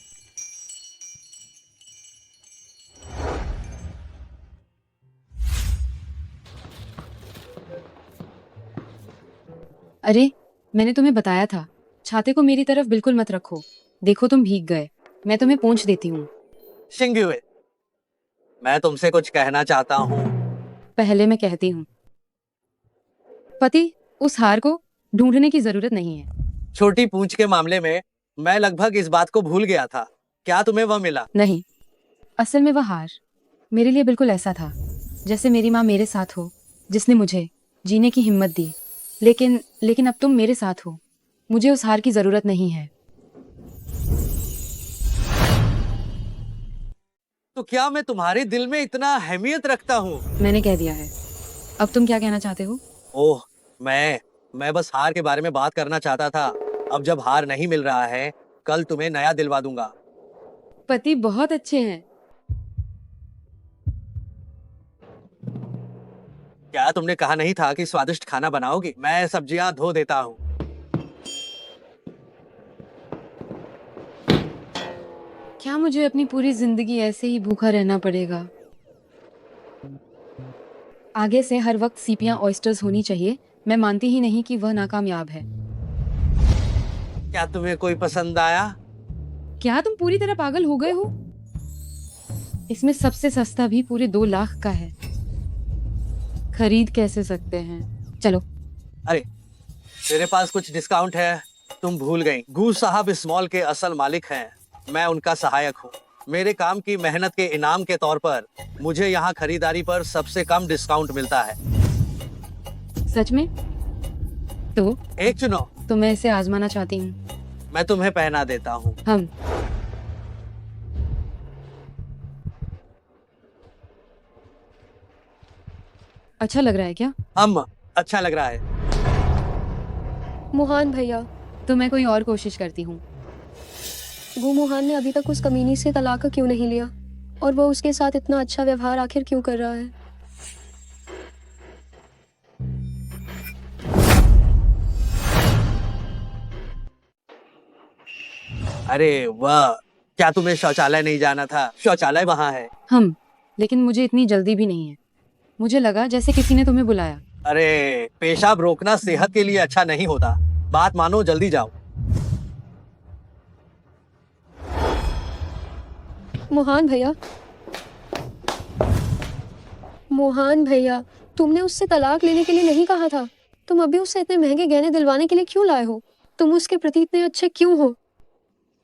अरे, मैंने तुम्हें बताया था, छाते को मेरी तरफ बिल्कुल मत रखो। देखो तुम भीग गए। मैं तुम्हें पोंछ देती हूँ। शिंग्युए, मैं तुमसे कुछ कहना चाहता हूँ। पहले मैं कहती हूँ। पति, उस हार को ढूंढने की जरूरत नहीं है। छोटी पूंछ के मामले में मैं लगभग इस बात को भूल गया था। क्या तुम्हें वह मिला? नहीं, असल में वह हार मेरे लिए बिल्कुल ऐसा था जैसे मेरी माँ मेरे साथ हो, जिसने मुझे जीने की हिम्मत दी। लेकिन अब तुम मेरे साथ हो। मुझे उस हार की जरूरत नहीं है। तो क्या मैं तुम्हारे दिल में इतना अहमियत रखता हूँ? मैंने कह दिया है। अब तुम क्या कहना चाहते हो? ओह, मैं बस हार के बारे में बात करना चाहता था। अब जब हार नहीं मिल रहा है, कल तुम्हें नया दिलवा दूंगा। पति बहुत अच्छे हैं। क्या तुमने कहा नहीं था कि स्वादिष्ट खाना बनाओगी? मैं सब्जियां धो देता हूँ। क्या मुझे अपनी पूरी जिंदगी ऐसे ही भूखा रहना पड़ेगा? आगे से हर वक्त सीपियां ऑयस्टर्स होनी चाहिए। मैं मानती ही नहीं कि वह नाकामयाब है। क्या तुम्हें कोई पसंद आया? क्या तुम पूरी तरह पागल हो गए हो? इसमें सबसे सस्ता भी पूरे 2 लाख का है। खरीद कैसे सकते हैं? चलो। अरे, तेरे पास कुछ डिस्काउंट है? तुम भूल गई। गू साहब इस मॉल के असल मालिक हैं। मैं उनका सहायक हूँ। मेरे काम की मेहनत के इनाम के तौर पर मुझे यहाँ खरीदारी पर सबसे कम डिस्काउंट मिलता है। सच में? तो एक चुनो। तो मैं इसे आजमाना चाहती हूँ। मैं तुम्हें पहना देता हूँ। हम अच्छा लग रहा है क्या? अच्छा लग रहा है। मोहन भैया, तो मैं कोई और कोशिश करती हूँ। गू मोहन ने अभी तक उस कमीनी से तलाक क्यों नहीं लिया? और वो उसके साथ इतना अच्छा व्यवहार आखिर क्यों कर रहा है? अरे वाह, क्या तुम्हें शौचालय नहीं जाना था? शौचालय वहाँ है। लेकिन मुझे इतनी जल्दी भी नहीं है। मुझे लगा जैसे किसी ने तुम्हें बुलाया। अरे, पेशाब रोकना सेहत के लिए अच्छा नहीं होता। बात मानो, जल्दी जाओ। मोहन भैया, तुमने उससे तलाक लेने के लिए नहीं कहा था? तुम अभी उससे इतने महंगे गहने दिलवाने के लिए क्यों लाए हो? तुम उसके प्रति इतने अच्छे क्यों हो?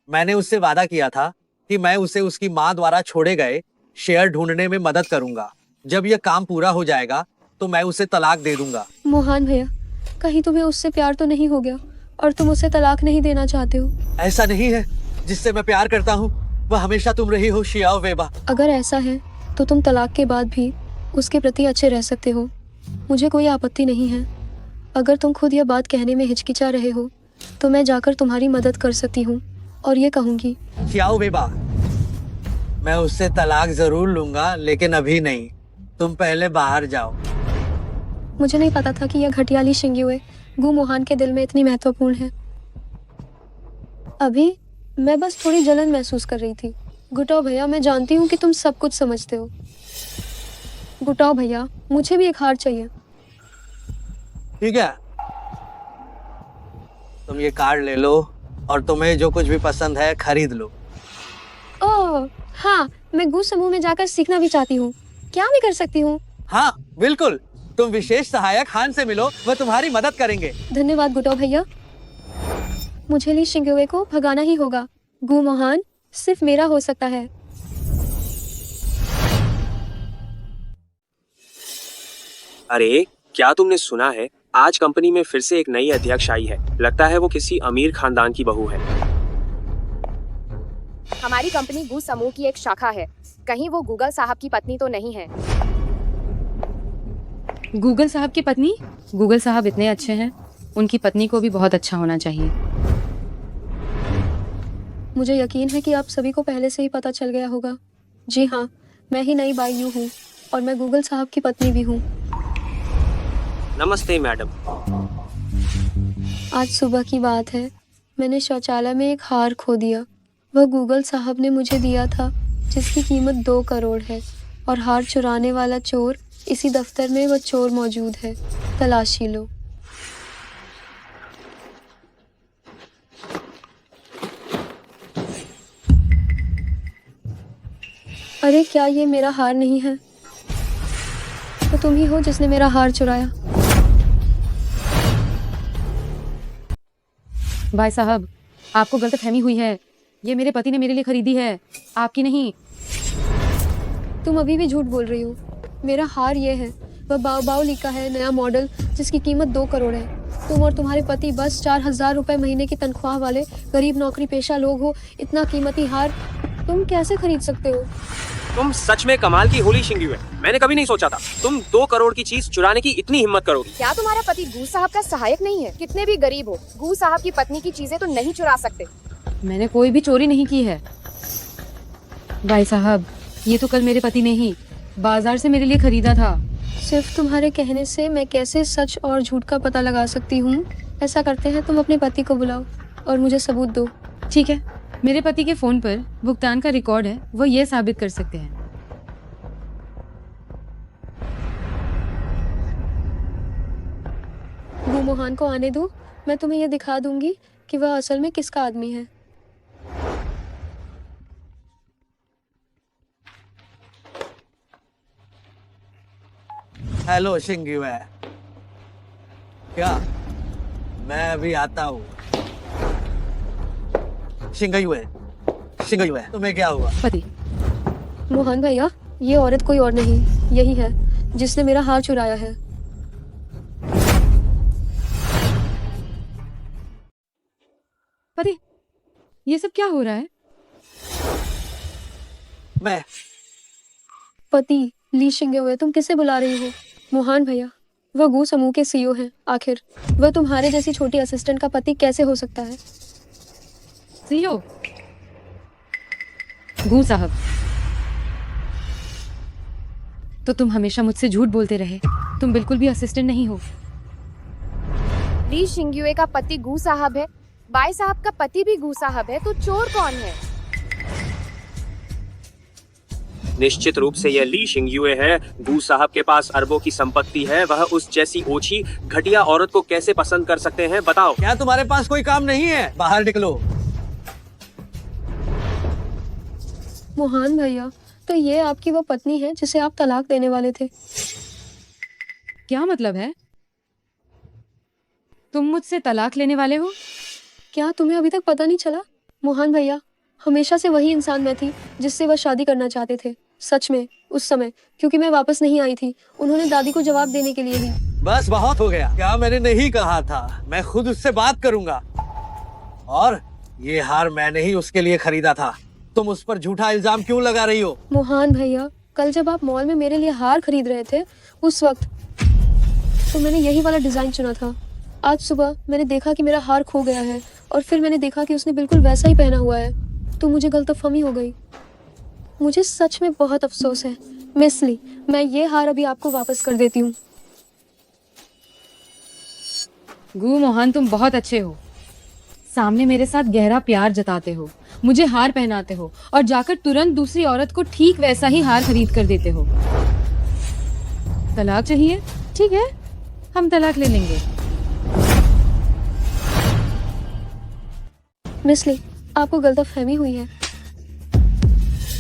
मैंने उससे वादा किया था कि मैं उसे उसकी माँ द्वारा छोड़े गए शेयर ढूंढने में मदद करूंगा। जब यह काम पूरा हो जाएगा तो मैं उसे तलाक दे दूंगा। मोहन भैया, कहीं तुम्हें उससे प्यार तो नहीं हो गया और तुम उसे तलाक नहीं देना चाहते हो? ऐसा नहीं है। जिससे मैं प्यार करता हूँ वह हमेशा तुम रही हो, शियाओ वेबा। अगर ऐसा है तो तुम तलाक के बाद भी उसके प्रति अच्छे रह सकते हो। मुझे कोई आपत्ति नहीं है। अगर तुम खुद यह बात कहने में हिचकिचा रहे हो तो मैं जाकर तुम्हारी मदद कर सकती हूँ और ये कहूँगी, शियाओ वेबा, मैं उससे तलाक जरूर लूंगा, लेकिन अभी नहीं। तुम पहले बाहर जाओ। मुझे नहीं पता था कि यह घटियाली शिंग्युए गू मोहन के दिल में इतनी महत्वपूर्ण है। अभी मैं बस थोड़ी जलन महसूस कर रही थी। गुटो भैया, मैं जानती हूँ कि तुम सब कुछ समझते हो, गुटाओ भैया, मुझे भी एक हार चाहिए। ठीक है, तुम ये कार्ड ले लो और तुम्हें जो कुछ भी पसंद है खरीद लो। ओह हाँ, मैं गू समूह में जाकर सीखना भी चाहती हूँ। क्या मैं कर सकती हूँ? हाँ बिल्कुल, तुम विशेष सहायक हान से मिलो, वह तुम्हारी मदद करेंगे। धन्यवाद गुटाओ भैया। मुझे ली शिंगुए को भगाना ही होगा। गू मोहान सिर्फ मेरा हो सकता है। अरे क्या तुमने सुना है, आज कंपनी में फिर से एक नई अध्यक्ष आई है। लगता है वो किसी अमीर खानदान की बहू है। हमारी कंपनी गू समूह की एक शाखा है। कहीं वो गूगल साहब की पत्नी तो नहीं है? गूगल साहब की पत्नी? गूगल साहब इतने अच्छे हैं, उनकी पत्नी को भी बहुत अच्छा होना चाहिए। मुझे यकीन है कि आप सभी को पहले से ही पता चल गया होगा। जी हाँ, मैं ही नई बायू हूँ और मैं गूगल साहब की पत्नी भी हूँ। नमस्ते मैडम। आज सुबह की बात है, मैंने शौचालय में एक हार खो दिया। वह गूगल साहब ने मुझे दिया था, जिसकी कीमत 2 करोड़ है। और हार चुराने वाला चोर इसी दफ्तर में वह चोर मौजूद है। तलाशी लो। अरे क्या ये मेरा हार नहीं है? तो तुम ही हो जिसने मेरा हार चुराया। भाई साहब, आपको गलतफहमी हुई है। ये मेरे पति ने मेरे लिए खरीदी है, आपकी नहीं। तुम अभी भी झूठ बोल रही हो। मेरा हार ये है, वह बाओबाओली का है, नया मॉडल, जिसकी कीमत 2 करोड़ है। तुम और तुम्हारे पति बस 4,000 रुपए महीने की तनख्वाह वाले गरीब नौकरी पेशा लोग हो। इतना कीमती हार तुम कैसे खरीद सकते हो? तुम सच में कमाल की होली शिंगू है। मैंने कभी नहीं सोचा था तुम 2 करोड़ की चीज चुराने की इतनी हिम्मत करोगी। क्या तुम्हारा पति गू साहब का सहायक नहीं है? कितने भी गरीब हो, गू साहब की पत्नी की चीजें तो नहीं चुरा सकते। मैंने कोई भी चोरी नहीं की है। भाई साहब, ये तो कल मेरे पति ने ही बाजार से मेरे लिए खरीदा था। सिर्फ तुम्हारे कहने से मैं कैसे सच और झूठ का पता लगा सकती हूँ? ऐसा करते हैं, तुम अपने पति को बुलाओ और मुझे सबूत दो। ठीक है, मेरे पति के फोन पर भुगतान का रिकॉर्ड है, वो ये साबित कर सकते हैं। गू मोहान को आने दो, मैं तुम्हें ये दिखा दूंगी कि वह असल में किसका आदमी है। हेलो शिंगुए, क्या मैं अभी आता हूँ। शिंगुए, शिंगुए, तुम्हें क्या हुआ? पति मोहन भैया, ये औरत कोई और नहीं, यही है जिसने मेरा हार चुराया है। पति, ये सब क्या हो रहा है? मैं पति ली शिंगुए, तुम किसे बुला रही हो? मोहन भैया, वह गू समूह के सीईओ हैं। आखिर वह तुम्हारे जैसी छोटी असिस्टेंट का पति कैसे हो सकता है? सीईओ? गू साहब, तो तुम हमेशा मुझसे झूठ बोलते रहे। तुम बिल्कुल भी असिस्टेंट नहीं हो। ली शिंगुए का पति गू साहब है, बाई साहब का पति भी गू साहब है, तो चोर कौन है? निश्चित रूप से यह ली शिंगुए है। गू साहब के पास अरबों की संपत्ति है, वह उस जैसी ओछी घटिया औरत को कैसे पसंद कर सकते हैं बताओ? क्या तुम्हारे पास कोई काम नहीं है? बाहर निकलो। मोहन भैया, तो ये आपकी वो पत्नी है जिसे आप तलाक देने वाले थे? क्या मतलब है? तुम मुझसे तलाक लेने वाले हो? क्या तुम्हें अभी तक पता नहीं चला? मोहन भैया, हमेशा से वही इंसान मैं थी जिससे वह शादी करना चाहते थे। सच में उस समय, क्योंकि मैं वापस नहीं आई थी, उन्होंने दादी को जवाब देने के लिए ही। बस बहुत हो गया। क्या मैंने नहीं कहा था? मैं खुद उससे बात करूंगा। और ये हार मैंने ही उसके लिए खरीदा था। तुम उस पर झूठा इल्जाम क्यों लगा रही हो? मोहन भैया, कल जब आप मॉल में मेरे लिए हार खरीद रहे थे, उस वक्त तो मैंने यही वाला डिजाइन चुना था। आज सुबह मैंने देखा कि मेरा हार खो गया है और फिर मैंने देखा कि उसने बिल्कुल वैसा ही पहना हुआ है, तो मुझे गलतफहमी हो गई। मुझे सच में बहुत अफसोस है मिस ली। मैं ये हार अभी आपको वापस कर देती हूँ। गू मोहन, तुम बहुत अच्छे हो। सामने मेरे साथ गहरा प्यार जताते हो, मुझे हार पहनाते हो और जाकर तुरंत दूसरी औरत को ठीक वैसा ही हार खरीद कर देते हो। तलाक चाहिए? ठीक है, हम तलाक ले लेंगे। मिस ली, आपको गलतफहमी हुई है।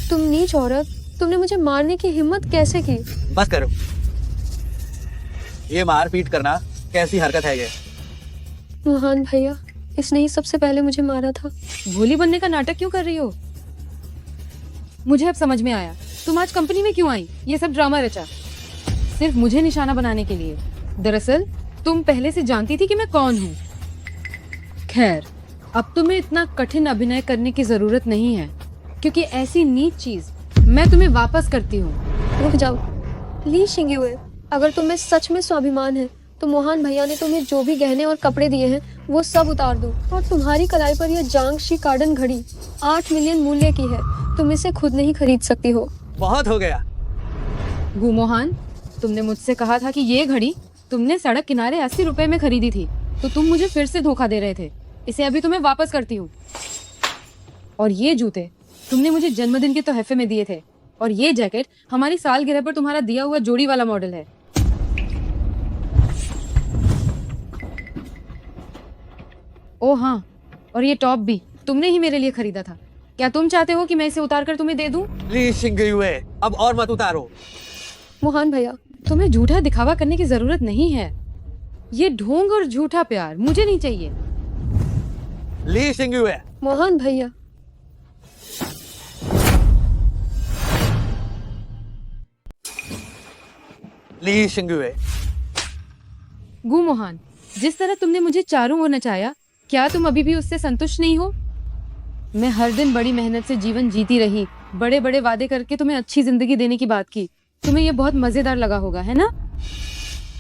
तुम नीच औरत, तुमने मुझे मारने की हिम्मत कैसे की? बस करो, ये मारपीट करना कैसी हरकत है ये? मोहन भैया, इसने ही सबसे पहले मुझे मारा था। भोली बनने का नाटक क्यों कर रही हो? मुझे अब समझ में आया तुम आज कंपनी में क्यों आई। ये सब ड्रामा रचा सिर्फ मुझे निशाना बनाने के लिए। दरअसल तुम पहले से जानती थी कि मैं कौन हूँ। खैर, अब तुम्हें इतना कठिन अभिनय करने की जरूरत नहीं है, क्योंकि ऐसी नीच चीज मैं तुम्हें वापस करती हूँ। रुक जाओ ली शिंग्युए, अगर तुम्हें सच में स्वाभिमान है तो मोहन भैया ने तुम्हें जो भी गहने और कपड़े दिए हैं वो सब उतार दो। और तुम्हारी कलाई पर यह जांगशी कार्डन घड़ी 8 मिलियन मूल्य की है, तुम इसे खुद नहीं खरीद सकती हो। बहुत हो गया। गु मोहन, तुमने मुझसे कहा था कि ये घड़ी तुमने सड़क किनारे 80 रुपए में खरीदी थी, तो तुम मुझे फिर से धोखा दे रहे थे। इसे अभी तुम्हें वापस करती हूँ। और ये जूते तुमने मुझे जन्मदिन के तोहफे में दिए थे, और ये जैकेट हमारी सालगिरह पर तुम्हारा दिया हुआ जोड़ी वाला मॉडल है। ओ हाँ, और ये टॉप भी तुमने ही मेरे लिए खरीदा था। क्या तुम चाहते हो कि मैं इसे उतार कर तुम्हें दे दूं? ली शिंग्युए, अब और मत उतारो। मोहन भैया, तुम्हें झूठा दिखावा करने की जरूरत नहीं है। ये ढोंग और झूठा प्यार मुझे नहीं चाहिए। ली शिंग्युए। मोहन भैया, ली शिंग्युए। गु मोहन, जिस तरह तुमने मुझे चारों ओर नचाया, क्या तुम अभी भी उससे संतुष्ट नहीं हो? मैं हर दिन बड़ी मेहनत से जीवन जीती रही, बड़े बड़े वादे करके तुम्हें अच्छी जिंदगी देने की बात की। तुम्हें ये बहुत मजेदार लगा होगा, है ना?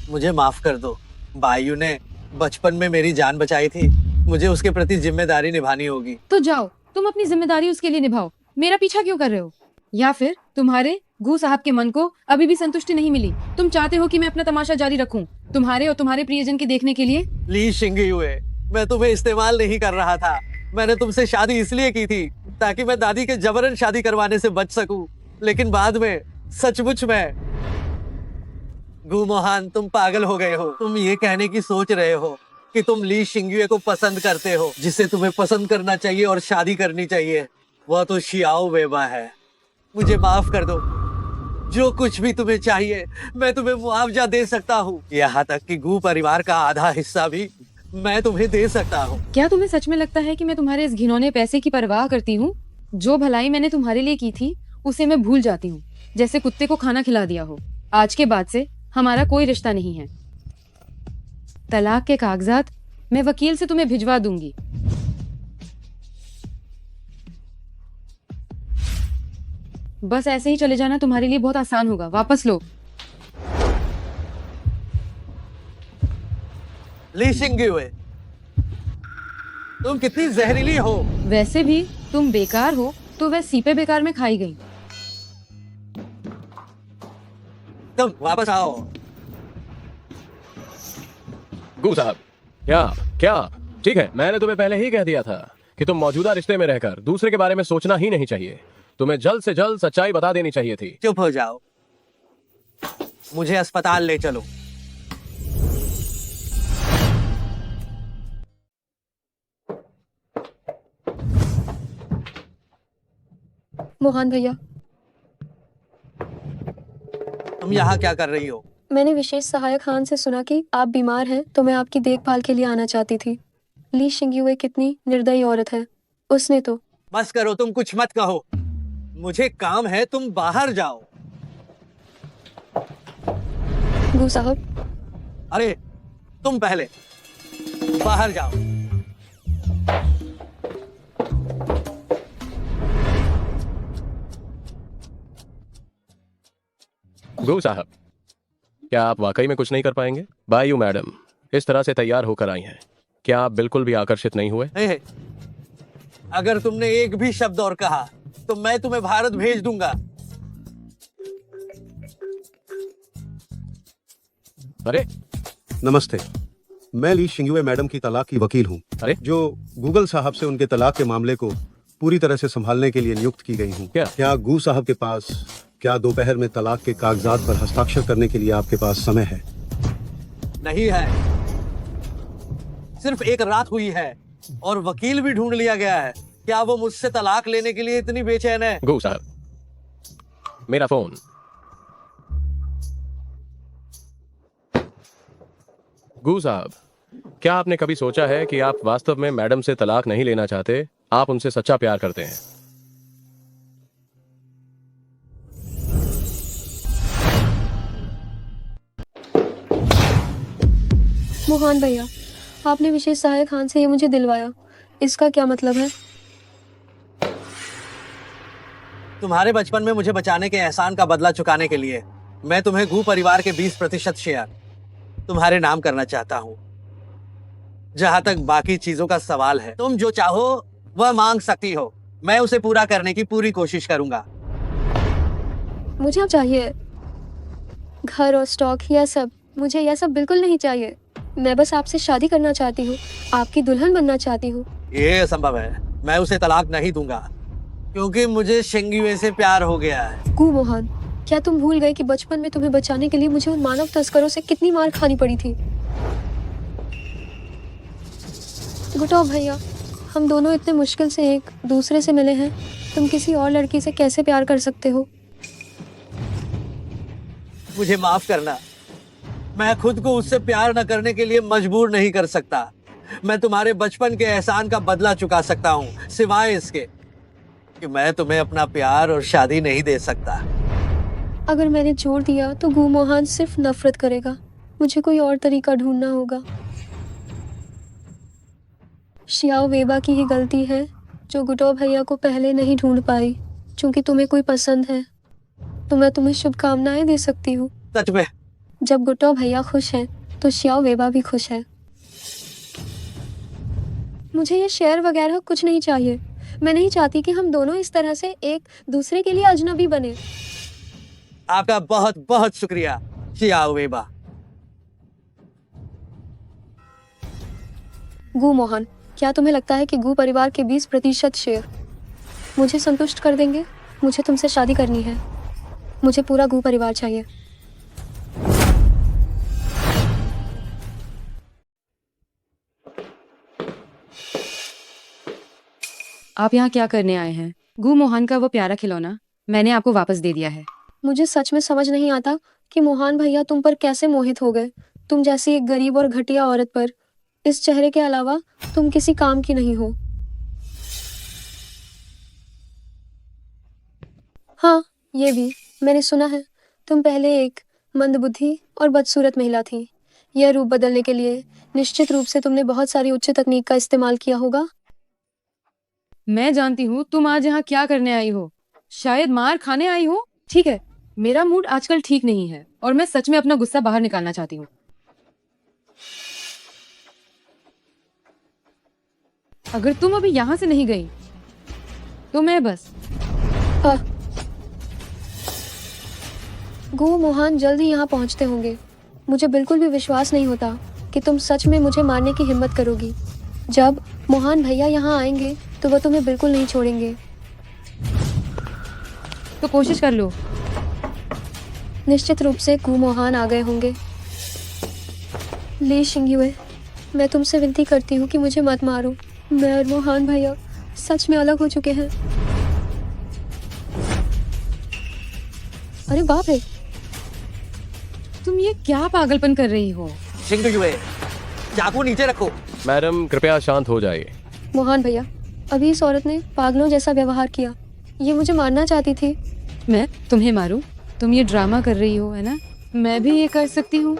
मुझे माफ कर दो। बायू ने बचपन में मेरी जान बचाई थी, मुझे उसके प्रति जिम्मेदारी निभानी होगी। तो जाओ, तुम अपनी जिम्मेदारी उसके लिए निभाओ। मेरा पीछा क्यों कर रहे हो? या फिर तुम्हारे गु साहब के मन को अभी भी संतुष्टि नहीं मिली? तुम चाहते हो कि मैं अपना तमाशा जारी रखूं, तुम्हारे और तुम्हारे प्रियजन के देखने के लिए? ली शिंग्युए, मैं तुम्हें इस्तेमाल नहीं कर रहा था। मैंने तुमसे शादी इसलिए की थी ताकि मैं दादी के जबरन शादी करवाने से बच सकूं, लेकिन बाद में सचमुच में। गु मोहन, तुम पागल हो गए हो। तुम ये कहने की सोच रहे हो कि तुम ली शिंग्युए को पसंद करते हो, जिसे तुम्हें पसंद करना चाहिए और शादी करनी चाहिए। वह तो शियाओ वेबा है। मुझे माफ कर दो। जो कुछ भी तुम्हें चाहिए मैं तुम्हें मुआवजा दे सकता हूँ, यहाँ तक कि गु परिवार का आधा हिस्सा भी मैं तुम्हें दे सकता हूँ। क्या तुम्हें सच में लगता है कि मैं तुम्हारे इस घिनौने पैसे की परवाह करती हूँ? जो भलाई मैंने तुम्हारे लिए की थी उसे मैं भूल जाती हूँ, जैसे कुत्ते को खाना खिला दिया हो। आज के बाद से हमारा कोई रिश्ता नहीं है। तलाक के कागजात मैं वकील से तुम्हें भिजवा दूंगी। बस ऐसे ही चले जाना तुम्हारे लिए बहुत आसान होगा। वापस लो। ली शिंग्युए, तुम कितनी जहरीली हो। वैसे भी तुम बेकार हो, तो वह सीपे बेकार में खाई गई। तुम वापस आओ। गु साहब, क्या क्या ठीक है, मैंने तुम्हें पहले ही कह दिया था कि तुम मौजूदा रिश्ते में रहकर दूसरे के बारे में सोचना ही नहीं चाहिए। तुम्हें जल्द से जल्द सच्चाई बता देनी चाहिए थी। चुप हो जाओ, मुझे अस्पताल ले चलो। मोहन भैया, तुम यहाँ क्या कर रही हो? मैंने विशेष सहायक खान से सुना कि आप बीमार हैं, तो मैं आपकी देखभाल के लिए आना चाहती थी। ली शिंग्युए कितनी निर्दयी औरत है। उसने तो। बस करो, तुम कुछ मत कहो। मुझे काम है, तुम बाहर जाओ। गु साहब। अरे तुम पहले बाहर जाओ। गु साहब, क्या आप वाकई में कुछ नहीं कर पाएंगे? बायू मैडम इस तरह से तैयार होकर आई हैं, क्या आप बिल्कुल भी आकर्षित नहीं हुए? अगर तुमने एक भी शब्द और कहा तो मैं तुम्हें भारत भेज दूंगा। अरे नमस्ते, मैं ली शिंग्युए मैडम की तलाक की वकील हूँ। अरे जो गूगल साहब से उनके तलाक के मामले को पूरी तरह से संभालने के लिए नियुक्त की गई हूँ। क्या गु साहब के पास क्या दोपहर में तलाक के कागजात पर हस्ताक्षर करने के लिए आपके पास समय है? नहीं है। सिर्फ एक रात हुई है और वकील भी ढूंढ लिया गया है। क्या वो मुझसे तलाक लेने के लिए इतनी बेचैन है? गू साहब, मेरा फोन। गू साहब, क्या आपने कभी सोचा है कि आप वास्तव में मैडम से तलाक नहीं लेना चाहते, आप उनसे सच्चा प्यार करते हैं? मोहन भैया, आपने विशेष सहायक खान से ये मुझे दिलवाया, इसका क्या मतलब है? तुम्हारे बचपन में मुझे बचाने के एहसान का बदला चुकाने के लिए मैं तुम्हें गू परिवार के 20% शेयर तुम्हारे नाम करना चाहता हूँ। जहां तक बाकी चीजों का सवाल है, तुम जो चाहो वह मांग सकती हो, मैं उसे पूरा करने की पूरी कोशिश करूंगा। मुझे अब चाहिए घर और स्टॉक, यह सब मुझे यह सब बिल्कुल नहीं चाहिए। मैं बस आपसे शादी करना चाहती हूँ, आपकी दुल्हन बनना चाहती हूँ। ये असंभव है, मैं उसे तलाक नहीं दूंगा क्योंकि मुझे शिंगयुए से प्यार हो गया है। गू मोहन, क्या तुम भूल गए कि बचपन में तुम्हें बचाने के लिए मुझे उन मानव तस्करों से कितनी मार खानी पड़ी थी? गुटो भैया, हम दोनों इतने मुश्किल से एक दूसरे से मिले हैं, तुम किसी और लड़की से कैसे प्यार कर सकते हो? मुझे माफ करना, मैं खुद को उससे प्यार न करने के लिए मजबूर नहीं कर सकता। मैं तुम्हारे बचपन के एहसान का बदला चुका सकता हूँ, सिवाय इसके कि मैं तुम्हें अपना प्यार और शादी नहीं दे सकता। अगर मैंने छोड़ दिया तो गू मोहन सिर्फ नफरत करेगा। मुझे कोई और तरीका ढूंढना होगा। शियाओ वेबा की ही गलती है जो गुटो भैया को पहले नहीं ढूंढ पाई। चूंकि तुम्हें कोई पसंद है तो मैं तुम्हें शुभकामनाएं दे सकती हूँ। सच में? जब गुटो भैया खुश हैं तो शियाओ वेबा भी खुश है। मुझे ये शेयर वगैरह कुछ नहीं चाहिए। मैं नहीं चाहती कि हम दोनों इस तरह से एक दूसरे के लिए अजनबी बने। आपका बहुत बहुत शुक्रिया शियाओ वेबा। गू मोहन, क्या तुम्हें लगता है कि गू परिवार के 20% शेयर मुझे संतुष्ट कर देंगे? मुझे तुमसे शादी करनी है। मुझे पूरा गू परिवार चाहिए। आप यहाँ क्या करने आए हैं? गू मोहन का वो प्यारा खिलौना मैंने आपको वापस दे दिया है। मुझे सच में समझ नहीं आता कि मोहन भैया तुम पर कैसे मोहित हो गए। तुम जैसी एक गरीब और घटिया औरत पर। इस चेहरे के अलावा तुम किसी काम की नहीं हो। हाँ, ये भी मैंने सुना है तुम पहले एक मंदबुद्धि और बदसूरत महिला थी। यह रूप बदलने के लिए निश्चित रूप से तुमने बहुत सारी उच्च तकनीक का इस्तेमाल किया होगा। मैं जानती हूँ तुम आज यहाँ क्या करने आई हो। शायद मार खाने आई हो। ठीक है, मेरा मूड आजकल ठीक नहीं है और मैं सच में अपना गुस्सा बाहर निकालना चाहती हूँ। अगर तुम अभी यहाँ से नहीं गई तो मैं बस गो मोहन जल्द ही यहाँ पहुँचते होंगे। मुझे बिल्कुल भी विश्वास नहीं होता कि तुम सच में मुझे मारने की हिम्मत करोगी। जब मोहन भैया यहाँ आएंगे तो वह तुम्हें बिल्कुल नहीं छोड़ेंगे। तो कोशिश कर लो। निश्चित रूप से गू मोहन आ गए होंगे। ली शिंगयुए, मैं तुमसे विनती करती हूँ कि मुझे मत मारो। मैं और मोहन भैया सच में अलग हो चुके हैं। अरे बाप रे, तुम ये क्या पागलपन कर रही हो? शिंगयुए, चाकू नीचे रखो। मैडम कृपया शांत हो जाइए। मोहन भैया, अभी इस औरत ने पागलों जैसा व्यवहार किया। ये मुझे मारना चाहती थी। मैं तुम्हें मारूं? तुम ये ड्रामा कर रही हो, है ना? मैं भी ये कर सकती हूँ।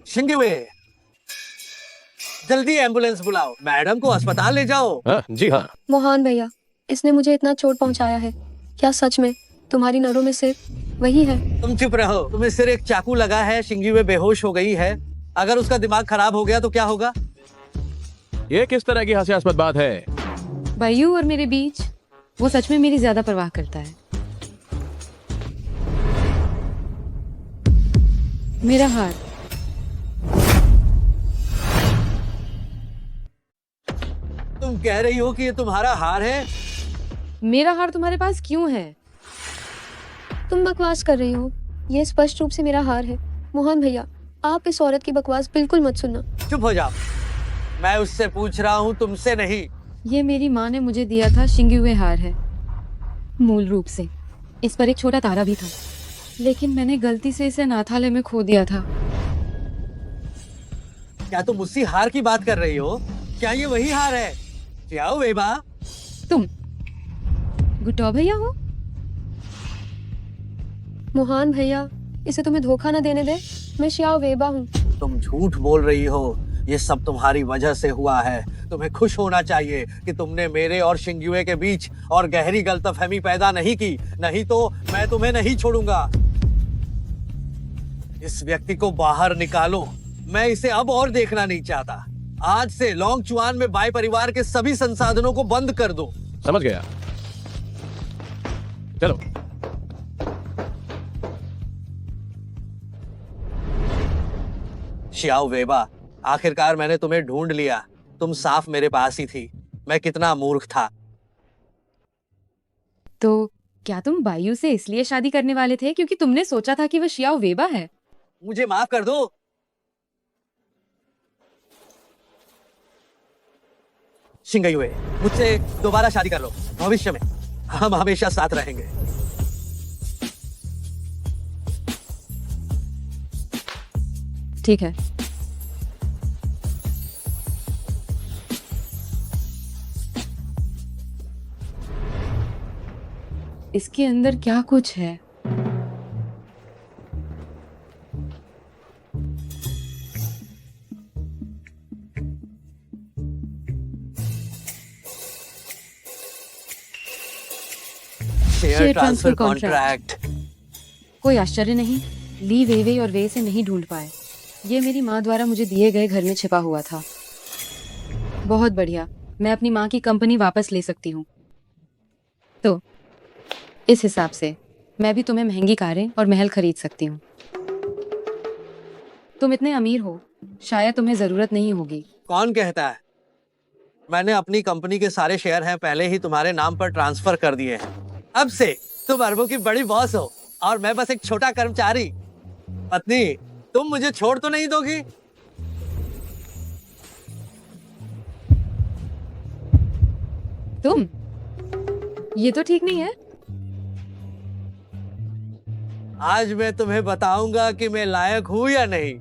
शिंगयुए, जल्दी एम्बुलेंस बुलाओ, मैडम को अस्पताल ले जाओ। जी हाँ। मोहन भैया, इसने मुझे इतना चोट पहुंचाया है। क्या सच में तुम्हारी नरों में सिर्फ वही है? तुम चुप रहो। तुम्हें सिर एक चाकू लगा है, शिंगयुए बेहोश हो गई है। अगर उसका दिमाग खराब हो गया तो क्या होगा? ये किस तरह की हास्यास्पद बात है? बायू और मेरे बीच वो सच में मेरी ज्यादा परवाह करता है। मेरा हार। तुम कह रही हो कि ये तुम्हारा हार है? मेरा हार तुम्हारे पास क्यों है? तुम बकवास कर रही हो। ये स्पष्ट रूप से मेरा हार है। मोहन भैया, आप इस औरत की बकवास बिल्कुल मत सुनना। चुप हो जाओ, मैं उससे पूछ रहा हूँ, तुमसे नहीं। ये मेरी माँ ने मुझे दिया था शिंग्युए हार है। मूल रूप से इस पर एक छोटा तारा भी था, लेकिन मैंने गलती से इसे अनाथालय में खो दिया था। क्या तुम उसी हार की बात कर रही हो? क्या ये वही हार है? क्या वेबा? तुम गुटो भैया हो? मोहन भैया, इसे तुम्हें धोखा न देने दे। मैं शियाओ वेबा हूँ। तुम झूठ बोल रही हो। ये सब तुम्हारी वजह से हुआ है। तुम्हें खुश होना चाहिए कि तुमने मेरे और शिंग्युए के बीच और गहरी गलतफहमी पैदा नहीं की, नहीं तो मैं तुम्हें नहीं छोड़ूंगा। इस व्यक्ति को बाहर निकालो। मैं इसे अब और देखना नहीं चाहता। आज से लॉन्ग चुआन में बाई परिवार के सभी संसाधनों को बंद कर दो। समझ गया। चलो। शियाओ वेबा, आखिरकार मैंने तुम्हें ढूंढ लिया। तुम साफ मेरे पास ही थी। मैं कितना मूर्ख था। तो क्या तुम बायू से इसलिए शादी करने वाले थे क्योंकि तुमने सोचा था कि वह शियाओ वेबा है? मुझे माफ कर दो। शिंगयुए, मुझसे दोबारा शादी कर लो। भविष्य में हम हमेशा साथ रहेंगे। ठीक है। इसके अंदर क्या कुछ है? Share transfer contract. कोई आश्चर्य नहीं, ली वेवे और वे से नहीं ढूंढ पाए। ये मेरी माँ द्वारा मुझे दिए गए घर में छिपा हुआ था। बहुत बढ़िया, मैं अपनी माँ की कंपनी वापस ले सकती हूँ। तो इस हिसाब से मैं भी तुम्हें महंगी कारें और महल खरीद सकती हूँ। तुम इतने अमीर हो, शायद तुम्हें जरूरत नहीं होगी। कौन कहता है? मैंने अपनी कंपनी के सारे शेयर हैं पहले ही तुम्हारे नाम पर ट्रांसफर कर दिए हैं। अब से तुम अरबों की बड़ी बॉस हो और मैं बस एक छोटा कर्मचारी। पत्नी, तुम मुझे छोड़ तो नहीं दोगी? तुम? ये तो ठीक नहीं है। आज मैं तुम्हें बताऊंगा कि मैं लायक हूं या नहीं।